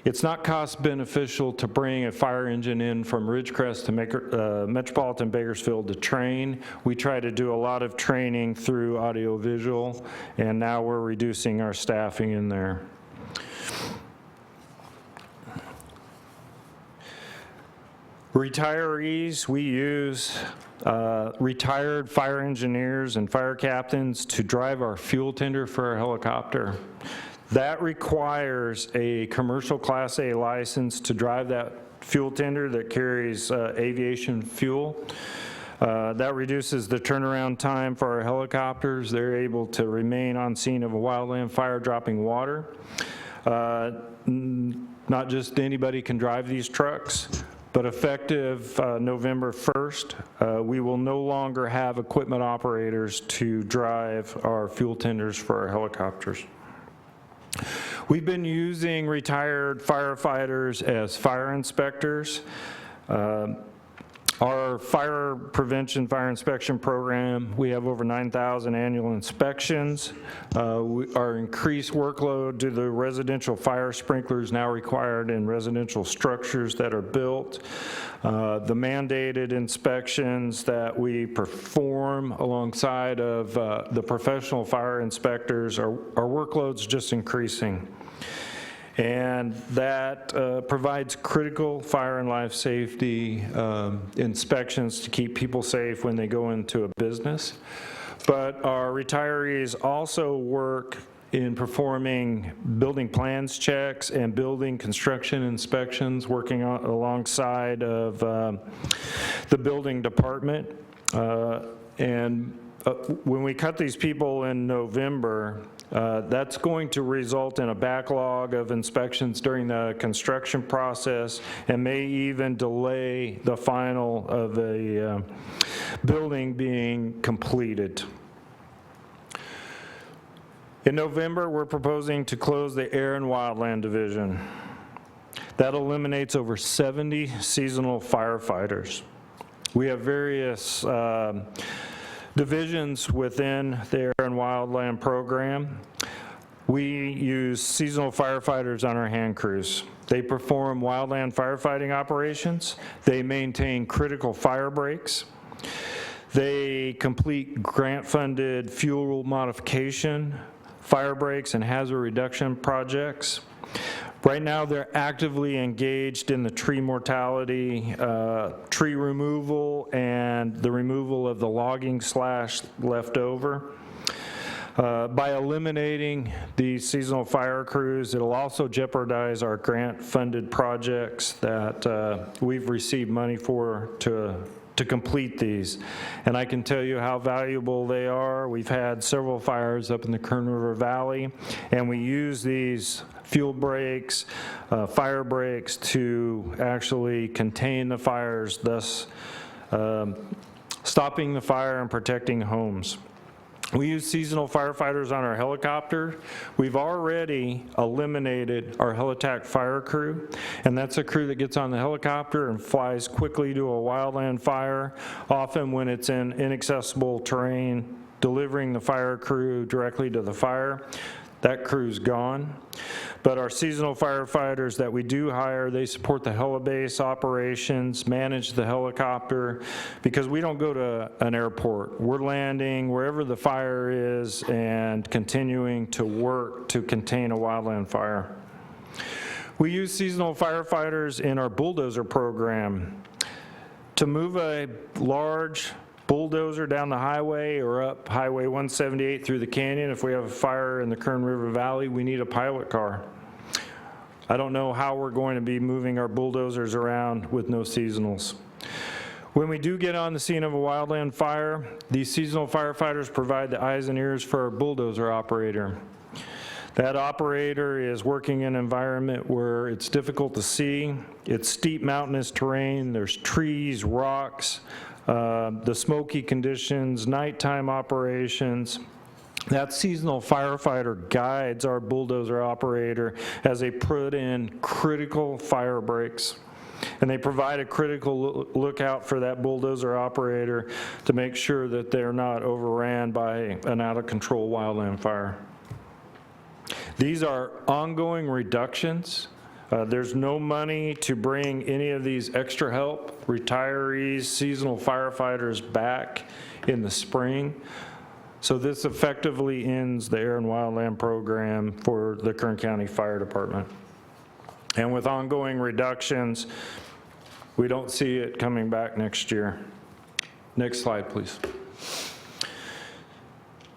[SPEAKER 21] It's not cost beneficial to bring a fire engine in from Ridgecrest to metropolitan Bakersfield to train. We try to do a lot of training through audiovisual, and now we're reducing our staffing in there. Retirees, we use retired fire engineers and fire captains to drive our fuel tender for our helicopter. That requires a commercial Class A license to drive that fuel tender that carries aviation fuel. That reduces the turnaround time for our helicopters. They're able to remain on scene of a wildland fire dropping water. Not just anybody can drive these trucks, but effective November 1st, we will no longer have equipment operators to drive our fuel tenders for our helicopters. We've been using retired firefighters as fire inspectors. Our fire prevention fire inspection program, we have over 9,000 annual inspections. Our increased workload due to the residential fire sprinklers now required in residential structures that are built. The mandated inspections that we perform alongside of the professional fire inspectors, our workload's just increasing. And that provides critical fire and life safety inspections to keep people safe when they go into a business. But our retirees also work in performing building plans checks and building construction inspections, working alongside of the building department. When we cut these people in November, that's going to result in a backlog of inspections during the construction process and may even delay the final of a building being completed. In November, we're proposing to close the Air and Wildland Division. That eliminates over 70 seasonal firefighters. We have various divisions within the Air and Wildland program. We use seasonal firefighters on our hand crews. They perform wildland firefighting operations. They maintain critical fire breaks. They complete grant-funded fuel modification, fire breaks, and hazard reduction projects. Right now, they're actively engaged in the tree mortality, tree removal, and the removal of the logging slash leftover. By eliminating these seasonal fire crews, it'll also jeopardize our grant-funded projects that we've received money for to complete these. And I can tell you how valuable they are. We've had several fires up in the Kern River Valley, and we use these fuel breaks, fire breaks to actually contain the fires, thus stopping the fire and protecting homes. We use seasonal firefighters on our helicopter. We've already eliminated our Helitack fire crew, and that's a crew that gets on the helicopter and flies quickly to a wildland fire, often when it's in inaccessible terrain, delivering the fire crew directly to the fire. That crew's gone. But our seasonal firefighters that we do hire, they support the helibase operations, manage the helicopter, because we don't go to an airport. We're landing wherever the fire is and continuing to work to contain a wildland fire. We use seasonal firefighters in our bulldozer program to move a large bulldozer down the highway or up Highway 178 through the canyon. If we have a fire in the Kern River Valley, we need a pilot car. I don't know how we're going to be moving our bulldozers around with no seasonals. When we do get on the scene of a wildland fire, these seasonal firefighters provide the eyes and ears for our bulldozer operator. That operator is working in an environment where it's difficult to see. It's steep mountainous terrain, there's trees, rocks, the smoky conditions, nighttime operations. That seasonal firefighter guides our bulldozer operator as they put in critical fire breaks. And they provide a critical lookout for that bulldozer operator to make sure that they're not overran by an out-of-control wildland fire. These are ongoing reductions. There's no money to bring any of these extra help, retirees, seasonal firefighters back in the spring. So this effectively ends the Air and Wildland program for the Kern County Fire Department. And with ongoing reductions, we don't see it coming back next year. Next slide, please.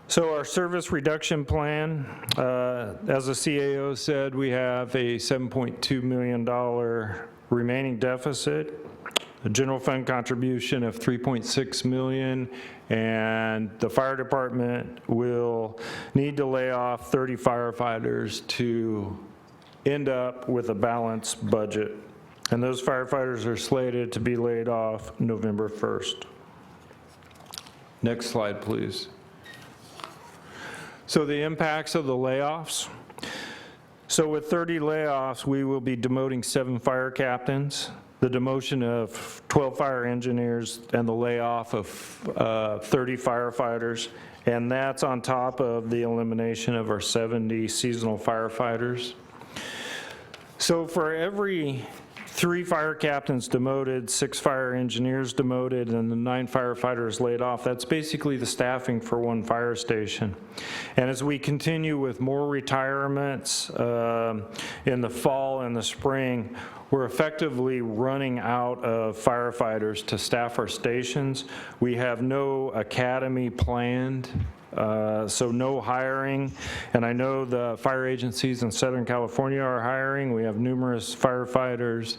[SPEAKER 21] So our service reduction plan, as the CAO said, we have a $7.2 million remaining deficit, a general fund contribution of $3.6 million, and the fire department will need to lay off 30 firefighters to end up with a balanced budget. And those firefighters are slated to be laid off November 1st. Next slide, please. So the impacts of the layoffs. So with 30 layoffs, we will be demoting 7 fire captains, the demotion of 12 fire engineers, and the layoff of 30 firefighters. And that's on top of the elimination of our 70 seasonal firefighters. So for every 3 fire captains demoted, 6 fire engineers demoted, and the 9 firefighters laid off. That's basically the staffing for 1 fire station. And as we continue with more retirements in the fall and the spring, we're effectively running out of firefighters to staff our stations. We have no academy planned so no hiring. And I know the fire agencies in Southern California are hiring. We have numerous firefighters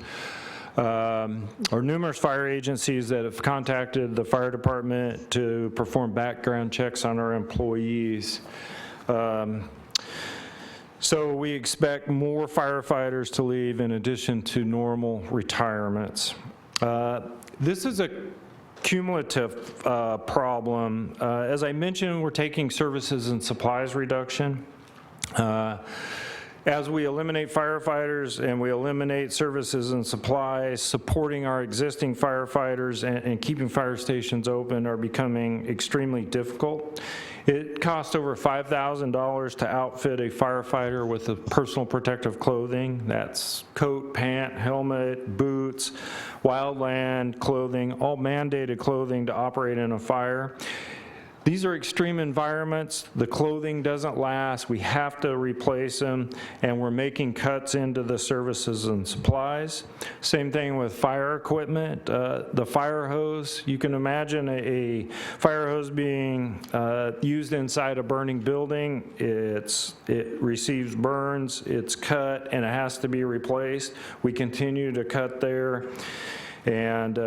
[SPEAKER 21] or numerous fire agencies that have contacted the fire department to perform background checks on our employees. So we expect more firefighters to leave in addition to normal retirements. This is a cumulative problem. As I mentioned, we're taking services and supplies reduction. As we eliminate firefighters and we eliminate services and supplies, supporting our existing firefighters and keeping fire stations open are becoming extremely difficult. It costs over $5,000 to outfit a firefighter with the personal protective clothing. That's coat, pant, helmet, boots, wildland clothing, all mandated clothing to operate in a fire. These are extreme environments. The clothing doesn't last. We have to replace them, and we're making cuts into the services and supplies. Same thing with fire equipment. The fire hose, you can imagine a fire hose being used inside a burning building. It receives burns, it's cut, and it has to be replaced. We continue to cut there. And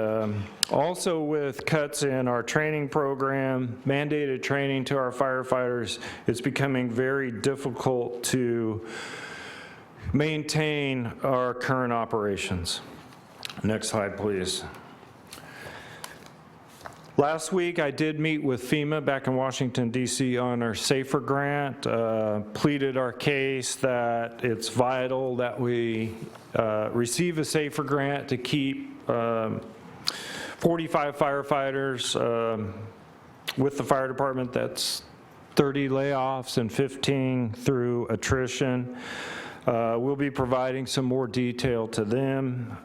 [SPEAKER 21] also with cuts in our training program, mandated training to our firefighters, it's becoming very difficult to maintain our current operations. Next slide, please. Last week, I did meet with FEMA back in Washington, D.C. on our SAFER grant, pleaded our case that it's vital that we receive a SAFER grant to keep 45 firefighters with the fire department. That's 30 layoffs and 15 through attrition. We'll be providing some more detail to them.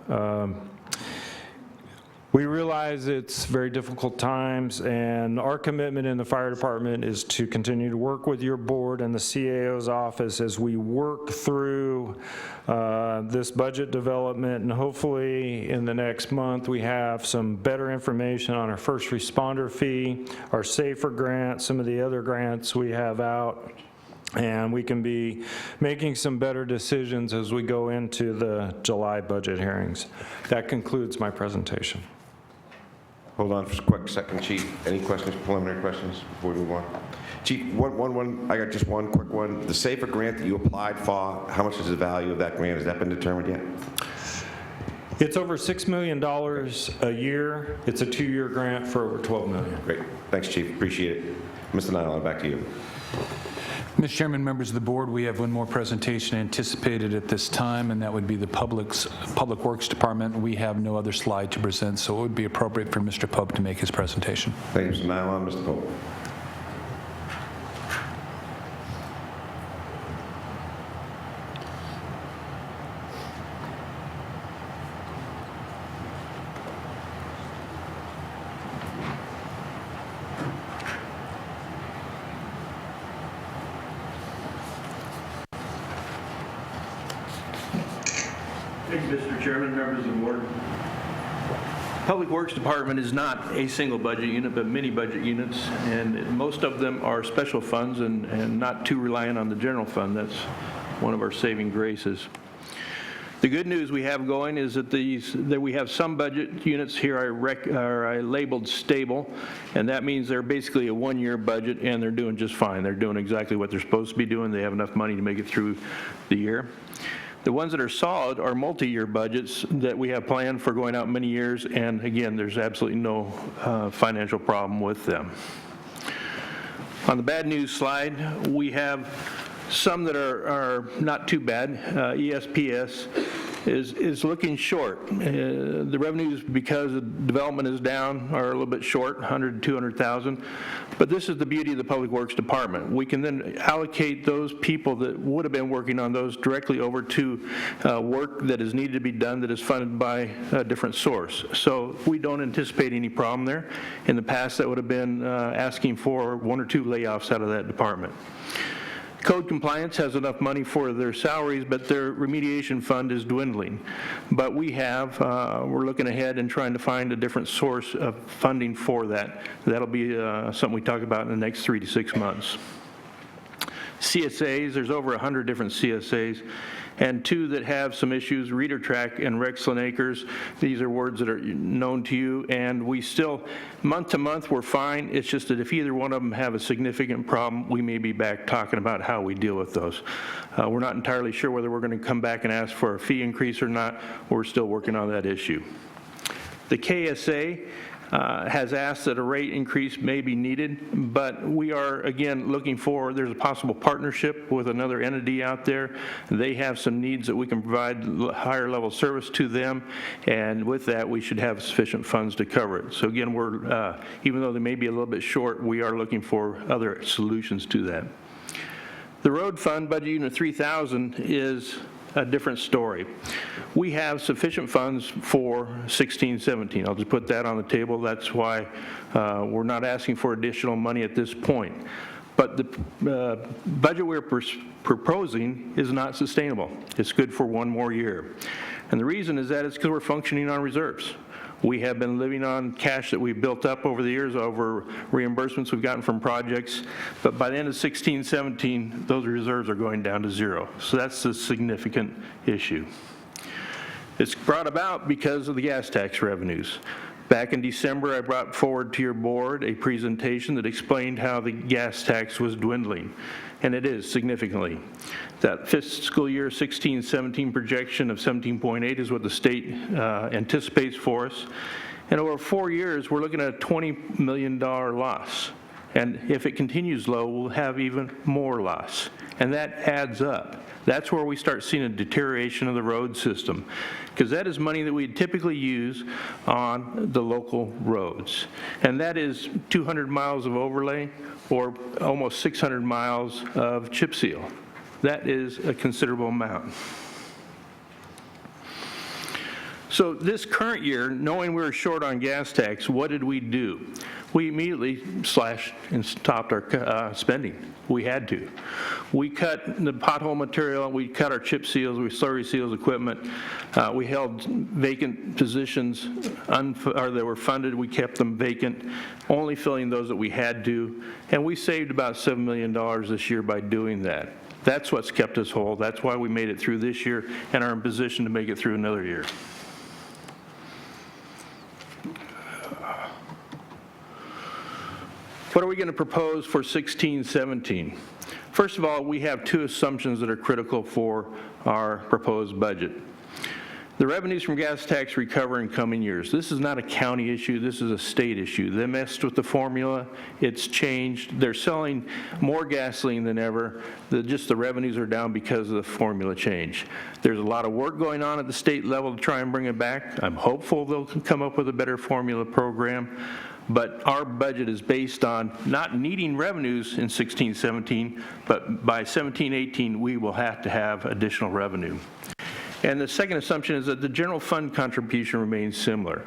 [SPEAKER 21] We realize it's very difficult times, and our commitment in the fire department is to continue to work with your board and the CAO's office as we work through this budget development, and hopefully in the next month we have some better information on our first responder fee, our SAFER grant, some of the other grants we have out, and we can be making some better decisions as we go into the July budget hearings. That concludes my presentation.
[SPEAKER 2] Hold on for a quick second, Chief. Any questions, preliminary questions before we move on? Chief, I got just one quick one. The SAFER grant that you applied for, how much is the value of that grant? Has that been determined yet?
[SPEAKER 21] It's over $6 million a year. It's a 2-year grant for over $12 million.
[SPEAKER 2] Great. Thanks, Chief. Appreciate it. Mr. Nyland, back to you.
[SPEAKER 8] Mr. Chairman, members of the board, we have one more presentation anticipated at this time, and that would be the Public Works Department. We have no other slide to present, so it would be appropriate for Mr. Pope to make his presentation.
[SPEAKER 2] Thank you, Mr. Nyland. Mr. Pope.
[SPEAKER 7] Thank you, Mr. Chairman, members of the board. Public Works Department is not a single budget unit, but many budget units, and most of them are special funds and not too reliant on the general fund. That's one of our saving graces. The good news we have going is that we have some budget units here are labeled stable, and that means they're basically a one-year budget, and they're doing just fine. They're doing exactly what they're supposed to be doing. They have enough money to make it through the year. The ones that are solid are multi-year budgets that we have planned for going out many years, and again, there's absolutely no financial problem with them. On the bad news slide, we have some that are not too bad. ESPS is looking short. The revenues, because the development is down, are a little bit short, 100 to 200,000. But this is the beauty of the Public Works Department. We can then allocate those people that would have been working on those directly over to work that is needed to be done that is funded by a different source. So we don't anticipate any problem there. In the past, that would have been asking for 1 or 2 layoffs out of that department. Code compliance has enough money for their salaries, but their remediation fund is dwindling. But we're looking ahead and trying to find a different source of funding for that. That'll be something we talk about in the next 3 to 6 months. CSAs, there's over 100 different CSAs, and 2 that have some issues, Reader Track and Rexland Acres. These are words that are known to you, and we still, month to month, we're fine. It's just that if either one of them have a significant problem, we may be back talking about how we deal with those. We're not entirely sure whether we're going to come back and ask for a fee increase or not. We're still working on that issue. The KSA has asked that a rate increase may be needed, but we are, again, looking for, there's a possible partnership with another entity out there. They have some needs that we can provide higher level service to them, and with that, we should have sufficient funds to cover it. So again, we're, even though they may be a little bit short, we are looking for other solutions to that. The road fund, budget unit 3000, is a different story. We have sufficient funds for 16-17. I'll just put that on the table. That's why we're not asking for additional money at this point. But the budget we're proposing is not sustainable. It's good for one more year. And the reason is that it's because we're functioning on reserves. We have been living on cash that we've built up over the years over reimbursements we've gotten from projects, but by the end of 16-17, those reserves are going down to 0. So that's a significant issue. It's brought about because of the gas tax revenues. Back in December, I brought forward to your board a presentation that explained how the gas tax was dwindling, and it is significantly. That fiscal year 16-17 projection of 17.8 is what the state anticipates for us. And over 4 years, we're looking at a $20 million loss. And if it continues low, we'll have even more loss. And that adds up. That's where we start seeing a deterioration of the road system, because that is money that we typically use on the local roads. And that is 200 miles of overlay or almost 600 miles of chip seal. That is a considerable amount. So this current year, knowing we were short on gas tax, what did we do? We immediately slashed and stopped our spending. We had to. We cut the pothole material, we cut our chip seals, we slurry seals equipment, we held vacant positions that were funded, we kept them vacant, only filling those that we had to, and we saved about $7 million this year by doing that. That's what's kept us whole. That's why we made it through this year and are in position to make it through another year. What are we going to propose for 16-17? First of all, we have 2 assumptions that are critical for our proposed budget. The revenues from gas tax recover in coming years. This is not a county issue, this is a state issue. They messed with the formula, it's changed. They're selling more gasoline than ever. Just the revenues are down because of the formula change. There's a lot of work going on at the state level to try and bring it back. I'm hopeful they'll come up with a better formula program. But our budget is based on not needing revenues in 16-17, but by 17-18, we will have to have additional revenue. And the second assumption is that the general fund contribution remains similar.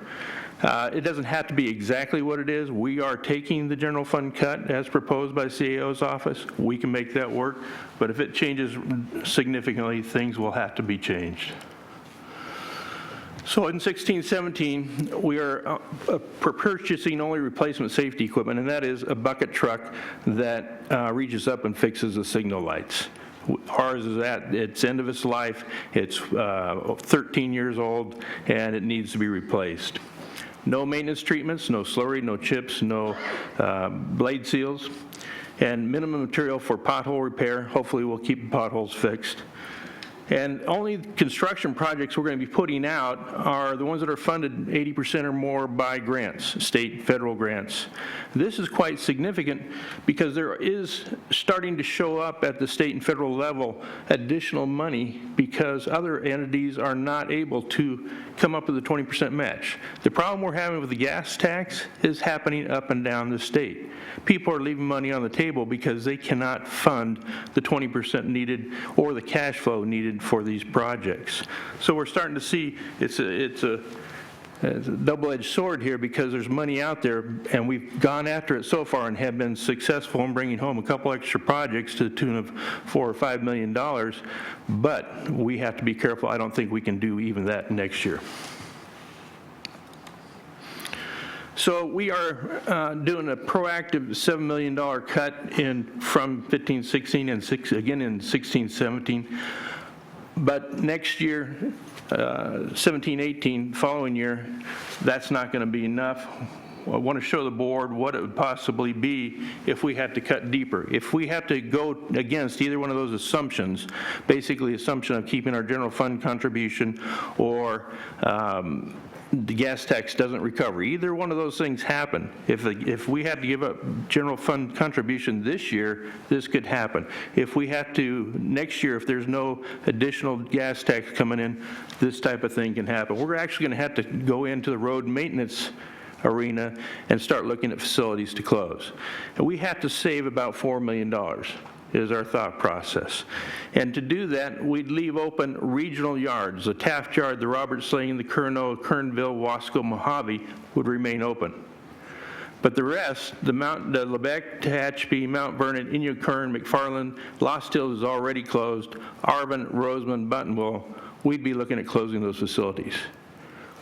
[SPEAKER 7] It doesn't have to be exactly what it is. We are taking the general fund cut as proposed by CAO's office. We can make that work, but if it changes significantly, things will have to be changed. So in 16-17, we are purchasing only replacement safety equipment, and that is a bucket truck that reaches up and fixes the signal lights. Ours is at its end of its life. It's 13 years old, and it needs to be replaced. No maintenance treatments, no slurry, no chips, no blade seals, and minimum material for pothole repair. Hopefully we'll keep the potholes fixed. And only construction projects we're going to be putting out are the ones that are funded 80% or more by grants, state and federal grants. This is quite significant because there is starting to show up at the state and federal level additional money because other entities are not able to come up with a 20% match. The problem we're having with the gas tax is happening up and down the state. People are leaving money on the table because they cannot fund the 20% needed or the cash flow needed for these projects. So we're starting to see it's a it's a double-edged sword here because there's money out there, and we've gone after it so far and have been successful in bringing home a couple extra projects to the tune of $4 or $5 million, but we have to be careful. I don't think we can do even that next year. So we are doing a proactive $7 million cut from 15-16 and again in 16-17. But next year, 17-18, following year, that's not going to be enough. I want to show the board what it would possibly be if we had to cut deeper. If we have to go against either one of those assumptions, basically the assumption of keeping our general fund contribution or the gas tax doesn't recover. Either one of those things happen. If we had to give up general fund contribution this year, this could happen. If we have to next year, if there's no additional gas tax coming in, this type of thing can happen. We're actually going to have to go into the road maintenance arena and start looking at facilities to close. And we have to save about $4 million. Is our thought process. And to do that, we'd leave open regional yards. The Taft Yard, the Robert Sling, the Kernville, Wasco, Mojave would remain open. But the rest, the Lebec, Tehachapi, Mount Vernon, Inyo Kern, McFarland, Lost Hills is already closed, Arvin, Roseman, Buttonwell, we'd be looking at closing those facilities.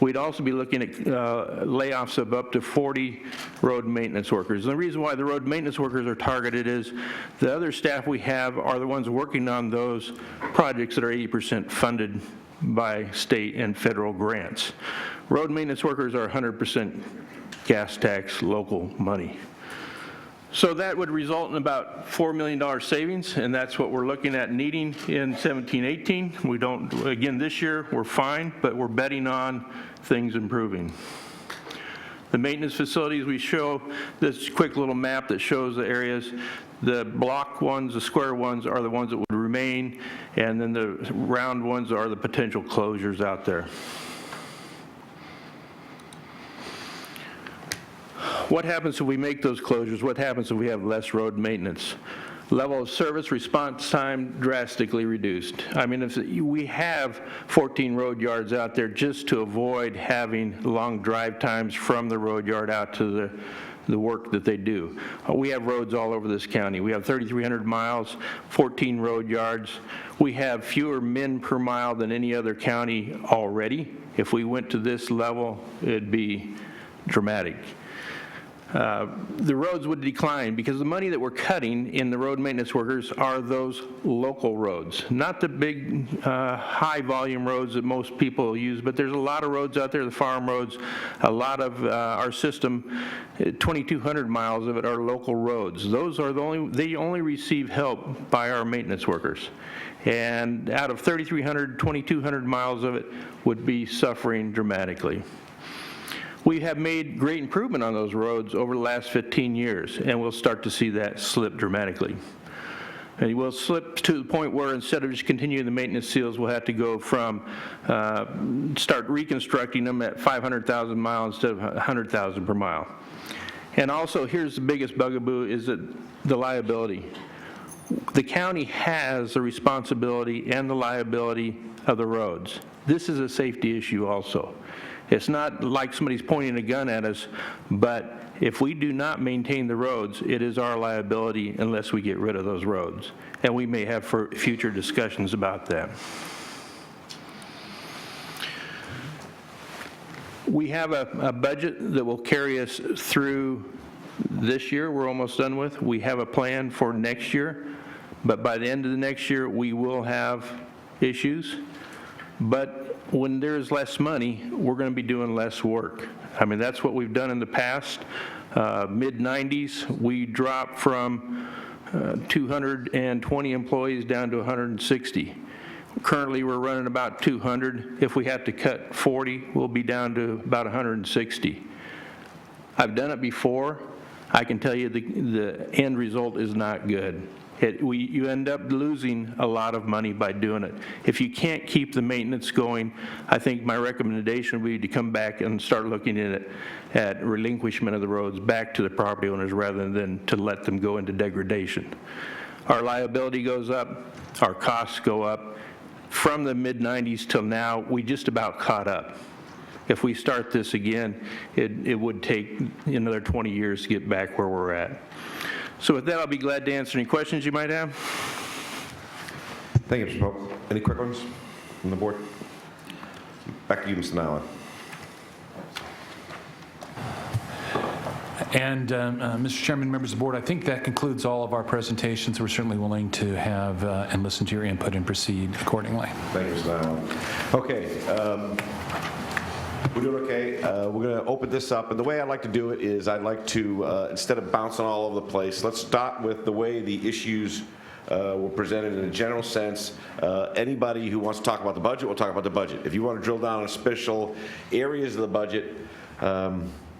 [SPEAKER 7] We'd also be looking at layoffs of up to 40 road maintenance workers. And the reason why the road maintenance workers are targeted is the other staff we have are the ones working on those projects that are 80% funded by state and federal grants. Road maintenance workers are 100% gas tax local money. So that would result in about $4 million savings, and that's what we're looking at needing in 17-18. We don't, again, this year we're fine, but we're betting on things improving. The maintenance facilities, we show this quick little map that shows the areas. The block ones, the square ones are the ones that would remain, and then the round ones are the potential closures out there. What happens if we make those closures? What happens if we have less road maintenance? Level of service response time drastically reduced. I mean, if we have 14 road yards out there just to avoid having long drive times from the road yard out to the work that they do. We have roads all over this county. We have 3,300 miles, 14 road yards. We have fewer men per mile than any other county already. If we went to this level, it'd be dramatic. The roads would decline because the money that we're cutting in the road maintenance workers are those local roads, not the big high volume roads that most people use, but there's a lot of roads out there, the farm roads, a lot of our system, 2,200 miles of it are local roads. Those are they only receive help by our maintenance workers. And out of 3,300, 2,200 miles of it would be suffering dramatically. We have made great improvement on those roads over the last 15 years, and we'll start to see that slip dramatically. And we'll slip to the point where instead of just continuing the maintenance seals, we'll have to go from, start reconstructing them at 500,000 miles instead of 100,000 per mile. And also, here's the biggest bugaboo, is that the liability. The county has the responsibility and the liability of the roads. This is a safety issue also. It's not like somebody's pointing a gun at us, but if we do not maintain the roads, it is our liability unless we get rid of those roads. And we may have future discussions about that. We have a budget that will carry us through this year we're almost done with. We have a plan for next year, but by the end of the next year, we will have issues. But when there's less money, we're going to be doing less work. I mean, that's what we've done in the past. Mid-90s, we dropped from 220 employees down to 160. Currently, we're running about 200. If we have to cut 40, we'll be down to about 160. I've done it before. I can tell you the end result is not good. You end up losing a lot of money by doing it. If you can't keep the maintenance going, I think my recommendation would be to come back and start looking at relinquishment of the roads back to the property owners rather than to let them go into degradation. Our liability goes up, our costs go up. From the mid-90s till now, we just about caught up. if we start this again, it would take another 20 years to get back where we're at. So with that, I'll be glad to answer any questions you might have.
[SPEAKER 2] Thank you, Mr. Pope. Any quick ones from the board? Back to you, Mr. Nyland.
[SPEAKER 8] And Mr. Chairman, members of the board, I think that concludes all of our presentations. We're certainly willing to have and listen to your input and proceed accordingly.
[SPEAKER 2] Thank you, Mr. Nyland. Okay. We're doing okay. We're going to open this up. And the way I'd like to do it is I'd like to, instead of bouncing all over the place, let's start with the way the issues were presented in a general sense. Anybody who wants to talk about the budget will talk about the budget. If you want to drill down on special areas of the budget,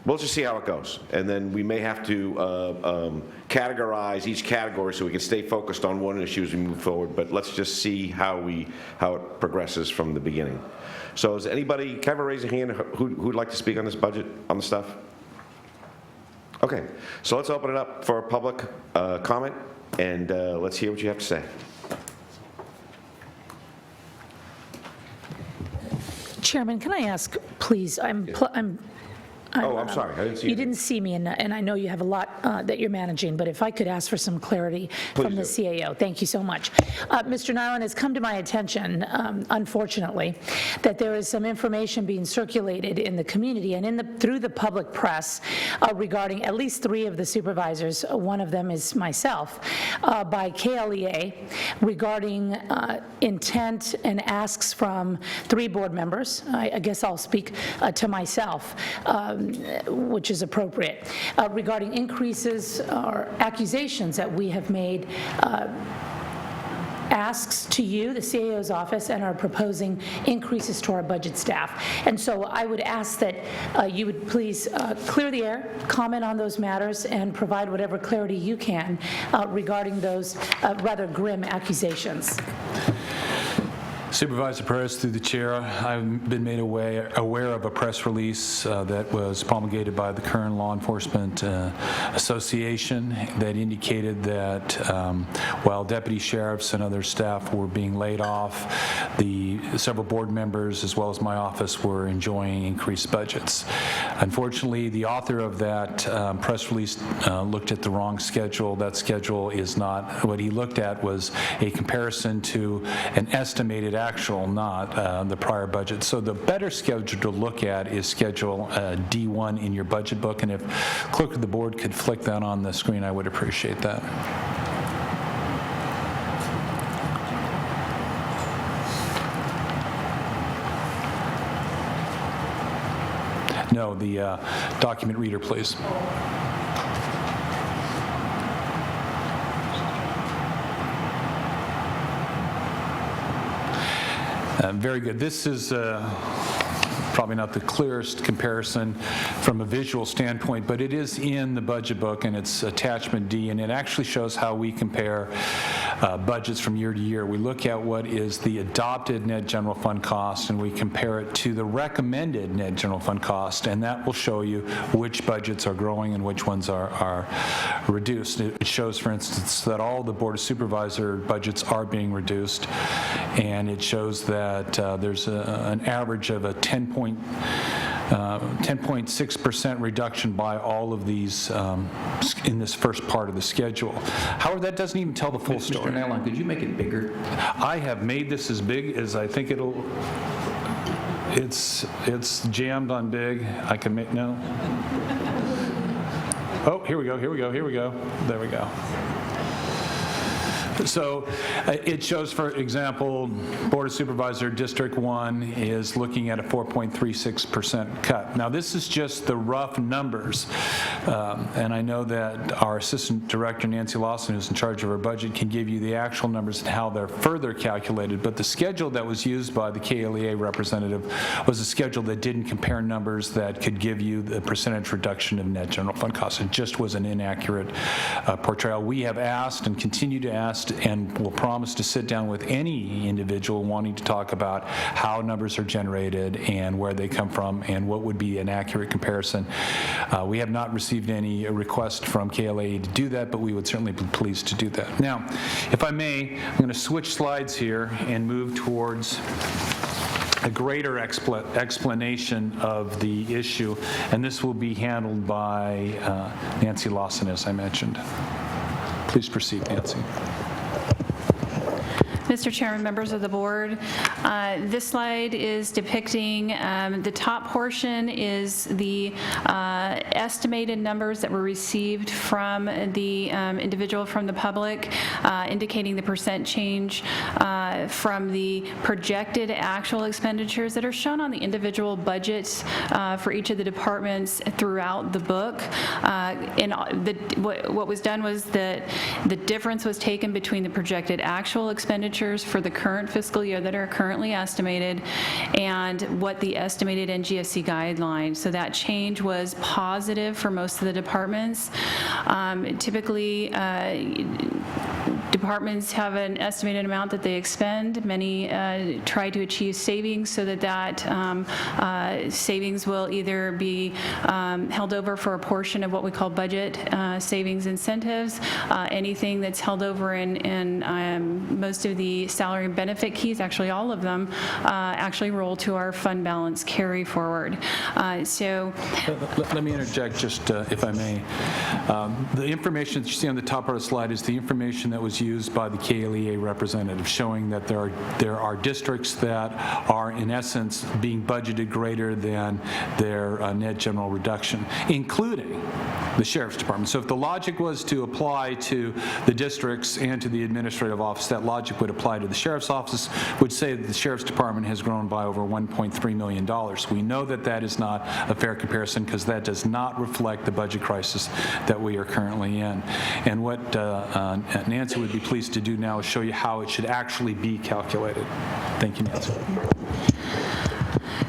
[SPEAKER 2] we'll just see how it goes. And then we may have to categorize each category so we can stay focused on one issue as we move forward. But let's just see how it progresses from the beginning. So is anybody, can I have a raise of hand who'd like to speak on this budget, on the stuff? Okay, so let's open it up for public comment, and let's hear what you have to say.
[SPEAKER 6] Chairman, can I ask, please, I'm
[SPEAKER 2] sorry, I didn't see you.
[SPEAKER 6] You didn't see me, and I know you have a lot that you're managing, but if I could ask for some clarity from the CAO. Thank you so much. Mr. Nyland, has come to my attention, unfortunately, that there is some information being circulated in the community and through the public press regarding at least 3 of the supervisors, one of them is myself, by KLEA regarding intent and asks from 3 board members. I guess I'll speak to myself. Which is appropriate, regarding increases or accusations that we have made, asks to you, the CAO's office, and are proposing increases to our budget staff. And so I would ask that you would please clear the air, comment on those matters, and provide whatever clarity you can regarding those rather grim accusations.
[SPEAKER 8] Supervisor Perez, through the chair, I've been made aware of a press release that was promulgated by the Kern Law Enforcement Association that indicated that while deputy sheriffs and other staff were being laid off, the several board members as well as my office were enjoying increased budgets. Unfortunately, the author of that press release looked at the wrong schedule. That schedule is not, what he looked at was a comparison to an estimated actual, not the prior budget. So the better schedule to look at is Schedule D1 in your budget book, and if clerk of the board could flick that on the screen, I would appreciate that. No, the document reader, please. Very good. This is probably not the clearest comparison from a visual standpoint, but it is in the budget book, and it's attachment D, and it actually shows how we compare budgets from year to year. We look at what is the adopted net general fund cost, and we compare it to the recommended net general fund cost, and that will show you which budgets are growing and which ones are reduced. It shows, for instance, that all the Board of Supervisor budgets are being reduced, and it shows that there's an average of a 10.6% reduction by all of these in this first part of the schedule. However, that doesn't even tell the full story.
[SPEAKER 5] Mr. Nyland, could you make it bigger?
[SPEAKER 8] I have made this as big as I think it'll. It's jammed on big. I can make no. Oh, here we go. Here we go. Here we go. There we go. So it shows, for example, Board of Supervisor District 1 is looking at a 4.36% cut. Now, this is just the rough numbers, and I know that our Assistant Director, Nancy Lawson, who's in charge of our budget, can give you the actual numbers and how they're further calculated, but the schedule that was used by the KLEA representative was a schedule that didn't compare numbers that could give you the percentage reduction of net general fund costs. It just was an inaccurate portrayal. We have asked and continue to ask and will promise to sit down with any individual wanting to talk about how numbers are generated and where they come from and what would be an accurate comparison. We have not received any request from KLA to do that, but we would certainly be pleased to do that. Now, if I may, I'm going to switch slides here and move towards a greater explanation of the issue, and this will be handled by Nancy Lawson, as I mentioned. Please proceed, Nancy.
[SPEAKER 3] Mr. Chairman, members of the board, this slide is depicting the top portion is the estimated numbers that were received from the individual from the public, indicating the percent change from the projected actual expenditures that are shown on the individual budgets for each of the departments throughout the book. And what was done was that the difference was taken between the projected actual expenditures for the current fiscal year that are currently estimated and what the estimated NGFC guidelines. So that change was positive for most of the departments. Typically, departments have an estimated amount that they expend. Many try to achieve savings so that savings will either be held over for a portion of what we call budget savings incentives. Anything that's held over in most of the salary and benefit keys, actually all of them, actually roll to our fund balance carry forward. So
[SPEAKER 8] let me interject just, if I may. The information that you see on the top part of the slide is the information that was used by the KLEA representative, showing that there are districts that are in essence being budgeted greater than their net general reduction, including the Sheriff's Department. So if the logic was to apply to the districts and to the administrative office, that logic would apply to the Sheriff's Office, would say that the Sheriff's Department has grown by over $1.3 million. We know that that is not a fair comparison because that does not reflect the budget crisis that we are currently in. And what Nancy would be pleased to do now is show you how it should actually be calculated. Thank you, Nancy.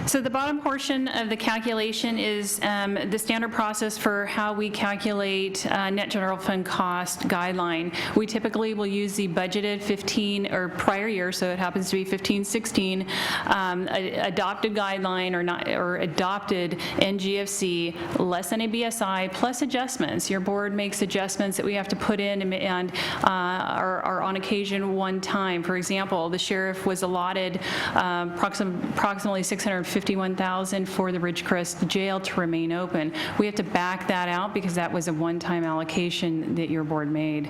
[SPEAKER 3] So the bottom portion of the calculation is the standard process for how we calculate net general fund cost guideline. We typically will use the budgeted 15 or prior year, so it happens to be 15-16, adopted guideline or adopted NGFC less than a BSI plus adjustments. Your board makes adjustments that we have to put in and are on occasion one time. For example, the sheriff was allotted approximately $651,000 for the Ridgecrest jail to remain open. We have to back that out because that was a one-time allocation that your board made.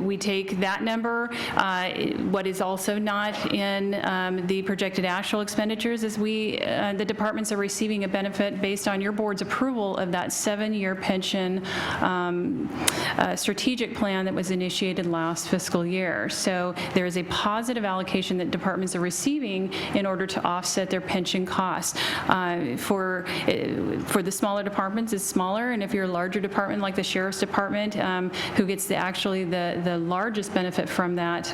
[SPEAKER 3] We take that number. What is also not in the projected actual expenditures is the departments are receiving a benefit based on your board's approval of that 7-year pension strategic plan that was initiated last fiscal year. So there is a positive allocation that departments are receiving in order to offset their pension costs. For the smaller departments, it's smaller, and if you're a larger department like the Sheriff's Department, who gets actually the largest benefit from that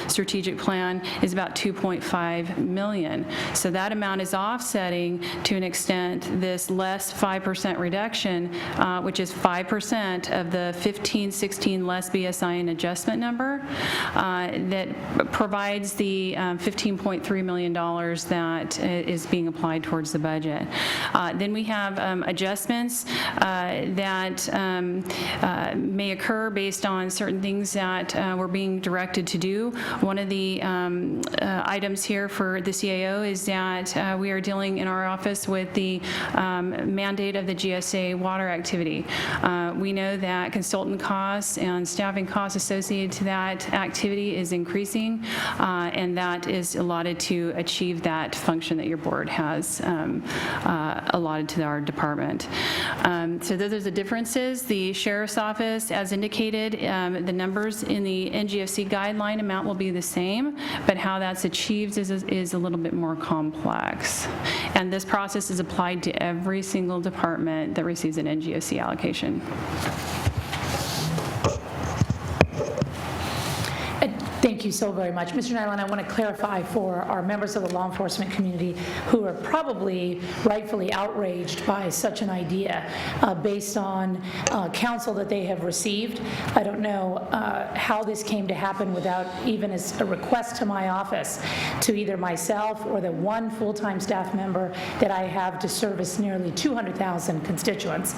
[SPEAKER 3] strategic plan is about $2.5 million. So that amount is offsetting to an extent this less 5% reduction, which is 5% of the 15-16 less BSI and adjustment number that provides the $15.3 million that is being applied towards the budget. Then we have adjustments that may occur based on certain things that we're being directed to do. One of the items here for the CAO is that we are dealing in our office with the mandate of the GSA water activity. We know that consultant costs and staffing costs associated to that activity is increasing, and that is allotted to achieve that function that your board has allotted to our department. So those are the differences. The Sheriff's Office, as indicated, the numbers in the NGFC guideline amount will be the same, but how that's achieved is a little bit more complex. And this process is applied to every single department that receives an NGFC allocation.
[SPEAKER 6] Thank you so very much. Mr. Nyland, I want to clarify for our members of the law enforcement community who are probably rightfully outraged by such an idea based on counsel that they have received. I don't know how this came to happen without even as a request to my office to either myself or the one full-time staff member that I have to service nearly 200,000 constituents.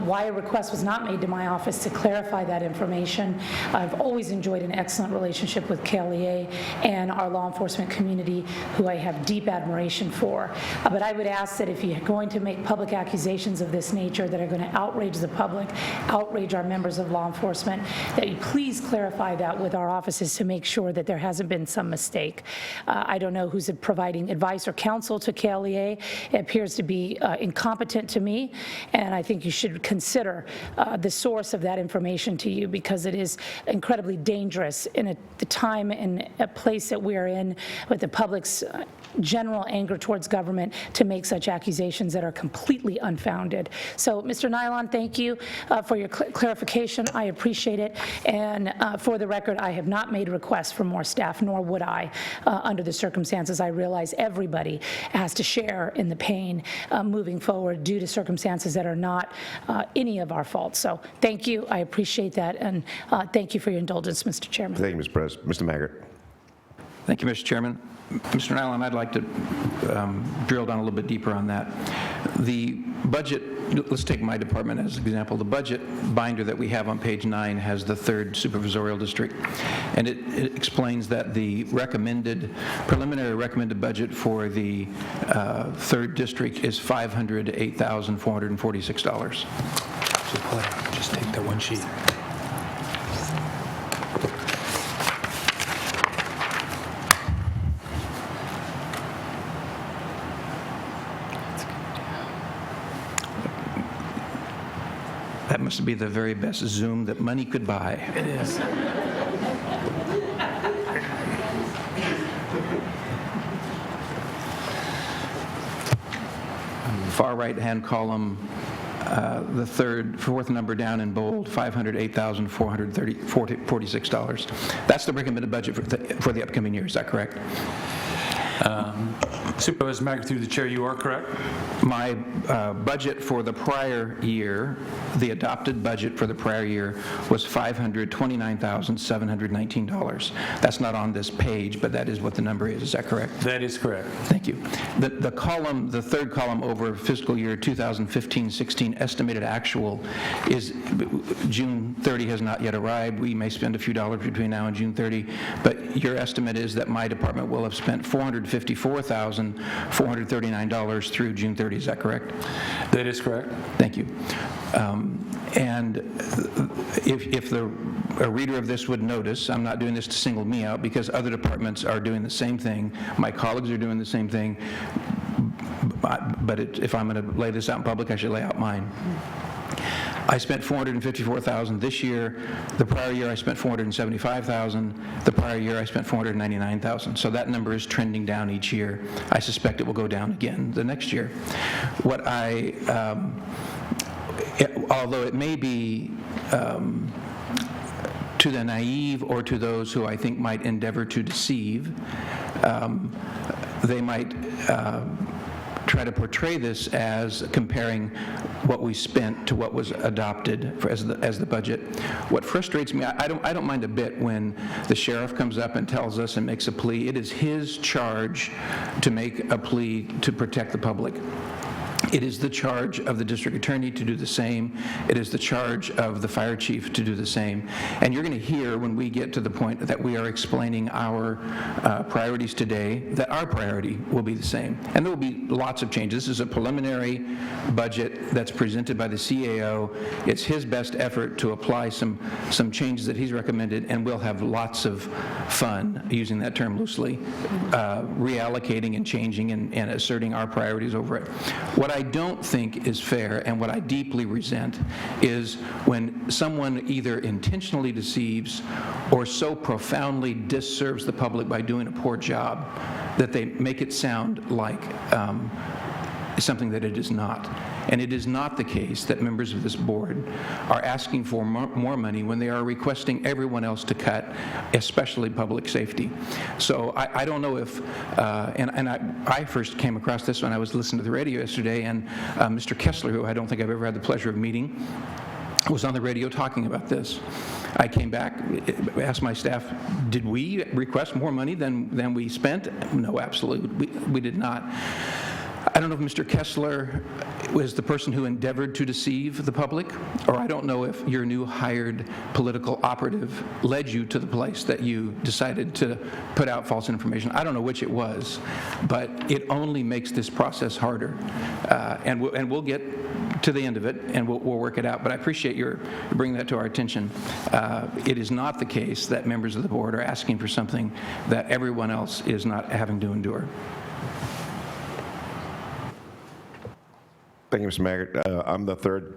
[SPEAKER 6] Why a request was not made to my office to clarify that information. I've always enjoyed an excellent relationship partnership with KLEA and our law enforcement community, who I have deep admiration for. But I would ask that if you're going to make public accusations of this nature that are going to outrage the public, outrage our members of law enforcement, that you please clarify that with our offices to make sure that there hasn't been some mistake. I don't know who's providing advice or counsel to KLEA. It appears to be incompetent to me, and I think you should consider the source of that information to you, because it is incredibly dangerous in the time and a place that we are in with the public's general anger towards government to make such accusations that are completely unfounded. So, Mr. Nylon, thank you for your clarification. I appreciate it. And for the record, I have not made a request for more staff, nor would I under the circumstances. I realize everybody has to share in the pain moving forward due to circumstances that are not any of our fault. So thank you. I appreciate that. And thank you for your indulgence, Mr. Chairman.
[SPEAKER 2] Thank you, Mr. President. Mr. Maggart.
[SPEAKER 5] Thank you, Mr. Chairman. Mr. Nyland, I'd like to drill down a little bit deeper on that. The budget, let's take my department as an example. The budget binder that we have on page 9 has the 3rd supervisorial district, and it explains that the preliminary recommended budget for the 3rd district is $508,446.
[SPEAKER 8] Just take that one sheet.
[SPEAKER 5] That must be the very best Zoom that money could buy.
[SPEAKER 8] It is.
[SPEAKER 5] Far right-hand column, the fourth number down in bold, $508,446. That's the recommended budget for the upcoming year. Is that correct?
[SPEAKER 8] Supervisor Maggart, through the chair, you are correct.
[SPEAKER 5] My budget for the prior year, the adopted budget for the prior year, was $529,719. That's not on this page, but that is what the number is. Is that correct?
[SPEAKER 8] That is correct.
[SPEAKER 5] Thank you. The column, the third column over fiscal year 2015-16 estimated actual is June 30 has not yet arrived. We may spend a few dollars between now and June 30, but your estimate is that my department will have spent $454,439 through June 30. Is that correct?
[SPEAKER 8] That is correct.
[SPEAKER 5] Thank you. And if a reader of this would notice, I'm not doing this to single me out because other departments are doing the same thing. My colleagues are doing the same thing. But if I'm going to lay this out in public, I should lay out mine. I spent $454,000 this year. The prior year I spent $475,000. The prior year I spent $499,000. So that number is trending down each year. I suspect it will go down again the next year. Although it may be to the naive or to those who I think might endeavor to deceive, they might try to portray this as comparing what we spent to what was adopted as the budget. What frustrates me, I don't mind a bit when the sheriff comes up and tells us and makes a plea. It is his charge to make a plea to protect the public. It is the charge of the district attorney to do the same. It is the charge of the fire chief to do the same. And you're going to hear when we get to the point that we are explaining our priorities today, that our priority will be the same. And there will be lots of changes. This is a preliminary budget that's presented by the CAO. It's his best effort to apply some changes that he's recommended, and we'll have lots of fun, using that term loosely, reallocating and changing and asserting our priorities over it. What I don't think is fair, and what I deeply resent, is when someone either intentionally deceives or so profoundly disserves the public by doing a poor job that they make it sound like something that it is not. And it is not the case that members of this board are asking for more money when they are requesting everyone else to cut, especially public safety. So I don't know if, I first came across this when I was listening to the radio yesterday, and Mr. Kessler, who I don't think I've ever had the pleasure of meeting, was on the radio talking about this. I came back, asked my staff, did we request more money than we spent? No, absolutely, we did not. I don't know if Mr. Kessler was the person who endeavored to deceive the public, or I don't know if your new hired political operative led you to the place that you decided to put out false information. I don't know which it was, but it only makes this process harder. And we'll get to the end of it, and we'll work it out. But I appreciate your bringing that to our attention. It is not the case that members of the board are asking for something that everyone else is not having to endure.
[SPEAKER 2] Thank you, Mr. Maggart. I'm the third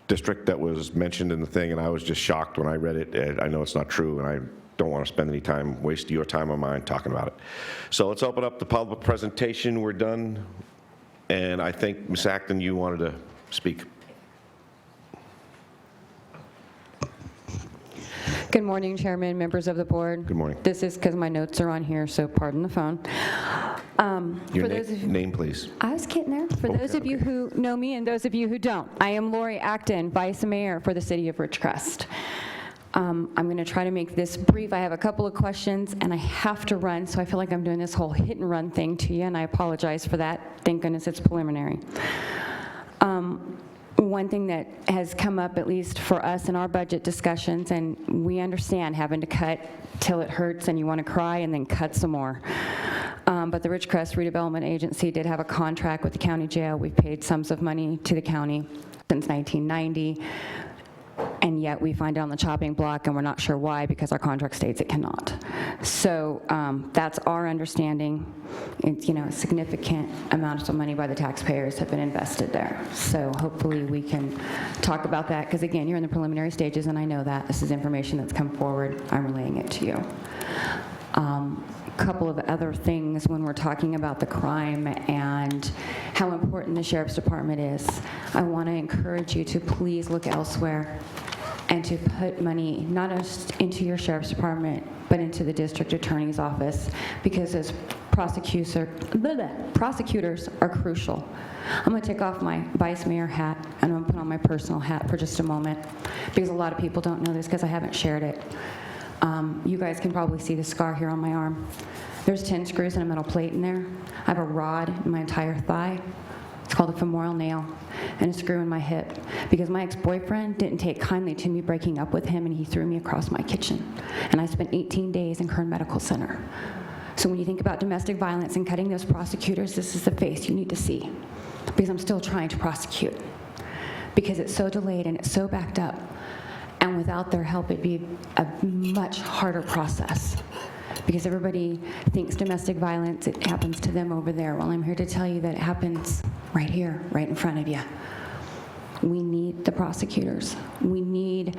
[SPEAKER 2] district that was mentioned in the thing, and I was just shocked when I read it. I know it's not true, and I don't want to spend any time, waste your time or mine talking about it. So let's open up the public presentation. We're done. And I think, Ms. Acton, you wanted to speak.
[SPEAKER 10] Good morning, Chairman, members of the board.
[SPEAKER 2] Good morning.
[SPEAKER 10] This is because my notes are on here, so pardon the phone.
[SPEAKER 2] Your name, please.
[SPEAKER 10] I was getting there. For those of you who know me and those of you who don't, I am Lori Acton, Vice Mayor for the City of Ridgecrest. I'm going to try to make this brief. I have a couple of questions, and I have to run, so I feel like I'm doing this whole hit-and-run thing to you, and I apologize for that. Thank goodness it's preliminary. One thing that has come up, at least for us in our budget discussions, and we understand having to cut till it hurts and you want to cry and then cut some more. But the Ridgecrest Redevelopment Agency did have a contract with the county jail. We've paid sums of money to the county since 1990. And yet we find it on the chopping block, and we're not sure why, because our contract states it cannot. So that's our understanding. It's, a significant amount of money by the taxpayers have been invested there. So hopefully we can talk about that, because again, you're in the preliminary stages, and I know that. This is information that's come forward. I'm relaying it to you. Couple of other things when we're talking about the crime and how important the Sheriff's Department is. I want to encourage you to please look elsewhere and to put money not just into your Sheriff's Department, but into the District Attorney's Office, because as prosecutors are crucial. I'm going to take off my Vice Mayor hat and I'm going to put on my personal hat for just a moment, because a lot of people don't know this because I haven't shared it. You guys can probably see the scar here on my arm. There's 10 screws and a metal plate in there. I have a rod in my entire thigh. It's called a femoral nail, and a screw in my hip, because my ex-boyfriend didn't take kindly to me breaking up with him, and he threw me across my kitchen. And I spent 18 days in Kern Medical Center. So when you think about domestic violence and cutting those prosecutors, this is the face you need to see, because I'm still trying to prosecute, because it's so delayed and it's so backed up. And without their help, it'd be a much harder process, because everybody thinks domestic violence, it happens to them over there. Well, I'm here to tell you that it happens right here, right in front of you. We need the prosecutors. We need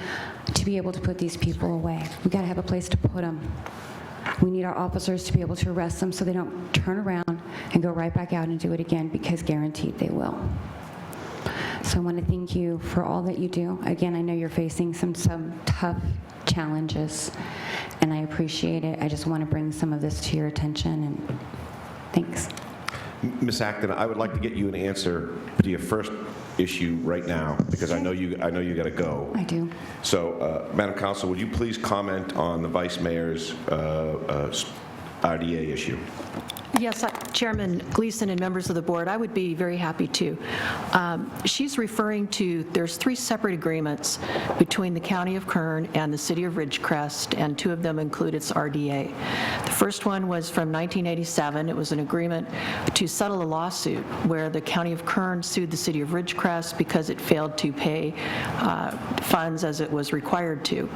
[SPEAKER 10] to be able to put these people away. We've got to have a place to put them. We need our officers to be able to arrest them so they don't turn around and go right back out and do it again, because guaranteed they will. So I want to thank you for all that you do. Again, I know you're facing some tough challenges, and I appreciate it. I just want to bring some of this to your attention, and thanks.
[SPEAKER 2] Ms. Acton, I would like to get you an answer to your first issue right now, because I know you got to go.
[SPEAKER 10] I do.
[SPEAKER 2] So, Madam Counsel, would you please comment on the Vice Mayor's RDA issue?
[SPEAKER 22] Yes, Chairman Gleason and members of the board, I would be very happy to. She's referring to, there's 3 separate agreements between the County of Kern and the City of Ridgecrest, and 2 of them include its RDA. The first one was from 1987. It was an agreement to settle a lawsuit where the County of Kern sued the City of Ridgecrest because it failed to pay funds as it was required to.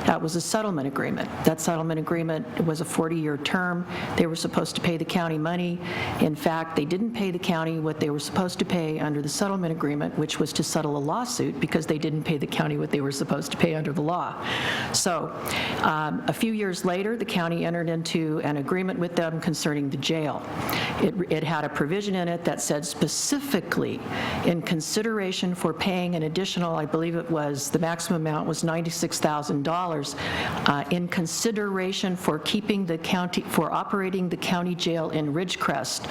[SPEAKER 22] That was a settlement agreement. That settlement agreement was a 40-year term. They were supposed to pay the county money. In fact, they didn't pay the county what they were supposed to pay under the settlement agreement, which was to settle a lawsuit, because they didn't pay the county what they were supposed to pay under the law. So a few years later, the county entered into an agreement with them concerning the jail. It had a provision in it that said specifically, in consideration for paying an additional, I believe it was, the maximum amount was $96,000, in consideration for keeping the county, for operating the county jail in in Ridgecrest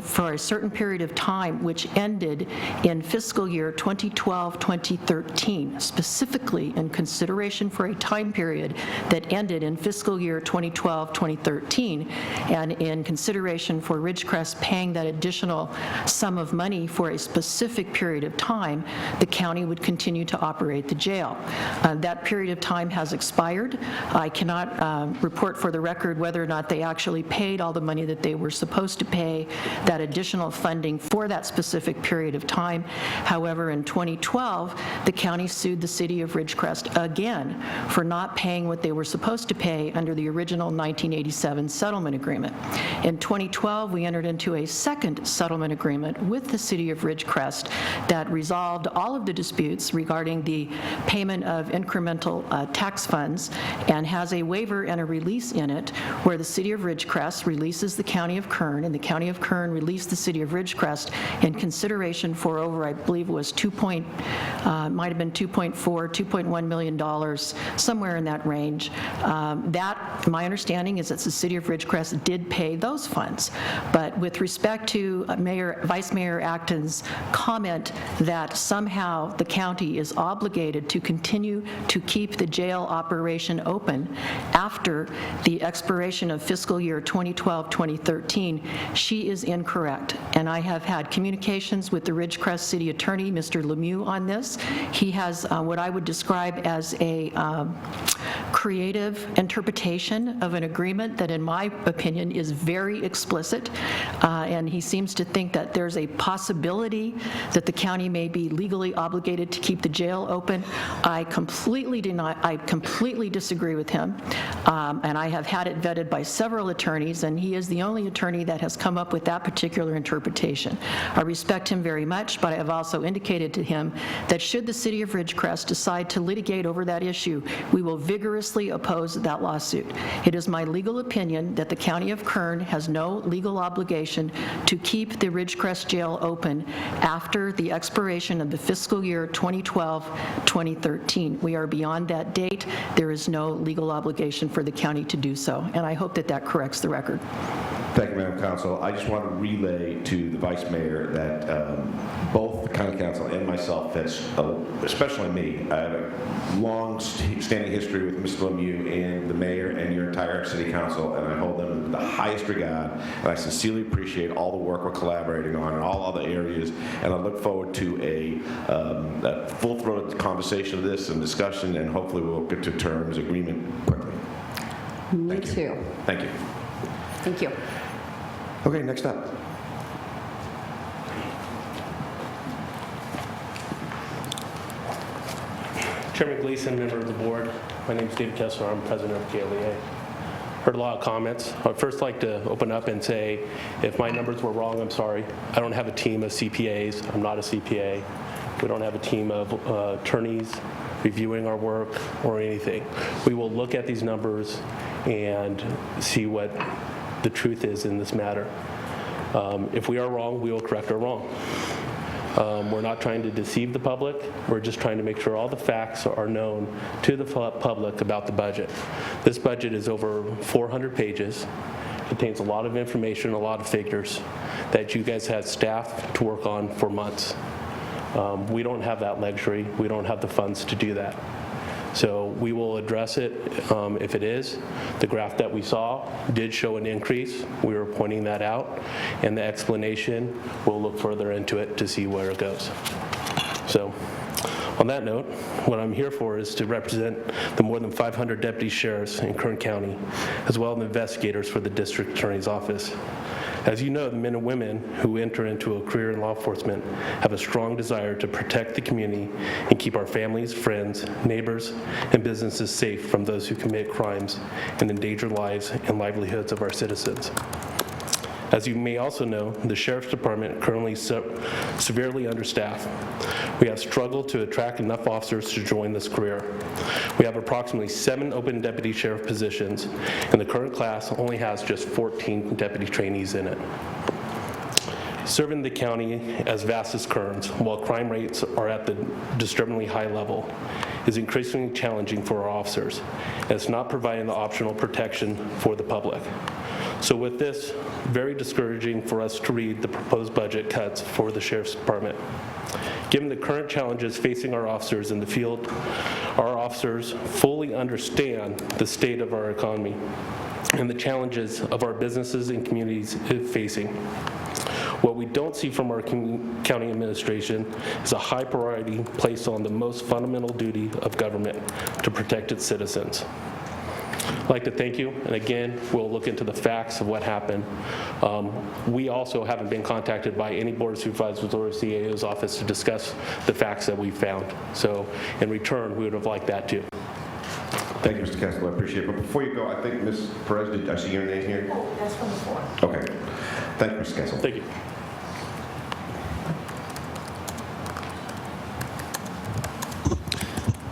[SPEAKER 22] for a certain period of time, which ended in fiscal year 2012-2013, specifically in consideration for a time period that ended in fiscal year 2012-2013, and in consideration for Ridgecrest paying that additional sum of money for a specific period of time, the county would continue to operate the jail. That period of time has expired. I cannot report for the record whether or not they actually paid all the money that they were supposed to pay, that additional funding for that specific period of time. However, in 2012, the county sued the city of Ridgecrest again for not paying what they were supposed to pay under the original 1987 settlement agreement. In 2012, we entered into a second settlement agreement with the city of Ridgecrest that resolved all of the disputes regarding the payment of incremental tax funds, and has a waiver and a release in it where the city of Ridgecrest releases the county of Kern, and the county of Kern released the city of Ridgecrest in consideration for over, I believe it was might have been $2.1 million, somewhere in that range. That, my understanding is that the city of Ridgecrest did pay those funds. But with respect to Vice Mayor Acton's comment that somehow the county is obligated to continue to keep the jail operation open after the expiration of fiscal year 2012-2013, she is incorrect. And I have had communications with the Ridgecrest City Attorney, Mr. Lemieux, on this. He has what I would describe as a creative interpretation of an agreement that, in my opinion, is very explicit. And he seems to think that there's a possibility that the county may be legally obligated to keep the jail open. I completely disagree with him. And I have had it vetted by several attorneys, and he is the only attorney that has come up with that particular interpretation. I respect him very much, but I have also indicated to him that should the city of Ridgecrest decide to litigate over that issue, we will vigorously oppose that lawsuit. It is my legal opinion that the county of Kern has no legal obligation to keep the Ridgecrest jail open after the expiration of the fiscal year 2012-2013. We are beyond that date. There is no legal obligation for the county to do so, and I hope that that corrects the record.
[SPEAKER 2] Thank you, Madam Council. I just want to relay to the Vice Mayor that both the County Council and myself, especially me, I have a long-standing history with Mr. Lemieux and the Mayor and your entire City Council, and I hold them in the highest regard, and I sincerely appreciate all the work we're collaborating on in all other areas, and I look forward to a full-throated conversation of this and discussion, and hopefully we'll get to terms agreement quickly.
[SPEAKER 10] Me too.
[SPEAKER 2] Thank you.
[SPEAKER 10] Thank you.
[SPEAKER 2] Okay, next up.
[SPEAKER 9] Chairman Gleason, member of the board. My name is David Kessler. I'm president of KLEA. Heard a lot of comments. I'd first like to open up and say, if my numbers were wrong, I'm sorry. I don't have a team of CPAs. I'm not a CPA. We don't have a team of attorneys reviewing our work or anything. We will look at these numbers and see what the truth is in this matter. If we are wrong, we will correct our wrong. We're not trying to deceive the public. We're just trying to make sure all the facts are known to the public about the budget. This budget is over 400 pages. Contains a lot of information, a lot of figures that you guys had staff to work on for months. We don't have that luxury. We don't have the funds to do that. So we will address it if it is. The graph that we saw did show an increase. We were pointing that out. And the explanation, we'll look further into it to see where it goes. So on that note, what I'm here for is to represent the more than 500 deputy sheriffs in Kern County, as well as investigators for the district attorney's office. As you know, the men and women who enter into a career in law enforcement have a strong desire to protect the community and keep our families, friends, neighbors, and businesses safe from those who commit crimes and endanger lives and livelihoods of our citizens. As you may also know, the Sheriff's Department currently severely understaffed. We have struggled to attract enough officers to join this career. We have approximately 7 open deputy sheriff positions, and the current class only has just 14 deputy trainees in it. Serving the county as vast as Kern's, while crime rates are at the disturbingly high level, is increasingly challenging for our officers, and it's not providing the optional protection for the public. So with this, very discouraging for us to read the proposed budget cuts for the Sheriff's Department. Given the current challenges facing our officers in the field, our officers fully understand the state of our economy and the challenges of our businesses and communities facing. What we don't see from our county administration is a high priority placed on the most fundamental duty of government, to protect its citizens. I'd like to thank you, and again, we'll look into the facts of what happened. We also haven't been contacted by any Board of Supervisors or CAO's office to discuss the facts that we found. So in return, we would have liked that too.
[SPEAKER 2] Thank you, Mr. Kessler, I appreciate it. But before you go, I think Ms. Perez, did I see your name here?
[SPEAKER 6] Oh, that's from the floor.
[SPEAKER 2] Okay. Thank you, Mr. Kessler.
[SPEAKER 9] Thank you.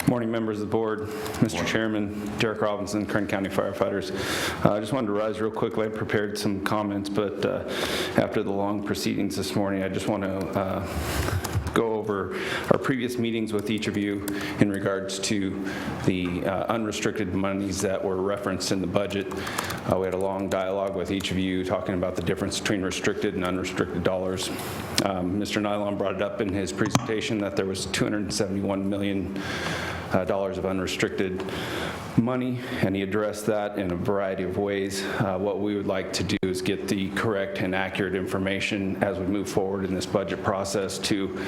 [SPEAKER 11] Morning, members of the board, Mr. Chairman, Derek Robinson, Kern County Firefighters. I just wanted to rise real quickly. I prepared some comments, but after the long proceedings this morning, I just want to go over our previous meetings with each of you in regards to the unrestricted monies that were referenced in the budget. We had a long dialogue with each of you talking about the difference between restricted and unrestricted dollars. Mr. Nylon brought it up in his presentation that there was $271 million of unrestricted money, and he addressed that in a variety of ways. What we would like to do is get the correct and accurate information as we move forward in this budget process to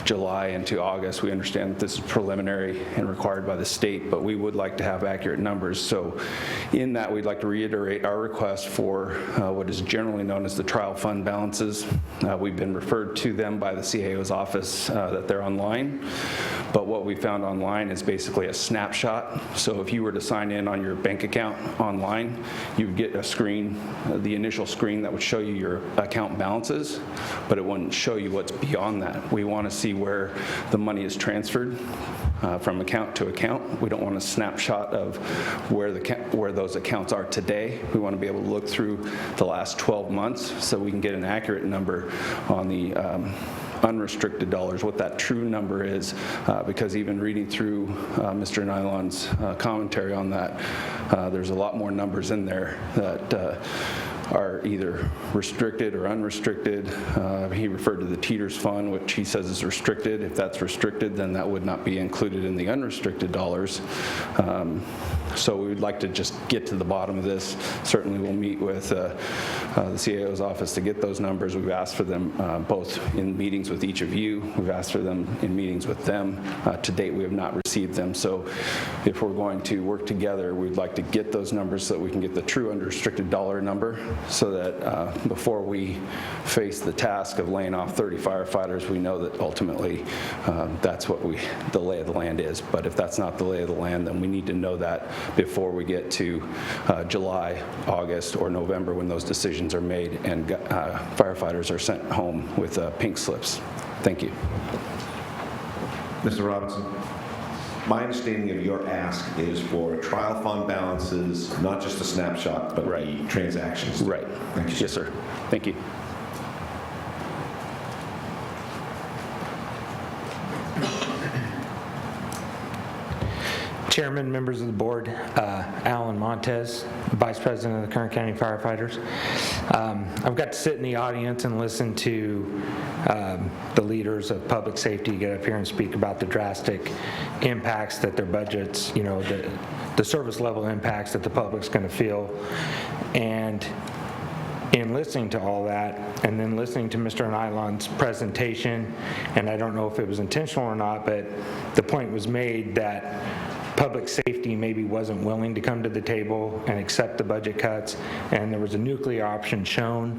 [SPEAKER 11] July and to August. We understand that this is preliminary and required by the state, but we would like to have accurate numbers. So in that, we'd like to reiterate our request for what is generally known as the trial fund balances. We've been referred to them by the CAO's office that they're online, but what we found online is basically a snapshot. So if you were to sign in on your bank account online, you would get a screen, the initial screen that would show you your account balances, but it wouldn't show you what's beyond that. We want to see where the money is transferred from account to account. We don't want a snapshot of where those accounts are today. We want to be able to look through the last 12 months so we can get an accurate number on the unrestricted dollars, what that true number is, because even reading through Mr. Nylon's commentary on that, there's a lot more numbers in there that are either restricted or unrestricted. He referred to the Teeters Fund, which he says is restricted. If that's restricted, then that would not be included in the unrestricted dollars. So we would like to just get to the bottom of this. Certainly we'll meet with the CAO's office to get those numbers. We've asked for them both in meetings with each of you. We've asked for them in meetings with them. To date, we have not received them. So if we're going to work together, we'd like to get those numbers so that we can get the true unrestricted dollar number, so that before we face the task of laying off 30 firefighters, we know that ultimately that's what the lay of the land is. But if that's not the lay of the land, then we need to know that before we get to July, August, or November, when those decisions are made and firefighters are sent home with pink slips. Thank you.
[SPEAKER 2] Mr. Robinson, my understanding of your ask is for trial fund balances, not just a snapshot, but the transactions.
[SPEAKER 11] Right.
[SPEAKER 2] Thank you.
[SPEAKER 11] Yes, sir. Thank you.
[SPEAKER 12] Chairman, members of the board, Alan Montez, Vice President of the Kern County Firefighters. I've got to sit in the audience and listen to the leaders of public safety get up here and speak about the drastic impacts that their budgets, the service level impacts that the public's going to feel. And in listening to all that, and then listening to Mr. Nylon's presentation, and I don't know if it was intentional or not, but the point was made that public safety maybe wasn't willing to come to the table and accept the budget cuts, and there was a nuclear option shown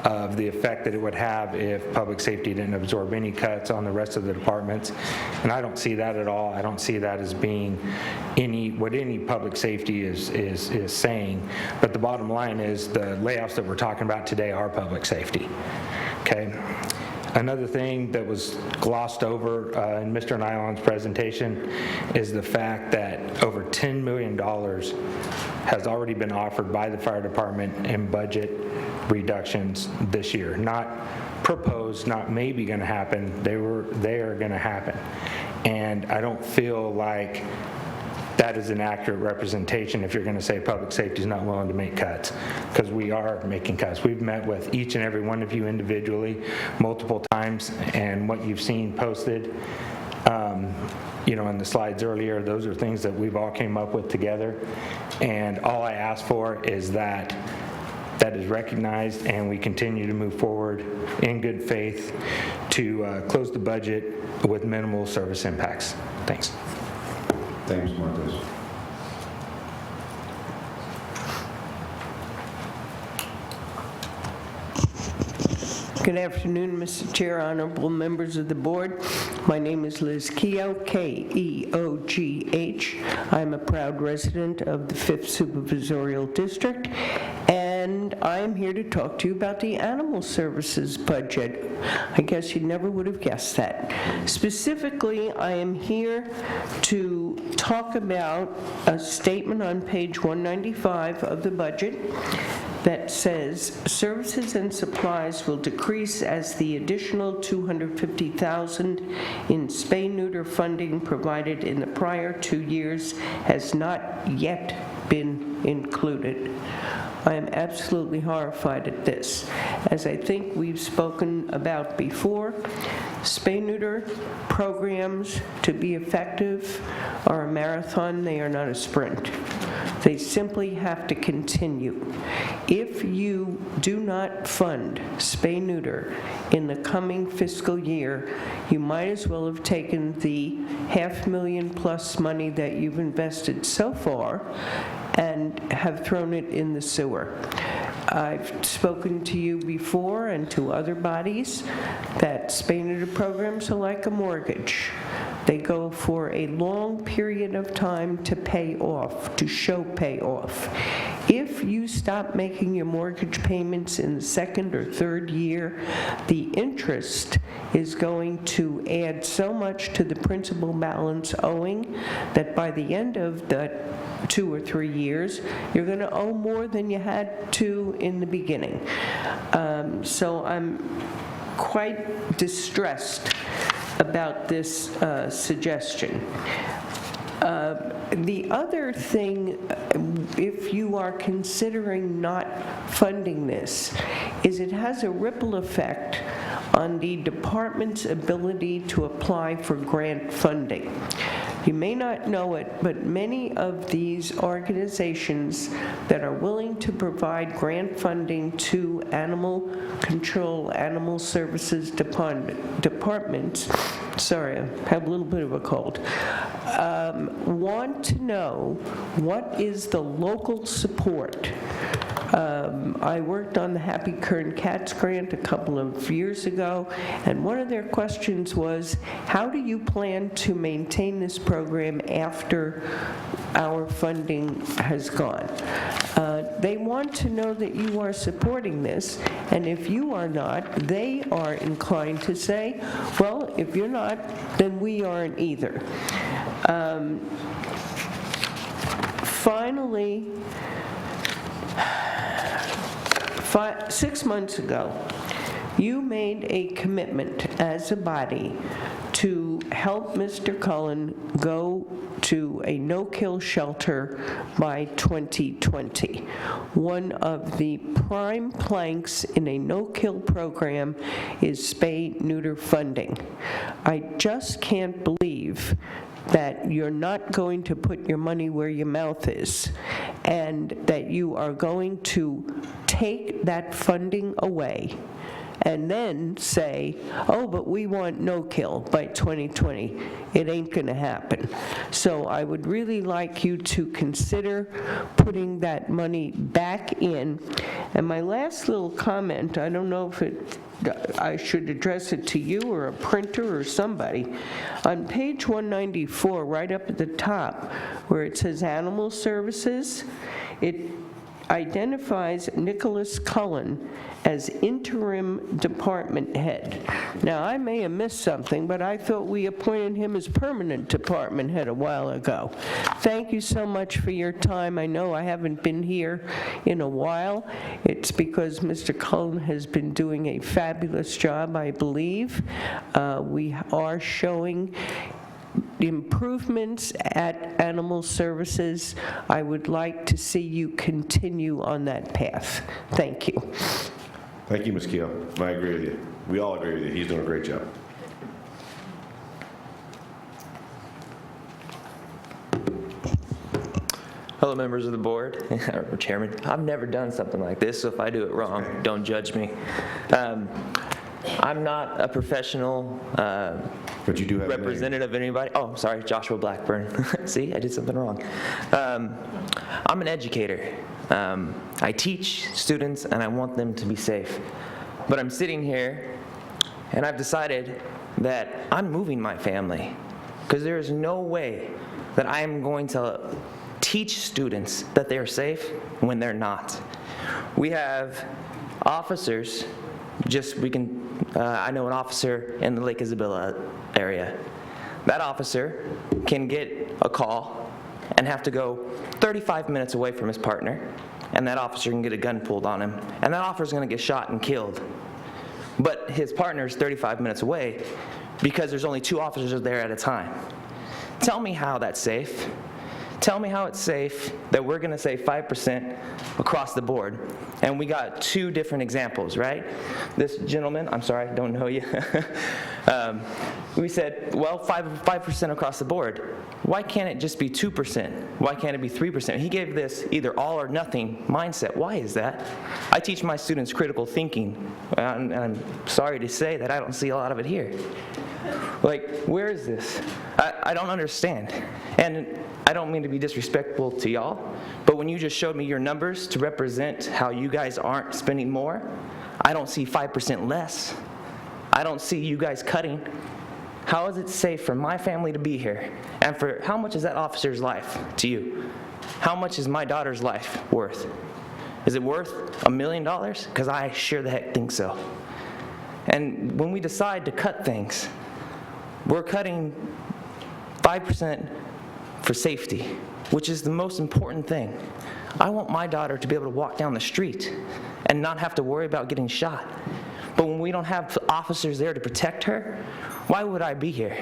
[SPEAKER 12] of the effect that it would have if public safety didn't absorb any cuts on the rest of the departments. And I don't see that at all. I don't see that as being what any public safety is saying. But the bottom line is the layoffs that we're talking about today are public safety. Okay. Another thing that was glossed over in Mr. Nylon's presentation is the fact that over $10 million has already been offered by the fire department in budget reductions this year. Not proposed, not maybe going to happen. They are going to happen. And I don't feel like that is an accurate representation if you're going to say public safety is not willing to make cuts, because we are making cuts. We've met with each and every one of you individually multiple times, and what you've seen posted, you know, in the slides earlier, those are things that we've all came up with together, and all I ask for is that that is recognized and we continue to move forward in good faith to close the budget with minimal service impacts. Thanks.
[SPEAKER 2] Thanks, Martez.
[SPEAKER 13] Good afternoon, Mr. Chair, honorable members of the board. My name is Liz Keogh, K-E-O-G-H. I'm a proud resident of the 5th Supervisorial District, and I am here to talk to you about the animal services budget. I guess you never would have guessed that. Specifically, I am here to talk about a statement on page 195 of the budget that says services and supplies will decrease as the additional $250,000 in spay-neuter funding provided in the prior 2 years has not yet been included. I am absolutely horrified at this. As I think we've spoken about before, spay-neuter programs, to be effective, are a marathon. They are not a sprint. They simply have to continue. If you do not fund spay-neuter in the coming fiscal year, you might as well have taken the $500,000 plus money that you've invested so far and have thrown it in the sewer. I've spoken to you before and to other bodies that spay-neuter programs are like a mortgage. They go for a long period of time to pay off, to show payoff. If you stop making your mortgage payments in the second or third year, the interest is going to add so much to the principal balance owing that by the end of that 2 or 3 years, you're going to owe more than you had to in the beginning. So I'm quite distressed about this suggestion. The other thing, if you are considering not funding this, is it has a ripple effect on the department's ability to apply for grant funding. You may not know it, but many of these organizations that are willing to provide grant funding to animal control, animal services departments, sorry, I have a little bit of a cold, want to know what is the local support. I worked on the Happy Kern Cats grant a couple of years ago, and one of their questions was, how do you plan to maintain this program after our funding has gone? They want to know that you are supporting this, and if you are not, they are inclined to say, well, if you're not, then we aren't either. Finally, 6 months ago, you made a commitment as a body to help Mr. Cullen go to a no-kill shelter by 2020. One of the prime planks in a no-kill program is spay-neuter funding. I just can't believe that you're not going to put your money where your mouth is, and that you are going to take that funding away and then say, oh, but we want no kill by 2020. It ain't going to happen. So I would really like you to consider putting that money back in. And my last little comment, I don't know if I should address it to you or a printer or somebody. On page 194, right up at the top, where it says Animal Services, it identifies Nicholas Cullen as interim department head. Now, I may have missed something, but I thought we appointed him as permanent department head a while ago. Thank you so much for your time. I know I haven't been here in a while. It's because Mr. Cullen has been doing a fabulous job, I believe. We are showing improvements at Animal Services. I would like to see you continue on that path. Thank you.
[SPEAKER 2] Thank you, Ms. Keel. I agree with you. We all agree with you. He's doing a great job.
[SPEAKER 14] Hello, members of the board, or Chairman. I've never done something like this, so if I do it wrong, don't judge me. I'm not a professional
[SPEAKER 2] but you do have
[SPEAKER 14] representative of anybody. Oh, sorry, Joshua Blackburn. See, I did something wrong. I'm an educator. I teach students, and I want them to be safe. But I'm sitting here, and I've decided that I'm moving my family, because there is no way that I am going to teach students that they are safe when they're not. We have officers, I know an officer in the Lake Isabella area. That officer can get a call and have to go 35 minutes away from his partner, and that officer can get a gun pulled on him, and that officer's gonna get shot and killed. But his partner's 35 minutes away because there's only 2 officers there at a time. Tell me how that's safe. Tell me how it's safe that we're going to say 5% across the board. And we got 2 different examples, right? This gentleman, I'm sorry, I don't know you. We said, well, 5% across the board. Why can't it just be 2%? Why can't it be 3%? He gave this either all or nothing mindset. Why is that? I teach my students critical thinking, and I'm sorry to say that I don't see a lot of it here. Like, where is this? I don't understand. And I don't mean to be disrespectful to y'all, but when you just showed me your numbers to represent how you guys aren't spending more, I don't see 5% less. I don't see you guys cutting. How is it safe for my family to be here? And for how much is that officer's life to you? How much is my daughter's life worth? Is it worth $1 million? Because I sure the heck think so. And when we decide to cut things, we're cutting 5% for safety, which is the most important thing. I want my daughter to be able to walk down the street and not have to worry about getting shot. But when we don't have officers there to protect her, why would I be here?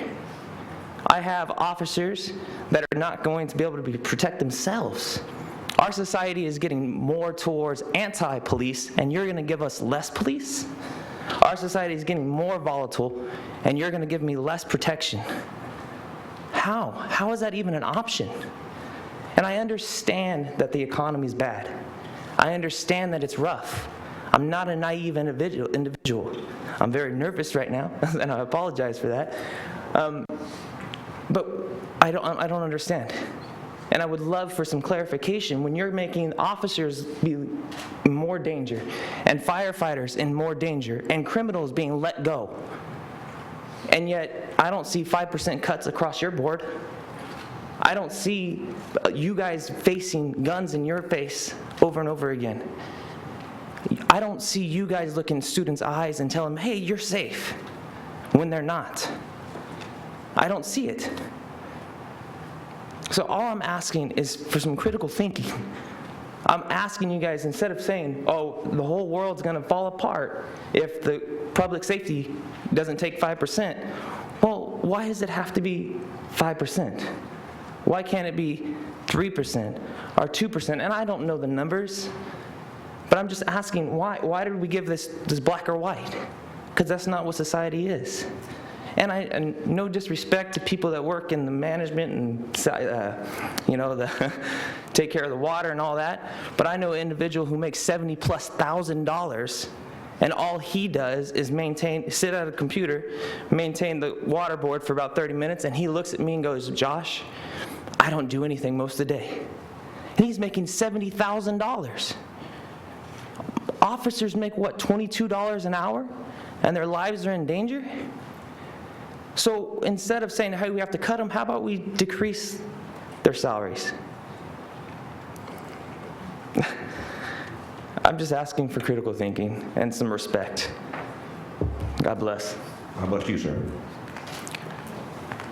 [SPEAKER 14] I have officers that are not going to be able to protect themselves. Our society is getting more towards anti-police, and you're going to give us less police? Our society is getting more volatile, and you're going to give me less protection. How? How is that even an option? And I understand that the economy is bad. I understand that it's rough. I'm not a naive individual. I'm very nervous right now, and I apologize for that. But I don't understand. And I would love for some clarification when you're making officers be in more danger, and firefighters in more danger, and criminals being let go. And yet, I don't see 5% cuts across your board. I don't see you guys facing guns in your face over and over again. I don't see you guys look in students' eyes and tell them, hey, you're safe, when they're not. I don't see it. So all I'm asking is for some critical thinking. I'm asking you guys, instead of saying, oh, the whole world's going to fall apart if the public safety doesn't take 5%, well, why does it have to be 5%? Why can't it be 3% or 2%? And I don't know the numbers, but I'm just asking, why did we give this black or white? Because that's not what society is. And no disrespect to people that work in the management and, the take care of the water and all that, but I know an individual who makes $70,000+, and all he does is sit at a computer, maintain the water board for about 30 minutes, and he looks at me and goes, Josh, I don't do anything most of the day. And he's making $70,000. Officers make, what, $22 an hour? And their lives are in danger? So instead of saying, hey, we have to cut them, how about we decrease their salaries? I'm just asking for critical thinking and some respect. God bless.
[SPEAKER 2] God bless you, sir.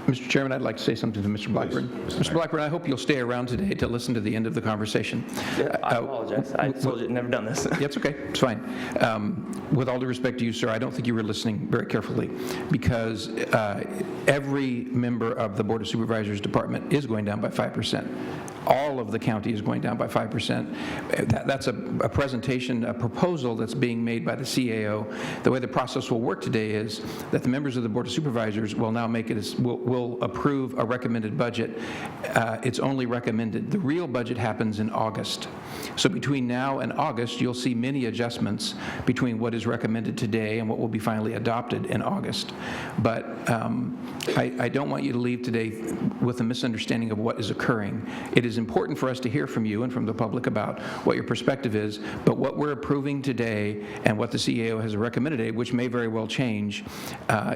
[SPEAKER 5] Mr. Chairman, I'd like to say something to Mr. Blackburn. Mr. Blackburn, I hope you'll stay around today to listen to the end of the conversation.
[SPEAKER 14] I apologize. I told you I've never done this.
[SPEAKER 5] It's okay. It's fine. With all due respect to you, sir, I don't think you were listening very carefully, because every member of the Board of Supervisors department is going down by 5%. All of the county is going down by 5%. That's a presentation, a proposal that's being made by the CAO. The way the process will work today is that the members of the Board of Supervisors will now make it will approve a recommended budget. It's only recommended. The real budget happens in August. So between now and August, you'll see many adjustments between what is recommended today and what will be finally adopted in August. But I don't want you to leave today with a misunderstanding of what is occurring. It is important for us to hear from you and from the public about what your perspective is, but what we're approving today and what the CAO has recommended today, which may very well change,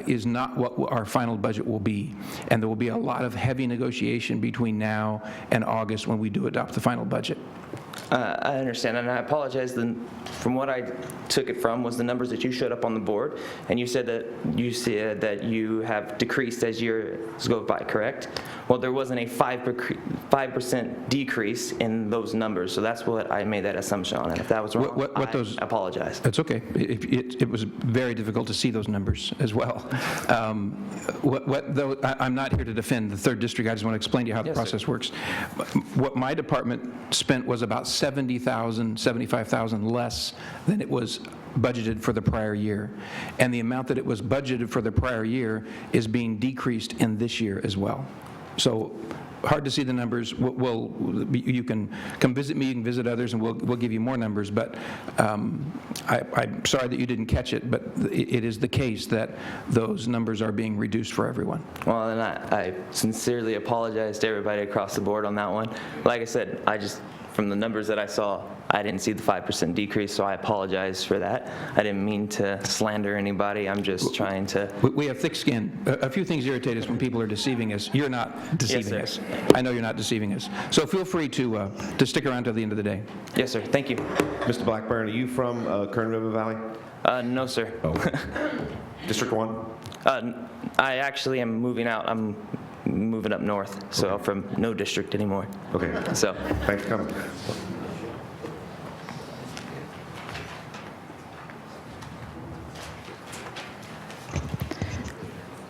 [SPEAKER 5] is not what our final budget will be. And there will be a lot of heavy negotiation between now and August when we do adopt the final budget.
[SPEAKER 14] I understand, and I apologize. From what I took it from was the numbers that you showed up on the board, and you said that you have decreased as years go by, correct? Well, there wasn't a 5% decrease in those numbers, so that's what I made that assumption on. And if that was wrong, I apologize.
[SPEAKER 5] It's okay. It was very difficult to see those numbers as well. Though I'm not here to defend the 3rd District. I just want to explain to you how the process works. What my department spent was about $70,000, $75,000 less than it was budgeted for the prior year. And the amount that it was budgeted for the prior year is being decreased in this year as well. So hard to see the numbers. You can come visit me, you can visit others, and we'll give you more numbers. But I'm sorry that you didn't catch it, but it is the case that those numbers are being reduced for everyone.
[SPEAKER 14] Well, and I sincerely apologize to everybody across the board on that one. Like I said, from the numbers that I saw, I didn't see the 5% decrease, so I apologize for that. I didn't mean to slander anybody. I'm just trying to...
[SPEAKER 5] We have thick skin. A few things irritate us when people are deceiving us. You're not deceiving us. I know you're not deceiving us. So feel free to stick around till the end of the day.
[SPEAKER 14] Yes, sir. Thank you.
[SPEAKER 2] Mr. Blackburn, are you from Kern River Valley?
[SPEAKER 14] No, sir.
[SPEAKER 2] Oh. District 1?
[SPEAKER 14] I actually am moving out. I'm moving up north, so I'm from no district anymore.
[SPEAKER 2] Okay.
[SPEAKER 14] So
[SPEAKER 2] thanks for coming.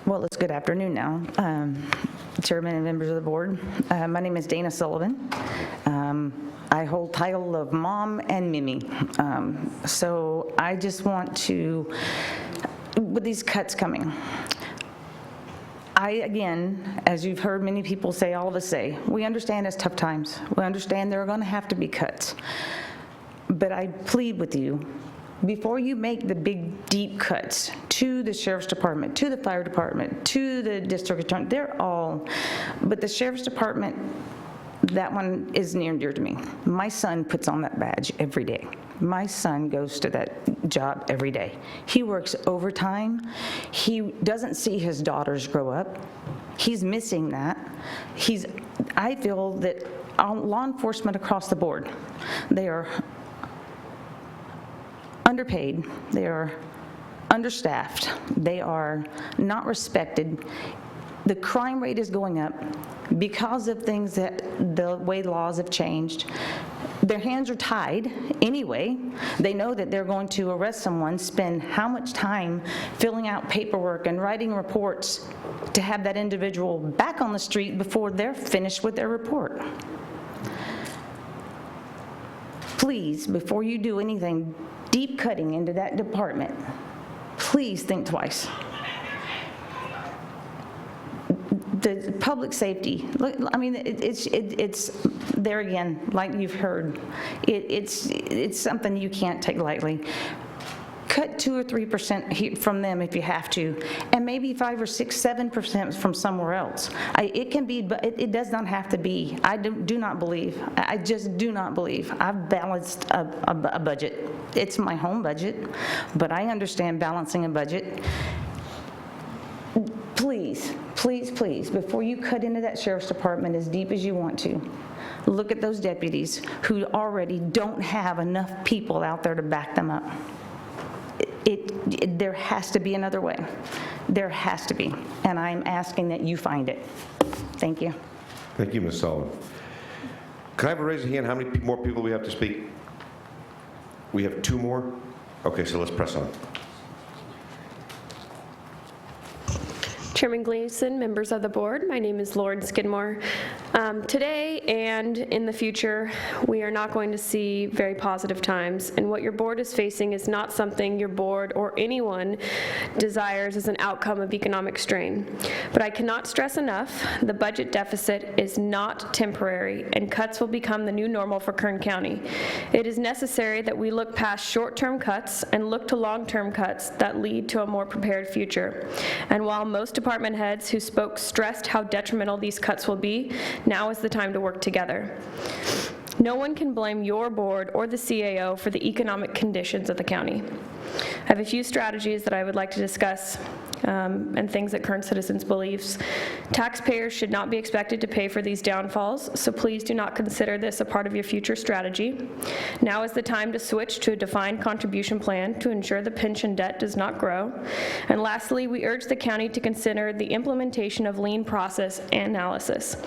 [SPEAKER 15] Well, it's good afternoon now, Chairman and members of the board. My name is Dana Sullivan. I hold title of Mom and Mimi. So I just want to, with these cuts coming, again, as you've heard many people say, all of us say, we understand it's tough times. We understand there are going to have to be cuts. But I plead with you, before you make the big, deep cuts to the Sheriff's Department, to the Fire Department, to the District Attorney, they're all, but the Sheriff's Department, that one is near and dear to me. My son puts on that badge every day. My son goes to that job every day. He works overtime. He doesn't see his daughters grow up. He's missing that. I feel that law enforcement across the board, they are underpaid, they are understaffed, they are not respected. The crime rate is going up because of things that the way laws have changed. Their hands are tied anyway. They know that they're going to arrest someone, spend how much time filling out paperwork and writing reports to have that individual back on the street before they're finished with their report. Please, before you do anything deep cutting into that department, please think twice. The public safety, look, I mean, it's there again, like you've heard. It's something you can't take lightly. Cut 2 or 3% from them if you have to, and maybe 5 or 6, 7% from somewhere else. It can be, but it does not have to be. I do not believe. I just do not believe. I've balanced a budget. It's my home budget, but I understand balancing a budget. Please, please, please, before you cut into that Sheriff's Department as deep as you want to, look at those deputies who already don't have enough people out there to back them up. There has to be another way. There has to be, and I'm asking that you find it. Thank you.
[SPEAKER 2] Thank you, Ms. Sullivan. Can I have a raise of hand? How many more people we have to speak? We have 2 more? Okay, so let's press on.
[SPEAKER 16] Chairman Gleason, members of the board, my name is Lauren Skidmore. Today and in the future, we are not going to see very positive times, and what your board is facing is not something your board or anyone desires as an outcome of economic strain. But I cannot stress enough, the budget deficit is not temporary, and cuts will become the new normal for Kern County. It is necessary that we look past short-term cuts and look to long-term cuts that lead to a more prepared future. And while most department heads who spoke stressed how detrimental these cuts will be, now is the time to work together. No one can blame your board or the CAO for the economic conditions of the county. I have a few strategies that I would like to discuss and things that Kern citizens believes. Taxpayers should not be expected to pay for these downfalls, so please do not consider this a part of your future strategy. Now is the time to switch to a defined contribution plan to ensure the pension debt does not grow. And lastly, we urge the county to consider the implementation of lean process analysis.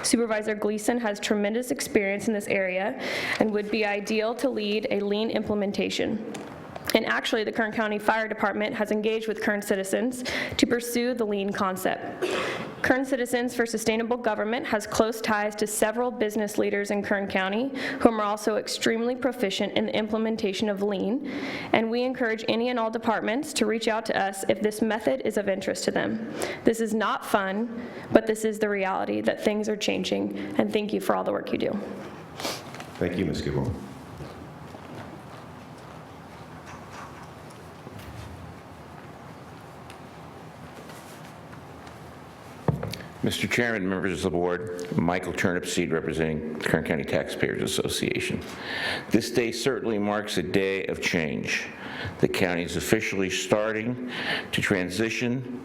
[SPEAKER 16] Supervisor Gleason has tremendous experience in this area and would be ideal to lead a lean implementation. And actually, the Kern County Fire Department has engaged with Kern citizens to pursue the lean concept. Kern Citizens for Sustainable Government has close ties to several business leaders in Kern County, whom are also extremely proficient in the implementation of lean, and we encourage any and all departments to reach out to us if this method is of interest to them. This is not fun, but this is the reality that things are changing, and thank you for all the work you do.
[SPEAKER 2] Thank you, Ms. Gilmore.
[SPEAKER 17] Mr. Chairman, members of the board, Michael Turnipseed representing the Kern County Taxpayers Association. This day certainly marks a day of change. The county is officially starting to transition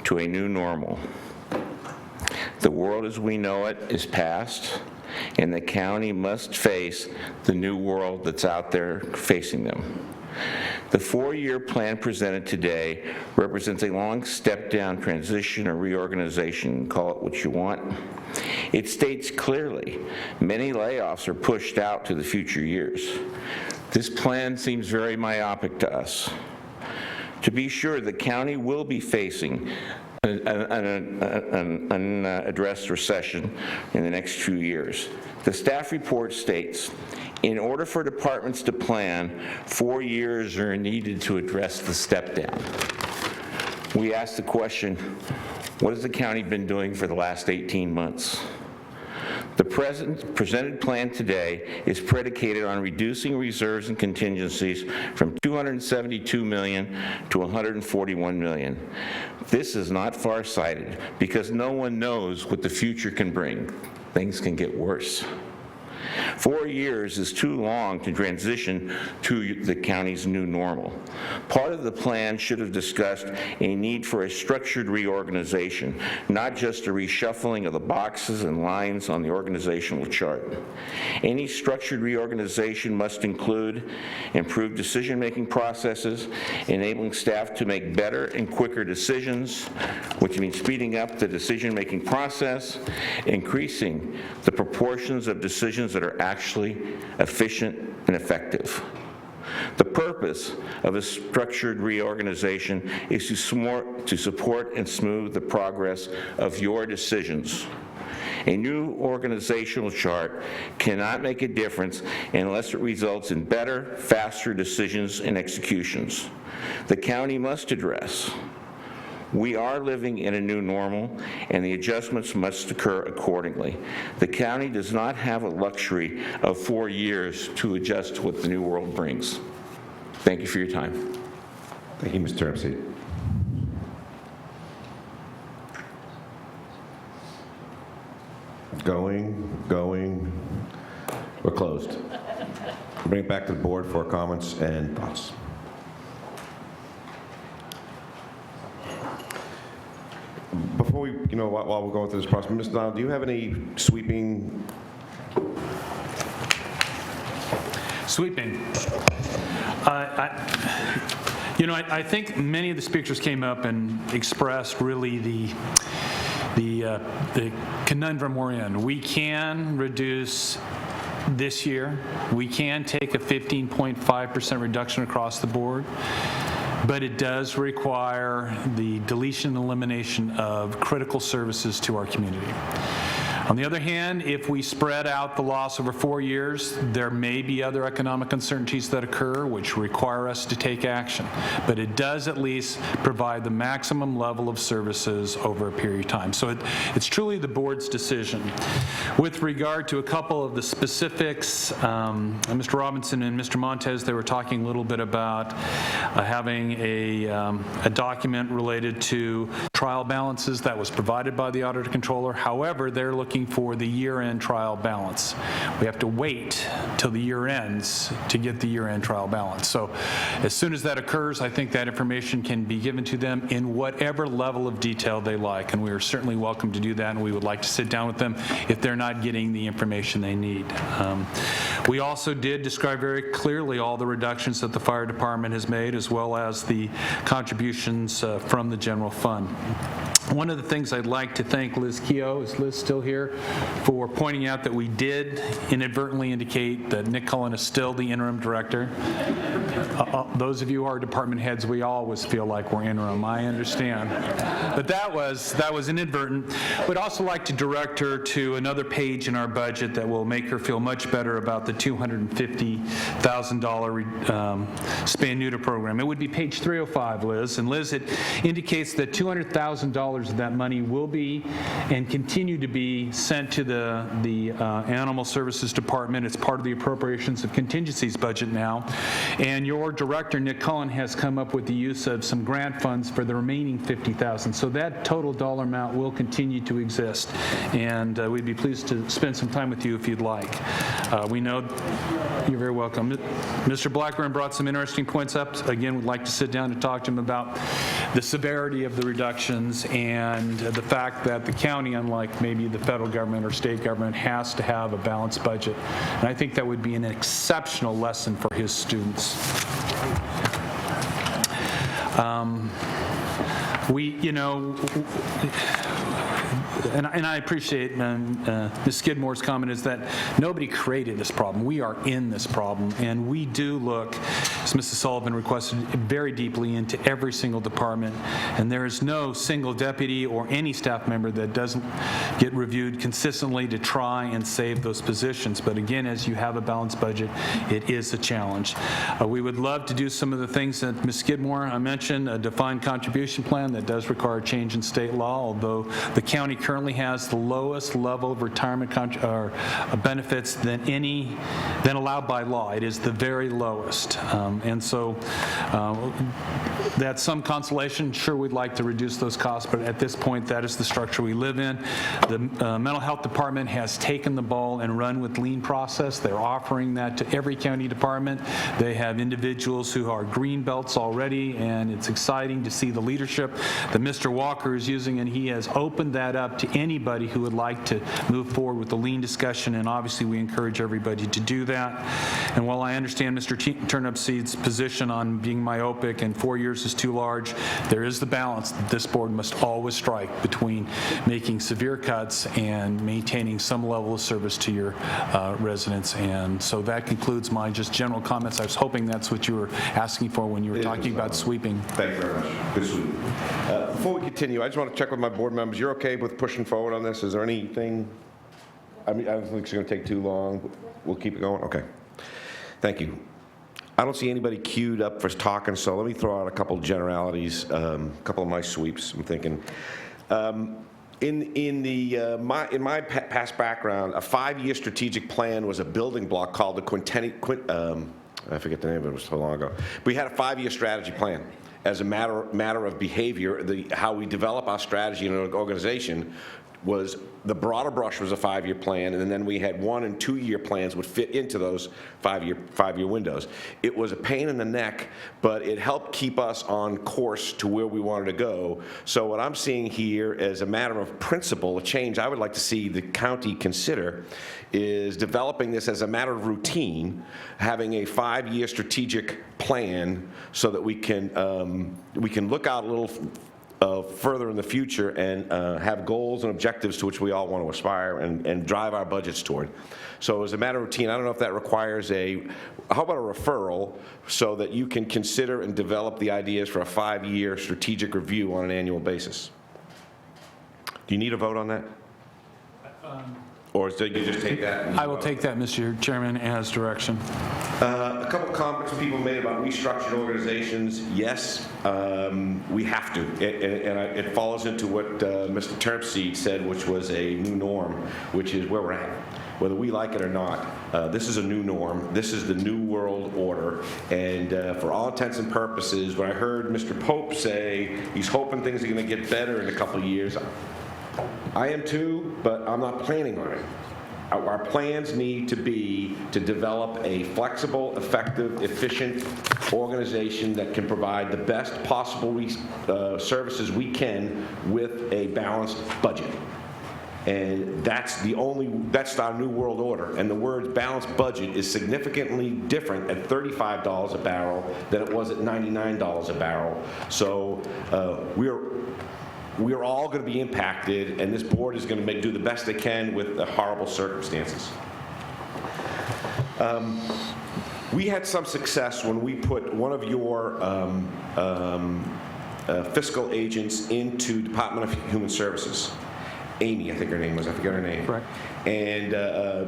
[SPEAKER 17] to a new normal. The world as we know it is past, and the county must face the new world that's out there facing them. The 4-year plan presented today represents a long step-down transition or reorganization, call it what you want. It states clearly many layoffs are pushed out to the future years. This plan seems very myopic to us. To be sure, the county will be facing an unaddressed recession in the next few years. The staff report states, in order for departments to plan, 4 years are needed to address the step down. We ask the question, what has the county been doing for the last 18 months? The presented plan today is predicated on reducing reserves and contingencies from $272 million to $141 million. This is not far-sighted because no one knows what the future can bring. Things can get worse. 4 years is too long to transition to the county's new normal. Part of the plan should have discussed a need for a structured reorganization, not just a reshuffling of the boxes and lines on the organizational chart. Any structured reorganization must include improved decision-making processes, enabling staff to make better and quicker decisions, which means speeding up the decision-making process, increasing the proportions of decisions that are actually efficient and effective. The purpose of a structured reorganization is to support and smooth the progress of your decisions. A new organizational chart cannot make a difference unless it results in better, faster decisions and executions. The county must address. We are living in a new normal, and the adjustments must occur accordingly. The county does not have a luxury of 4 years to adjust to what the new world brings. Thank you for your time.
[SPEAKER 2] Thank you, Mr. Turnipseed. Going. We're closed. Bring it back to the board for comments and thoughts. Before we, while we're going through this process, Ms. Donald, do you have any sweeping?
[SPEAKER 8] You know, I think many of the speakers came up and expressed really the conundrum we're in. We can reduce this year. We can take a 15.5% reduction across the board, but it does require the deletion and elimination of critical services to our community. On the other hand, if we spread out the loss over 4 years, there may be other economic uncertainties that occur which require us to take action. But it does at least provide the maximum level of services over a period of time. So it's truly the board's decision. With regard to a couple of the specifics, Mr. Robinson and Mr. Montez, they were talking a little bit about having a document related to trial balances that was provided by the auditor controller. However, they're looking for the year-end trial balance. We have to wait till the year ends to get the year-end trial balance. So as soon as that occurs, I think that information can be given to them in whatever level of detail they like, and we are certainly welcome to do that, and we would like to sit down with them if they're not getting the information they need. We also did describe very clearly all the reductions that the fire department has made, as well as the contributions from the general fund. One of the things I'd like to thank Liz Keogh, is Liz still here, for pointing out that we did inadvertently indicate that Nick Cullen is still the interim director. Those of you who are department heads, we always feel like we're interim, I understand. But that was inadvertent. We'd also like to direct her to another page in our budget that will make her feel much better about the $250,000 spay and neuter program. It would be page 305, Liz. And Liz, it indicates that $200,000 of that money will be and continue to be sent to the Animal Services Department. It's part of the Appropriations of Contingencies budget now. And your director, Nick Cullen, has come up with the use of some grant funds for the remaining $50,000. So that total dollar amount will continue to exist. And we'd be pleased to spend some time with you if you'd like. We know you're very welcome. Mr. Blackburn brought some interesting points up. Again, we'd like to sit down and talk to him about the severity of the reductions and the fact that the county, unlike maybe the federal government or state government, has to have a balanced budget. And I think that would be an exceptional lesson for his students. And I appreciate Ms. Skidmore's comment is that nobody created this problem. We are in this problem, and we do look, as Mrs. Sullivan requested, very deeply into every single department, and there is no single deputy or any staff member that doesn't get reviewed consistently to try and save those positions. But again, as you have a balanced budget, it is a challenge. We would love to do some of the things that Ms. Skidmore mentioned, a defined contribution plan that does require a change in state law, although the county currently has the lowest level of retirement benefits than allowed by law. It is the very lowest. And so that's some consolation. Sure, we'd like to reduce those costs, but at this point, that is the structure we live in. The mental health department has taken the ball and run with lean process. They're offering that to every county department. They have individuals who are green belts already, and it's exciting to see the leadership that Mr. Walker is using, and he has opened that up to anybody who would like to move forward with the lean discussion, and obviously we encourage everybody to do that. And while I understand Mr. Turnipseed's position on being myopic and 4 years is too large, there is the balance that this board must always strike between making severe cuts and maintaining some level of service to your residents. And so that concludes my just general comments. I was hoping that's what you were asking for when you were talking about sweeping.
[SPEAKER 2] Thank you very much. Good sweep. Before we continue, I just want to check with my board members. You're okay with pushing forward on this? Is there anything? I mean, I don't think it's going to take too long. We'll keep it going? Okay. Thank you. I don't see anybody queued up for talking, so let me throw out a couple generalities, a couple of my sweeps, I'm thinking. In my past background, a 5-year strategic plan was a building block called the I forget the name of it, it was so long ago. We had a 5-year strategy plan. As a matter of behavior, how we develop our strategy in an organization was the broader brush was a 5-year plan, and then we had 1- and 2-year plans would fit into those 5-year windows. It was a pain in the neck, but it helped keep us on course to where we wanted to go. So what I'm seeing here as a matter of principle, a change I would like to see the county consider is developing this as a matter of routine, having a 5-year strategic plan so that we can look out a little further in the future and have goals and objectives to which we all want to aspire and drive our budgets toward. So as a matter of routine, I don't know if that requires how about a referral so that you can consider and develop the ideas for a 5-year strategic review on an annual basis? Do you need a vote on that? Or do you just take that?
[SPEAKER 8] I will take that, Mr. Chairman, as direction.
[SPEAKER 2] A couple comments people made about restructured organizations. Yes, we have to. It follows into what Mr. Terpseed said, which was a new norm, which is where we're at. Whether we like it or not, this is a new norm. This is the new world order. And for all intents and purposes, when I heard Mr. Pope say he's hoping things are going to get better in a couple of years, I am too, but I'm not planning on it. Our plans need to be to develop a flexible, effective, efficient organization that can provide the best possible services we can with a balanced budget. And that's our new world order. And the word balanced budget is significantly different at $35 a barrel than it was at $99 a barrel. So we're all going to be impacted, and this board is going to do the best they can with the horrible circumstances. We had some success when we put one of your fiscal agents into Department of Human Services. Amy, I think her name was, I forget her name.
[SPEAKER 8] Correct.
[SPEAKER 2] And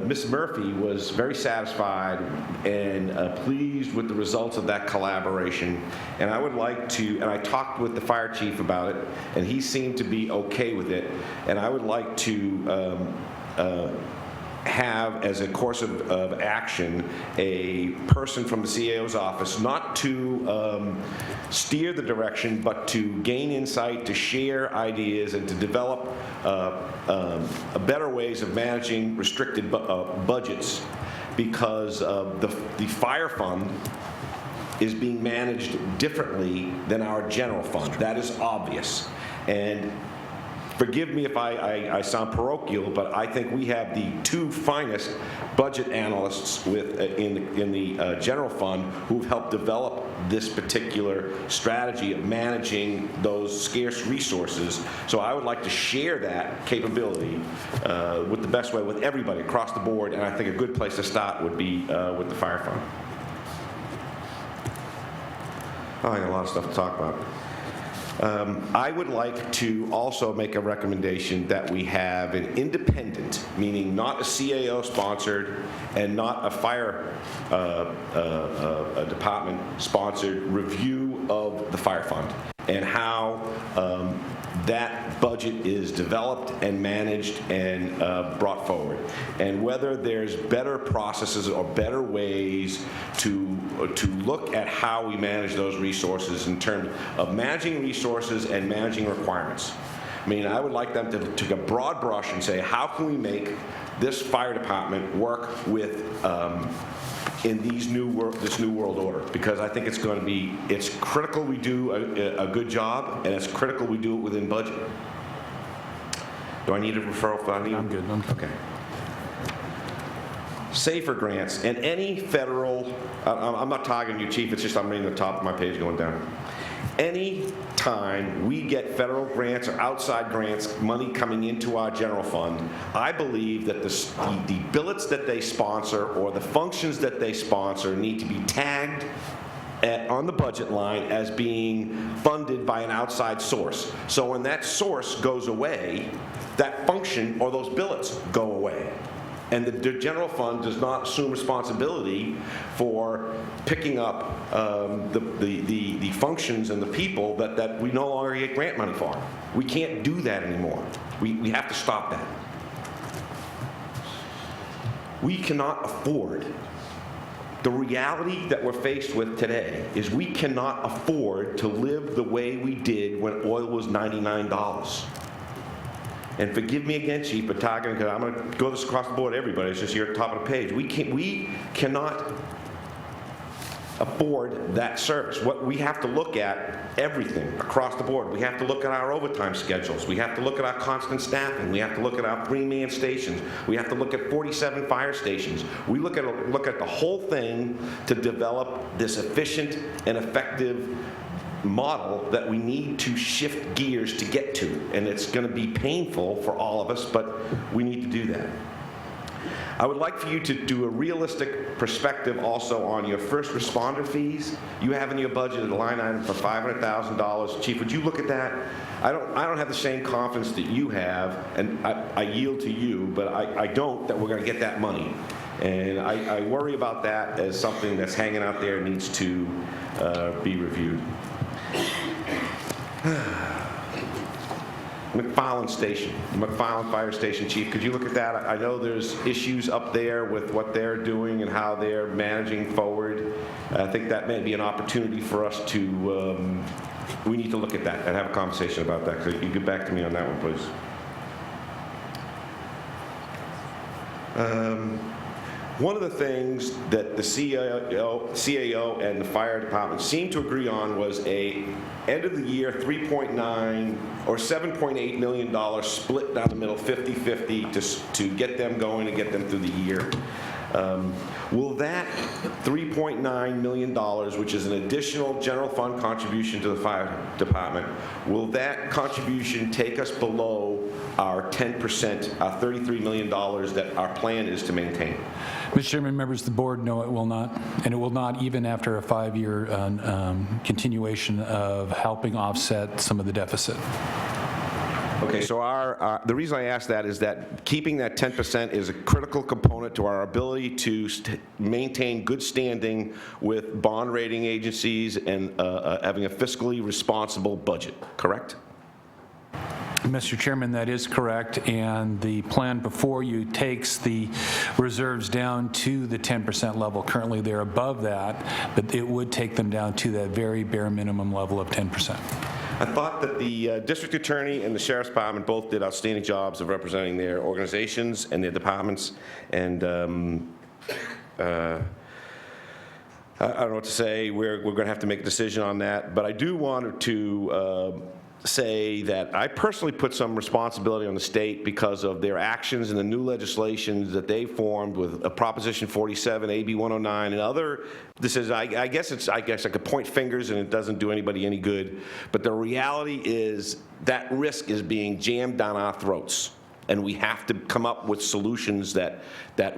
[SPEAKER 2] Ms. Murphy was very satisfied and pleased with the results of that collaboration. And I would like to, and I talked with the fire chief about it, and he seemed to be okay with it. And I would like to have, as a course of action, a person from the CAO's office, not to steer the direction, but to gain insight, to share ideas, and to develop better ways of managing restricted budgets, because the fire fund is being managed differently than our general fund. That is obvious. And forgive me if I sound parochial, but I think we have the 2 finest budget analysts in the general fund who've helped develop this particular strategy of managing those scarce resources. So I would like to share that capability with the best way with everybody across the board, and I think a good place to start would be with the fire fund. Oh, I got a lot of stuff to talk about. I would like to also make a recommendation that we have an independent, meaning not a CAO-sponsored and not a fire department-sponsored review of the fire fund and how that budget is developed and managed and brought forward, and whether there's better processes or better ways to look at how we manage those resources in terms of managing resources and managing requirements. I mean, I would like them to take a broad brush and say, how can we make this fire department work with in this new world order? Because I think it's critical we do a good job, and it's critical we do it within budget. Do I need a referral funding?
[SPEAKER 8] I'm good.
[SPEAKER 2] Okay. Safer grants and any federal, I'm not targeting you, Chief, it's just I'm reading the top of my page going down. Any time we get federal grants or outside grants, money coming into our general fund, I believe that the billets that they sponsor or the functions that they sponsor need to be tagged on the budget line as being funded by an outside source. So when that source goes away, that function or those billets go away. And the general fund does not assume responsibility for picking up the functions and the people that we no longer get grant money for. We can't do that anymore. We have to stop that. We cannot afford. The reality that we're faced with today is we cannot afford to live the way we did when oil was $99. and forgive me again, Chief, but talking, because I'm going to go this across the board, everybody, it's just here at the top of the page. We cannot afford that service. What we have to look at everything across the board. We have to look at our overtime schedules. We have to look at our constant staffing. We have to look at our 3-man stations. We have to look at 47 fire stations. We look at the whole thing to develop this efficient and effective model that we need to shift gears to get to. And it's going to be painful for all of us, but we need to do that. I would like for you to do a realistic perspective also on your first responder fees. You have in your budget a line item for $500,000. Chief, would you look at that? I don't have the same confidence that you have, and I yield to you, but I don't that we're going to get that money. And I worry about that as something that's hanging out there and needs to be reviewed. McFarland Station, McFarland Fire Station, Chief, could you look at that? I know there's issues up there with what they're doing and how they're managing forward. I think that may be an opportunity for us to, we need to look at that and have a conversation about that. Could you get back to me on that one, please? One of the things that the CAO and the fire department seemed to agree on was a end of the year 3.9 or $7.8 million split down the middle, 50-50, to get them going and get them through the year. Will that $3.9 million, which is an additional general fund contribution to the fire department, will that contribution take us below our 10%, our $33 million that our plan is to maintain?
[SPEAKER 8] Mr. Chairman, members of the board, no, it will not. And it will not even after a 5-year continuation of helping offset some of the deficit.
[SPEAKER 2] Okay, so the reason I ask that is that keeping that 10% is a critical component to our ability to maintain good standing with bond rating agencies and having a fiscally responsible budget, correct?
[SPEAKER 8] Mr. Chairman, that is correct, and the plan before you takes the reserves down to the 10% level. Currently, they're above that, but it would take them down to that very bare minimum level of 10%.
[SPEAKER 2] I thought that the district attorney and the sheriff's department both did outstanding jobs of representing their organizations and their departments, and I don't know what to say. We're going to have to make a decision on that, but I do want to say that I personally put some responsibility on the state because of their actions and the new legislation that they formed with Proposition 47, AB 109, and other. This is, I guess I could point fingers and it doesn't do anybody any good, but the reality is that risk is being jammed down our throats, and we have to come up with solutions that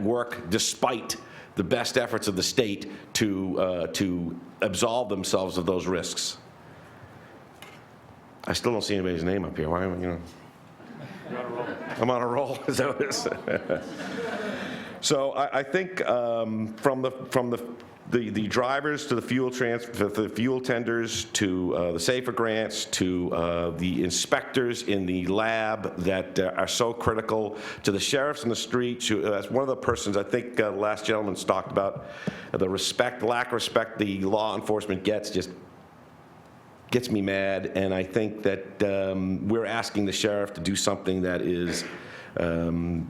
[SPEAKER 2] work despite the best efforts of the state to absolve themselves of those risks. I still don't see anybody's name up here. Why, you know? I'm on a roll. Is that what it is? So I think from the drivers to the fuel tenders to the SAFER grants to the inspectors in the lab that are so critical, to the sheriffs in the streets. That's one of the persons I think the last gentleman's talked about, the lack of respect the law enforcement gets me mad, and I think that we're asking the sheriff to do something that is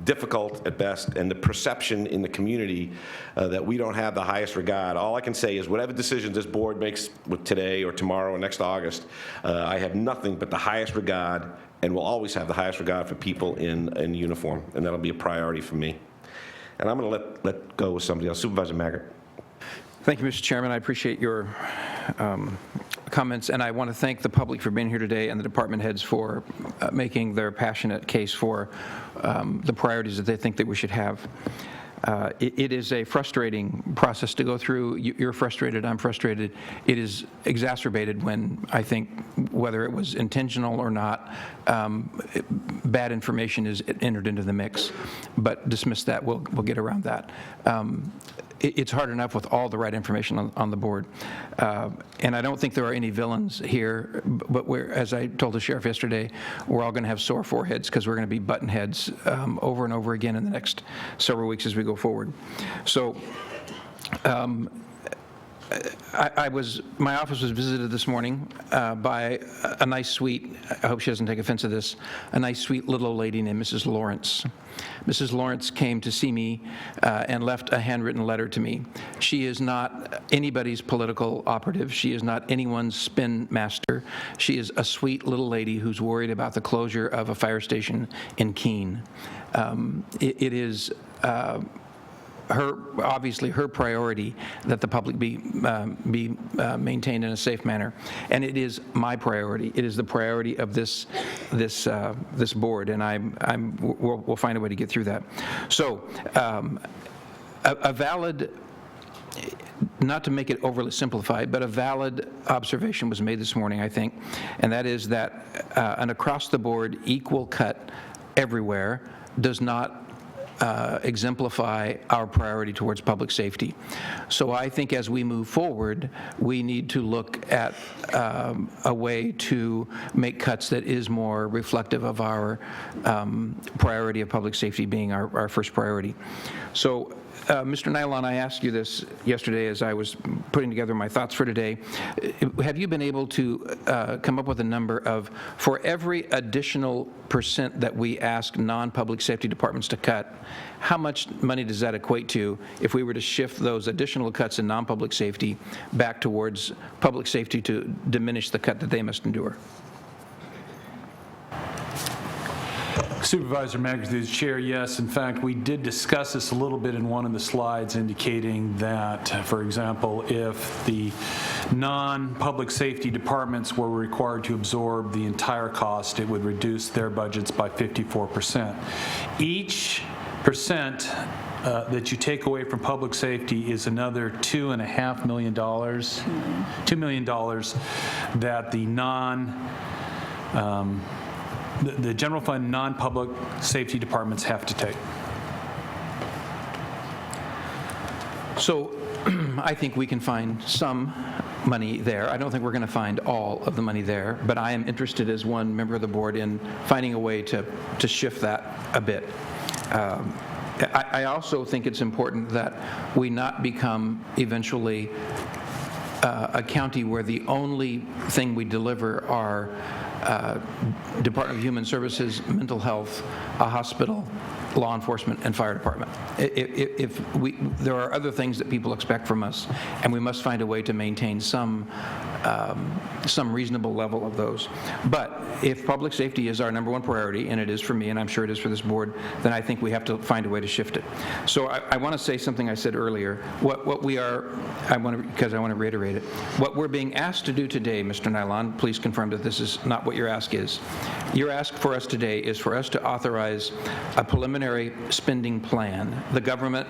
[SPEAKER 2] difficult at best, and the perception in the community that we don't have the highest regard. All I can say is whatever decisions this board makes with today or tomorrow or next August, I have nothing but the highest regard, and will always have the highest regard for people in uniform, and that'll be a priority for me. And I'm going to let go with somebody else. Supervisor Maggart.
[SPEAKER 5] Thank you, Mr. Chairman. I appreciate your comments, and I want to thank the public for being here today and the department heads for making their passionate case for the priorities that they think that we should have. It is a frustrating process to go through. You're frustrated, I'm frustrated. It is exacerbated when, I think, whether it was intentional or not, bad information is entered into the mix. But dismiss that, we'll get around that. It's hard enough with all the right information on the board. And I don't think there are any villains here, but as I told the sheriff yesterday, we're all going to have sore foreheads because we're going to be button heads over and over again in the next several weeks as we go forward. So my office was visited this morning by a nice, sweet, I hope she doesn't take offense to this, a nice, sweet little old lady named Mrs. Lawrence. Mrs. Lawrence came to see me and left a handwritten letter to me. She is not anybody's political operative. She is not anyone's spin master. She is a sweet little lady who's worried about the closure of a fire station in Keene. It is obviously her priority that the public be maintained in a safe manner, and it is my priority. It is the priority of this board, and we'll find a way to get through that. So, a valid, not to make it overly simplified, but a valid observation was made this morning, I think, and that is that an across-the-board equal cut everywhere does not exemplify our priority towards public safety. So I think as we move forward, we need to look at a way to make cuts that is more reflective of our priority of public safety being our first priority. So Mr. Nylon, I asked you this yesterday as I was putting together my thoughts for today. Have you been able to come up with a number of, for every additional % that we ask non-public safety departments to cut, how much money does that equate to if we were to shift those additional cuts in non-public safety back towards public safety to diminish the cut that they must endure?
[SPEAKER 8] Supervisor Magner, through the chair, yes. In fact, we did discuss this a little bit in one of the slides, indicating that, for example, if the non-public safety departments were required to absorb the entire cost, it would reduce their budgets by 54%. Each percent that you take away from public safety is another $2.5 million, $2 million that the general fund non-public safety departments have to take.
[SPEAKER 5] So I think we can find some money there. I don't think we're going to find all of the money there, but I am interested as one member of the board in finding a way to shift that a bit. I also think it's important that we not become eventually a county where the only thing we deliver are Department of Human Services, mental health, a hospital, law enforcement, and fire department. There are other things that people expect from us, and we must find a way to maintain some reasonable level of those. But if public safety is our #1 priority, and it is for me, and I'm sure it is for this board, then I think we have to find a way to shift it. So I want to say something I said earlier. Because I want to reiterate it. What we're being asked to do today, Mr. Nylon, please confirm that this is not what your ask is. Your ask for us today is for us to authorize a preliminary spending plan. The government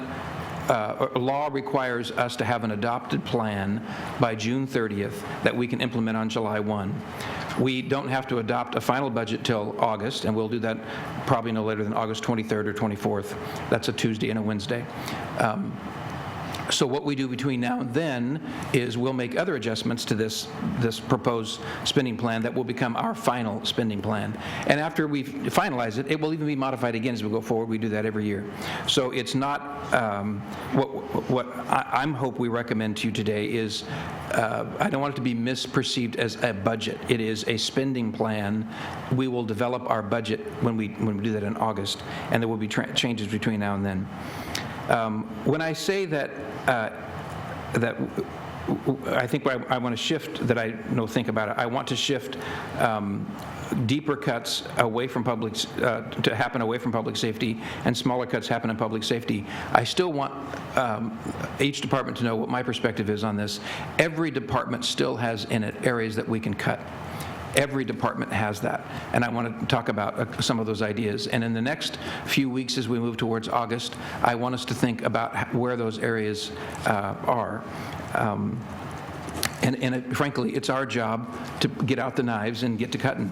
[SPEAKER 5] law requires us to have an adopted plan by June 30th that we can implement on July 1. We don't have to adopt a final budget till August, and we'll do that probably no later than August 23rd or 24th. That's a Tuesday and a Wednesday. So what we do between now and then is we'll make other adjustments to this proposed spending plan that will become our final spending plan. And after we finalize it, it will even be modified again as we go forward. We do that every year. So it's not, what I hope we recommend to you today is, I don't want it to be misperceived as a budget. It is a spending plan. We will develop our budget when we do that in August, and there will be changes between now and then. When I say that I think I want to shift, that I think about it, I want to shift deeper cuts away from to happen away from public safety, and smaller cuts happen in public safety. I still want each department to know what my perspective is on this. Every department still has in it areas that we can cut. Every department has that, and I want to talk about some of those ideas. And in the next few weeks, as we move towards August, I want us to think about where those areas are. And frankly, it's our job to get out the knives and get to cutting.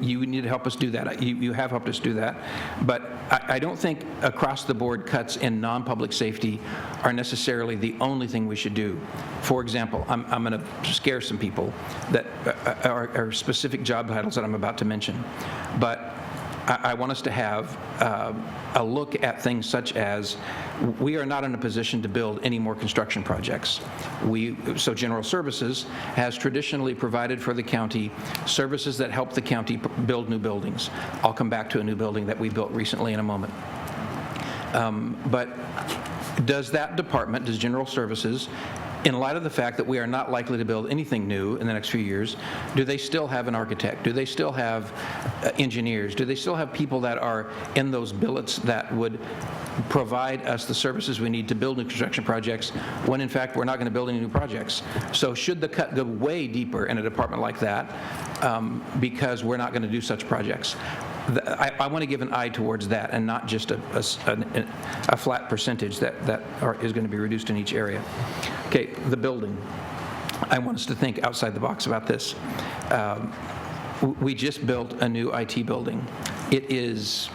[SPEAKER 5] You need to help us do that. You have helped us do that. But I don't think across-the-board cuts in non-public safety are necessarily the only thing we should do. For example, I'm going to scare some people that are specific job titles that I'm about to mention. But I want us to have a look at things such as, we are not in a position to build any more construction projects. So General Services has traditionally provided for the county services that help the county build new buildings. I'll come back to a new building that we built recently in a moment. But does that department, does General Services, in light of the fact that we are not likely to build anything new in the next few years, do they still have an architect? Do they still have engineers? Do they still have people that are in those billets that would provide us the services we need to build new construction projects when in fact we're not going to build any new projects? So should the cut go way deeper in a department like that because we're not going to do such projects? I want to give an eye towards that and not just a flat percentage that is going to be reduced in each area. Okay, the building. I want us to think outside the box about this. We just built a new IT building. It is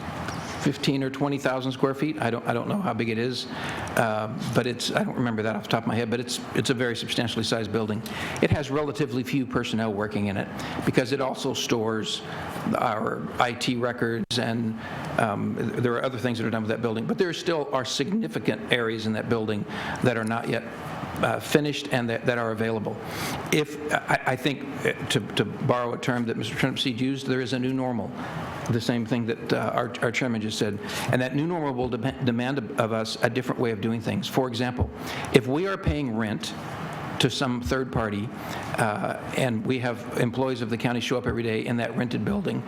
[SPEAKER 5] 15 or 20,000 square feet. I don't know how big it is, but I don't remember that off the top of my head, but it's a very substantially sized building. It has relatively few personnel working in it because it also stores our IT records, and there are other things that are done with that building. But there still are significant areas in that building that are not yet finished and that are available. I think, to borrow a term that Mr. Turnipseed used, there is a new normal. The same thing that our chairman just said. And that new normal will demand of us a different way of doing things. For example, if we are paying rent to some third party, and we have employees of the county show up every day in that rented building,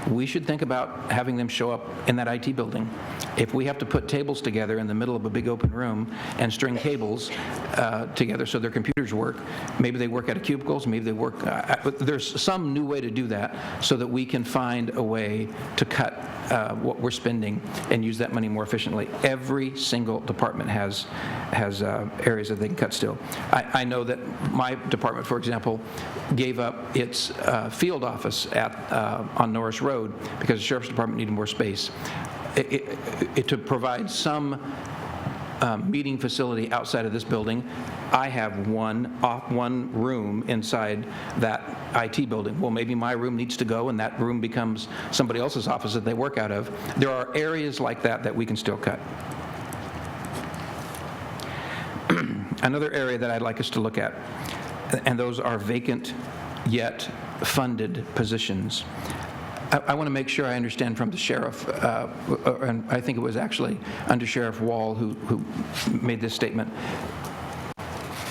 [SPEAKER 5] we should think about having them show up in that IT building. If we have to put tables together in the middle of a big open room and string cables together so their computers work, maybe they work out of cubicles, maybe they work, there's some new way to do that so that we can find a way to cut what we're spending and use that money more efficiently. Every single department has areas that they can cut still. I know that my department, for example, gave up its field office on Norris Road because the Sheriff's Department needed more space. To provide some meeting facility outside of this building, I have one room inside that IT building. Well, maybe my room needs to go and that room becomes somebody else's office that they work out of. There are areas like that we can still cut. Another area that I'd like us to look at, and those are vacant yet funded positions. I want to make sure I understand from the sheriff, and I think it was actually Under Sheriff Wall who made this statement.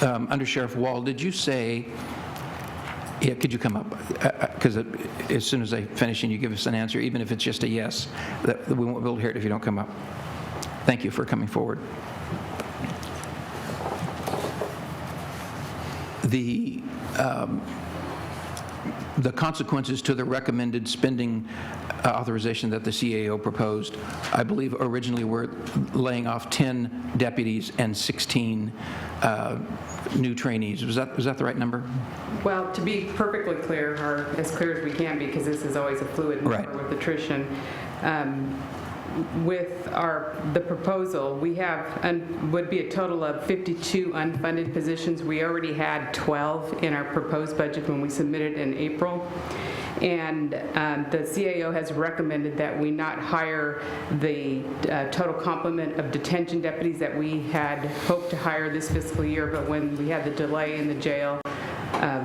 [SPEAKER 5] Under Sheriff Wall, did you say, yeah, could you come up? Because as soon as I finish and you give us an answer, even if it's just a yes, that we won't be able to hear it if you don't come up. Thank you for coming forward. The consequences to the recommended spending authorization that the CAO proposed, I believe originally were laying off 10 deputies and 16 new trainees. Was that the right number?
[SPEAKER 19] Well, to be perfectly clear, or as clear as we can be, because this is always a fluid number with attrition, with the proposal, we have would be a total of 52 unfunded positions. We already had 12 in our proposed budget when we submitted in April. And the CAO has recommended that we not hire the total complement of detention deputies that we had hoped to hire this fiscal year, but when we had the delay in the jail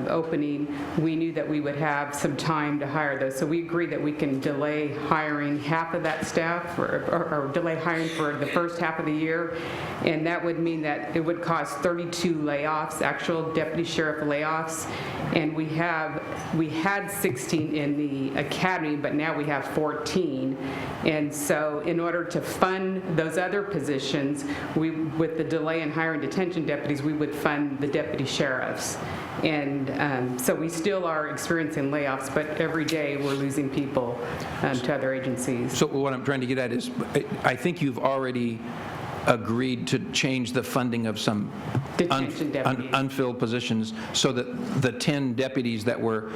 [SPEAKER 19] opening, we knew that we would have some time to hire those. So we agreed that we can delay hiring half of that staff or delay hiring for the first half of the year. And that would mean that it would cost 32 layoffs, actual deputy sheriff layoffs. And we had 16 in the academy, but now we have 14. And so in order to fund those other positions, with the delay in hiring detention deputies, we would fund the deputy sheriffs. And so we still are experiencing layoffs, but every day we're losing people to other agencies. So
[SPEAKER 5] what I'm trying to get at is, I think you've already agreed to change the funding of some unfilled positions so that the 10 deputies that were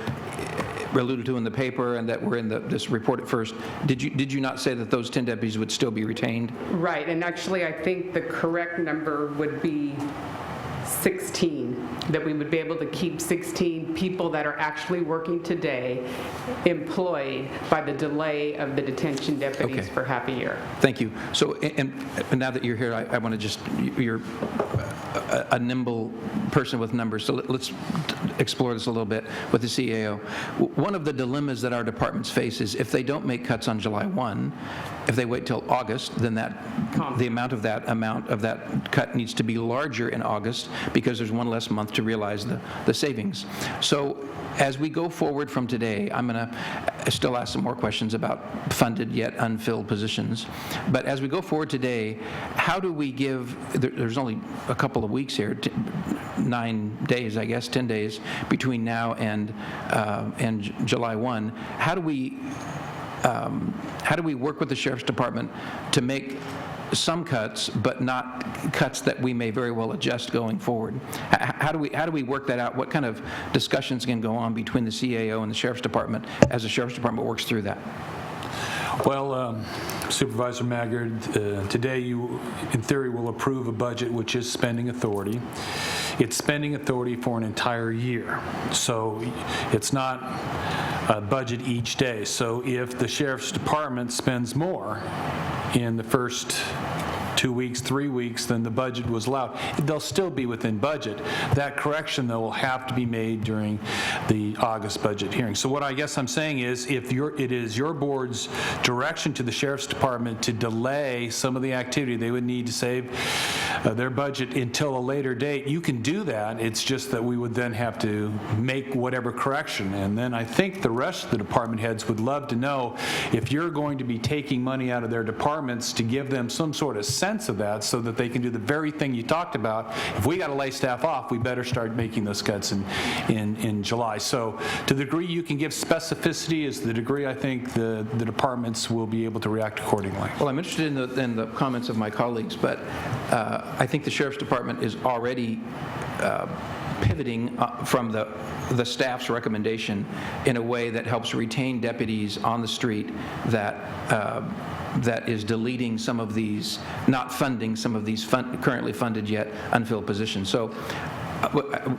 [SPEAKER 5] alluded to in the paper and that were in this report at first, did you not say that those 10 deputies would still be retained?
[SPEAKER 19] Right, and actually I think the correct number would be 16. that we would be able to keep 16 people that are actually working today employed by the delay of the detention deputies
[SPEAKER 5] Okay.
[SPEAKER 19] for half a year.
[SPEAKER 5] Thank you. So, and now that you're here, I want to just, you're a nimble person with numbers, so let's explore this a little bit with the CAO. One of the dilemmas that our departments face is if they don't make cuts on July 1, if they wait till August, then the amount of that cut needs to be larger in August because there's one less month to realize the savings. So as we go forward from today, I'm going to still ask some more questions about funded yet unfilled positions. But as we go forward today, how do we give, there's only a couple of weeks here, 9 days, I guess, 10 days between now and July 1. How do we work with the Sheriff's Department to make some cuts, but not cuts that we may very well adjust going forward? How do we work that out? What kind of discussions can go on between the CAO and the Sheriff's Department as the Sheriff's Department works through that?
[SPEAKER 8] Well, Supervisor Maggard, today you, in theory, will approve a budget which is spending authority. It's spending authority for an entire year, so it's not a budget each day. So if the Sheriff's Department spends more in the first 2 weeks, 3 weeks than the budget was allowed, they'll still be within budget. That correction, though, will have to be made during the August budget hearing. So what I guess I'm saying is, if it is your board's direction to the Sheriff's Department to delay some of the activity they would need to save their budget until a later date, you can do that. It's just that we would then have to make whatever correction. And then I think the rest of the department heads would love to know if you're going to be taking money out of their departments to give them some sort of sense of that so that they can do the very thing you talked about. If we got to lay staff off, we better start making those cuts in July. So to the degree you can give specificity is the degree I think the departments will be able to react accordingly.
[SPEAKER 5] Well, I'm interested in the comments of my colleagues, but I think the Sheriff's Department is already pivoting from the staff's recommendation in a way that helps retain deputies on the street that is deleting some of these, not funding some of these currently funded yet unfilled positions. So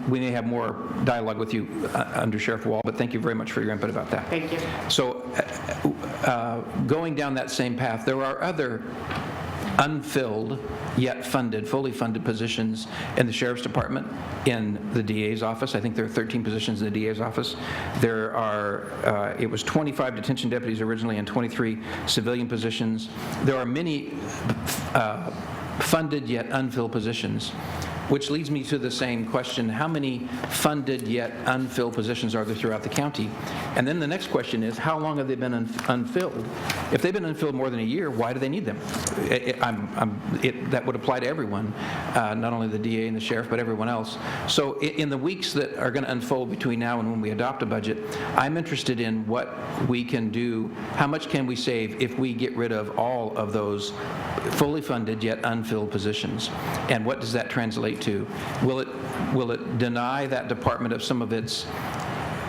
[SPEAKER 5] we may have more dialogue with you under Sheriff Wall, but thank you very much for your input about that.
[SPEAKER 19] Thank you.
[SPEAKER 5] So going down that same path, there are other unfilled yet funded, fully funded positions in the Sheriff's Department, in the DA's office. I think there are 13 positions in the DA's office. There are, it was 25 detention deputies originally and 23 civilian positions. There are many funded yet unfilled positions, which leads me to the same question: how many funded yet unfilled positions are there throughout the county? And then the next question is, how long have they been unfilled? If they've been unfilled more than a year, why do they need them? That would apply to everyone, not only the DA and the sheriff, but everyone else. So in the weeks that are going to unfold between now and when we adopt a budget, I'm interested in what we can do, how much can we save if we get rid of all of those fully funded yet unfilled positions? And what does that translate to? Will it deny that department of some of its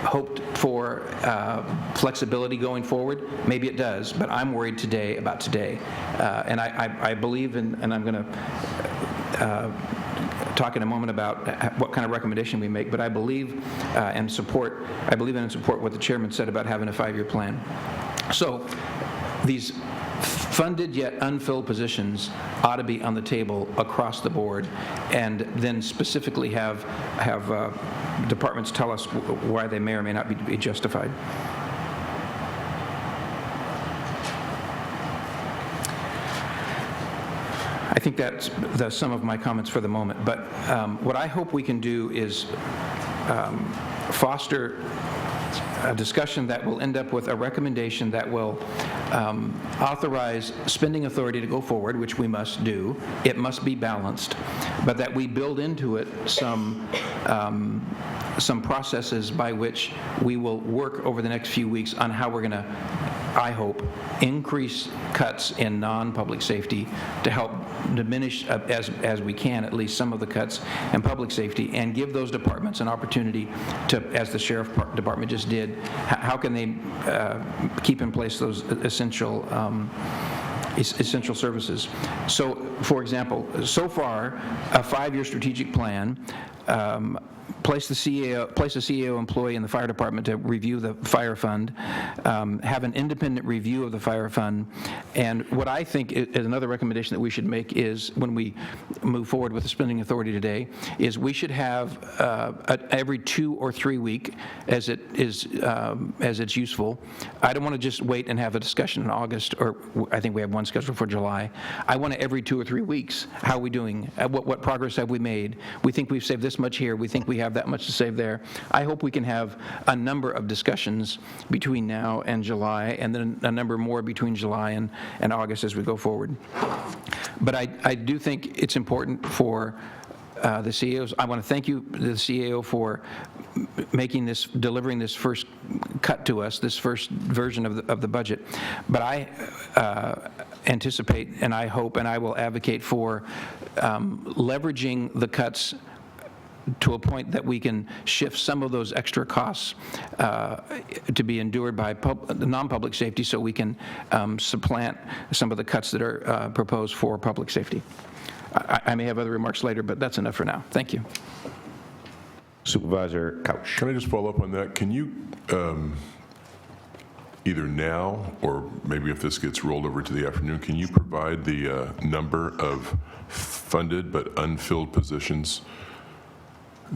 [SPEAKER 5] hoped for flexibility going forward? Maybe it does, but I'm worried today about today. And I believe in, and I'm going to talk in a moment about what kind of recommendation we make, but I believe and support what the chairman said about having a 5-year plan. So these funded yet unfilled positions ought to be on the table across the board, and then specifically have departments tell us why they may or may not be justified. I think that's the sum of my comments for the moment, but what I hope we can do is foster a discussion that will end up with a recommendation that will authorize spending authority to go forward, which we must do. It must be balanced, but that we build into it some processes by which we will work over the next few weeks on how we're going to, I hope, increase cuts in non-public safety to help diminish, as we can, at least some of the cuts in public safety, and give those departments an opportunity to, as the Sheriff Department just did, how can they keep in place those essential services. So, for example, so far, a 5-year strategic plan place the CAO employee in the fire department to review the fire fund, have an independent review of the fire fund, and what I think is another recommendation that we should make is, when we move forward with the spending authority today, is we should have every 2 or 3 week, as it's useful. I don't want to just wait and have a discussion in August, or I think we have one scheduled for July. I want to every 2 or 3 weeks, how are we doing? What progress have we made? We think we've saved this much here. We think we have that much to save there. I hope we can have a number of discussions between now and July, and then a number more between July and August as we go forward. But I do think it's important for the CAOs. I want to thank you, the CAO, for delivering this first cut to us, this first version of the budget. But I anticipate, and I hope, and I will advocate for leveraging the cuts to a point that we can shift some of those extra costs to be endured by non-public safety, so we can supplant some of the cuts that are proposed for public safety. I may have other remarks later, but that's enough for now. Thank you.
[SPEAKER 2] Supervisor Couch.
[SPEAKER 1] Can I just follow up on that? Can you, either now or maybe if this gets rolled over to the afternoon, can you provide the number of funded but unfilled positions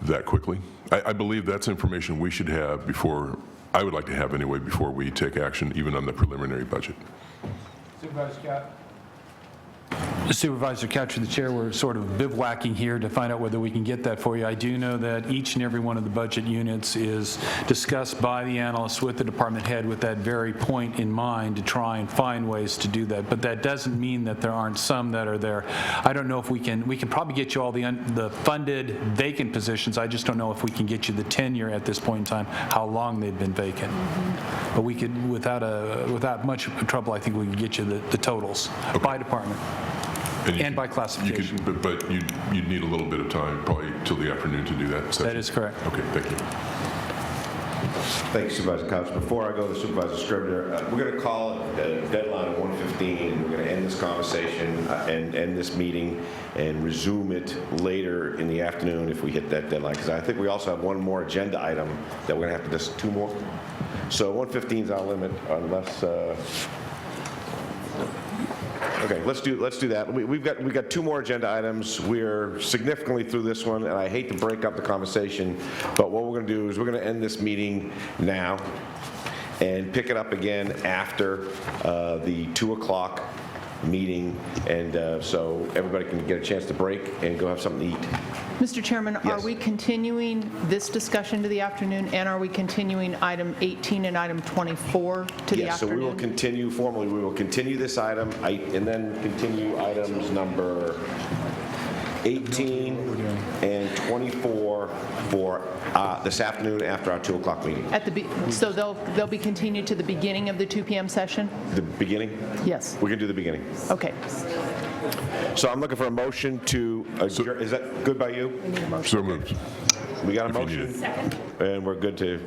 [SPEAKER 1] that quickly? I believe that's information we should have before, I would like to have anyway, before we take action even on the preliminary budget.
[SPEAKER 8] Supervisor Scott. Supervisor Couch, the chair, we're sort of bivouacking here to find out whether we can get that for you. I do know that each and every one of the budget units is discussed by the analysts with the department head with that very point in mind, to try and find ways to do that. But that doesn't mean that there aren't some that are there. I don't know if we can probably get you all the funded vacant positions. I just don't know if we can get you the tenure at this point in time, how long they've been vacant. But we could, without much trouble, I think we could get you the totals by department. And by classification.
[SPEAKER 1] But you'd need a little bit of time, probably till the afternoon, to do that.
[SPEAKER 8] That is correct.
[SPEAKER 1] Okay, thank you.
[SPEAKER 2] Thank you, Supervisor Couch. Before I go to Supervisor Scribner, we're going to call a deadline at 1:15, and we're going to end this conversation and end this meeting and resume it later in the afternoon if we hit that deadline, because I think we also have one more agenda item that we're going to have to just 2 more. So 1:15 is our limit, unless... Okay, let's do that. We've got 2 more agenda items. We're significantly through this one, and I hate to break up the conversation, but what we're going to do is we're going to end this meeting now and pick it up again after the 2 o'clock meeting, and so everybody can get a chance to break and go have something to eat.
[SPEAKER 4] Mr. Chairman,
[SPEAKER 2] Yes.
[SPEAKER 4] Are we continuing this discussion to the afternoon, and are we continuing item 18 and item 24 to the
[SPEAKER 2] Yes, so
[SPEAKER 4] afternoon?
[SPEAKER 2] we will continue formally. We will continue this item and then continue items number 18 and 24 for this afternoon after our 2 o'clock meeting.
[SPEAKER 4] So they'll be continued to the beginning of the 2 p.m. session?
[SPEAKER 2] The beginning?
[SPEAKER 4] Yes.
[SPEAKER 2] We can do the beginning.
[SPEAKER 4] Okay.
[SPEAKER 2] So I'm looking for a motion to adjourn. Is that good by you?
[SPEAKER 1] So moved.
[SPEAKER 2] We got a motion? And we're good to